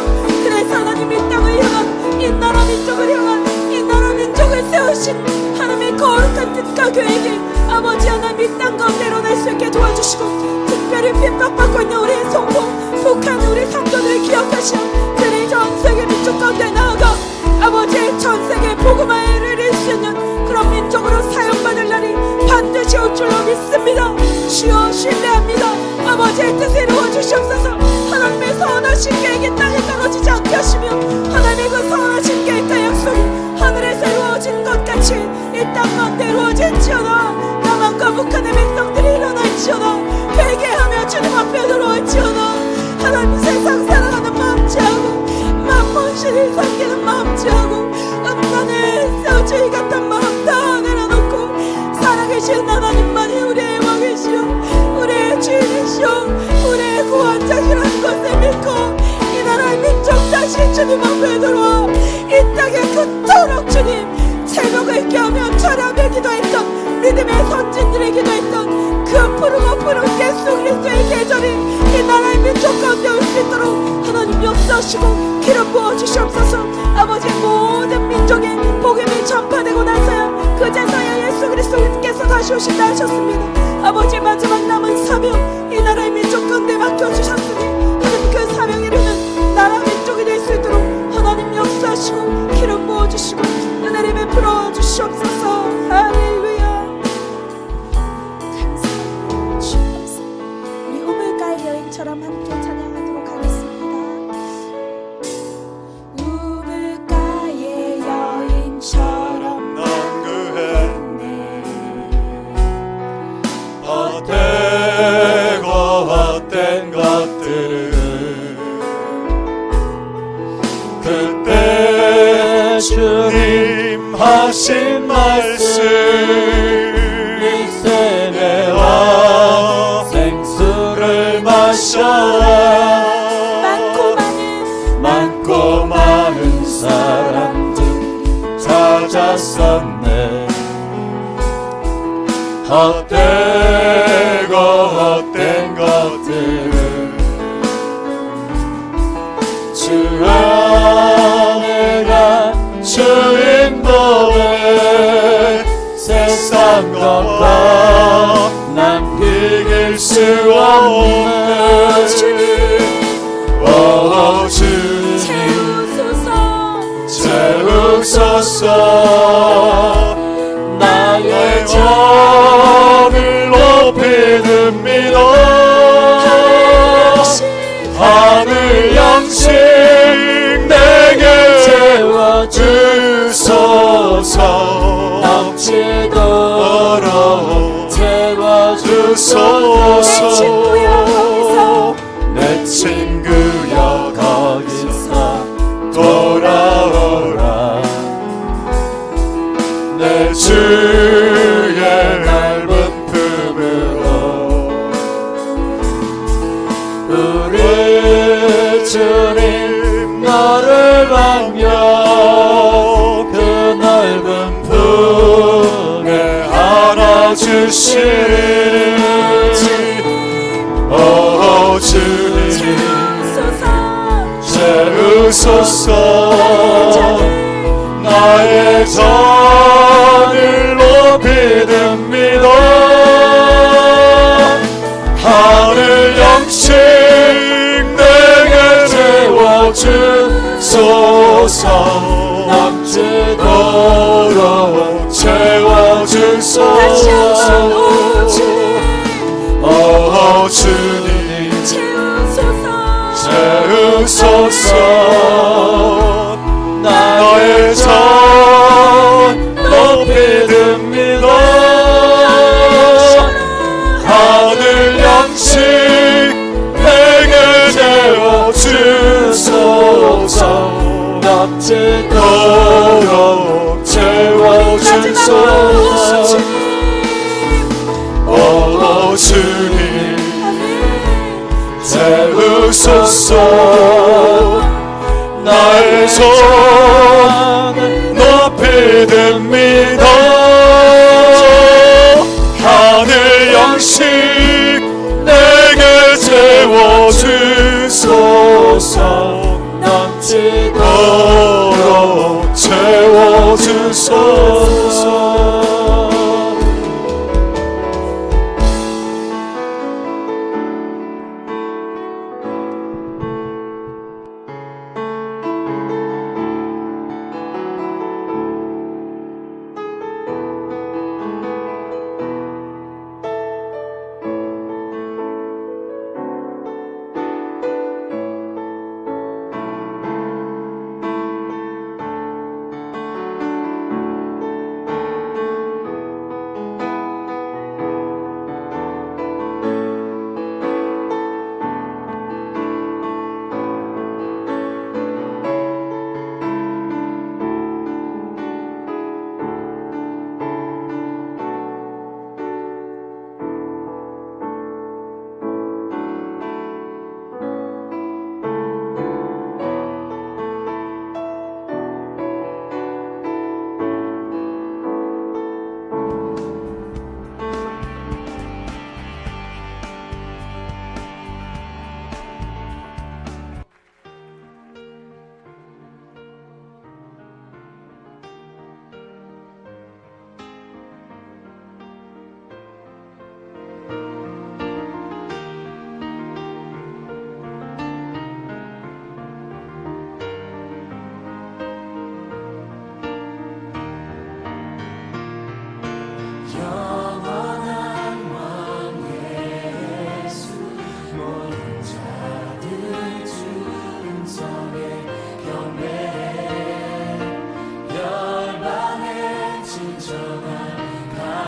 그래서 하나님 이 땅을 향한, 이 나라 민족을 향한, 이 나라 민족을 세우신 하나님의 거룩한 뜻과 계획이 아버지 하나님 이 땅 가운데 일어날 수 있게 도와주시고, 특별히 핍박받고 있는 우리의 성도, 북한 우리 성도들을 기억하시어 그들이 전 세계 민족 가운데 나아가 아버지의 전 세계 복음화를 이룰 수 있는 그런 민족으로 사용받을 날이 반드시 올 줄로 믿습니다. 주여 신뢰합니다. 아버지의 뜻을 이루어 주시옵소서. 하나님의 선하신 계획이 땅에 떨어지지 않게 하시며, 하나님의 그 선하신 계획과 약속이 하늘에서 이루어진 것 같이 이 땅 가운데 이루어질지어다. 남한과 북한의 백성들이 일어날지어다. 회개하며 주님 앞에 들어올지어다. 하나님, 세상 살아가는 마음 지하고 만몬신을 섬기는 마음 지하고 음란의 세우주의 같은 마음 다 내려놓고 살아계신 하나님만이 우리의 왕이시오, 우리의 주인이시오, 우리의 구원자시라는 것을 믿고 이 나라의 민족 다시 주님 앞에 들어와 이 땅에 그토록 주님 새벽을 깨우며 철야며 기도했던 믿음의 선진들의 기도했던 그 푸르고 푸른 예수 그리스도의 계절이 이 나라의 민족 가운데 올 수 있도록 하나님 역사하시고 기름 부어 주시옵소서. 아버지, 모든 민족에 복음이 전파되고 나서야 그제서야 예수 그리스도께서 다시 오신다 하셨습니다. 아버지, 마지막 남은 사명 이 나라의 민족 가운데 맡겨주셨으니 하나님 그 사명 이루는 나라 민족이 될 수 있도록 하나님 역사하시고 기름 부어주시고 은혜를 베풀어 주시옵소서. 할렐루야. 감사합니다. 주옵소서. 우리 우물가의 여인처럼 함께 찬양하도록 하겠습니다. 우물가의 여인처럼 난그했네. 헛되고 헛된 것들을 그때 주님 하신 말씀, 이 세매와 생수를 마셔라. 많고 많은 사람들 찾았었네. 헛되고 헛된 것들을 주 안에 간 주인 보내 세상 것과 남길 수 없는 오 주님 채우소서. 나의 정을 높이듭니다. 하늘 양식 내게 채워주소서. 넘치도록 채워주소서. 내 친구여 거기서 돌아오라. 내 주의 넓은 품으로 우리 주님 너를 받며 그 넓은 품에 하나 채워주시리. 오 주님 채우소서. 나의 잔을 높이 듭니다. 하늘 양식 내게 채워주소서. 넘치도록 채워주소서. 오 주님 채우소서. 나의 잔 높이 듭니다. 하늘 양식 내게 채워주소서. 넘치도록 채워주소서. 오 주님 채우소서. 나의 손 높이 듭니다. 하늘 양식 내게 채워주소서. 넘치도록 채워주소서.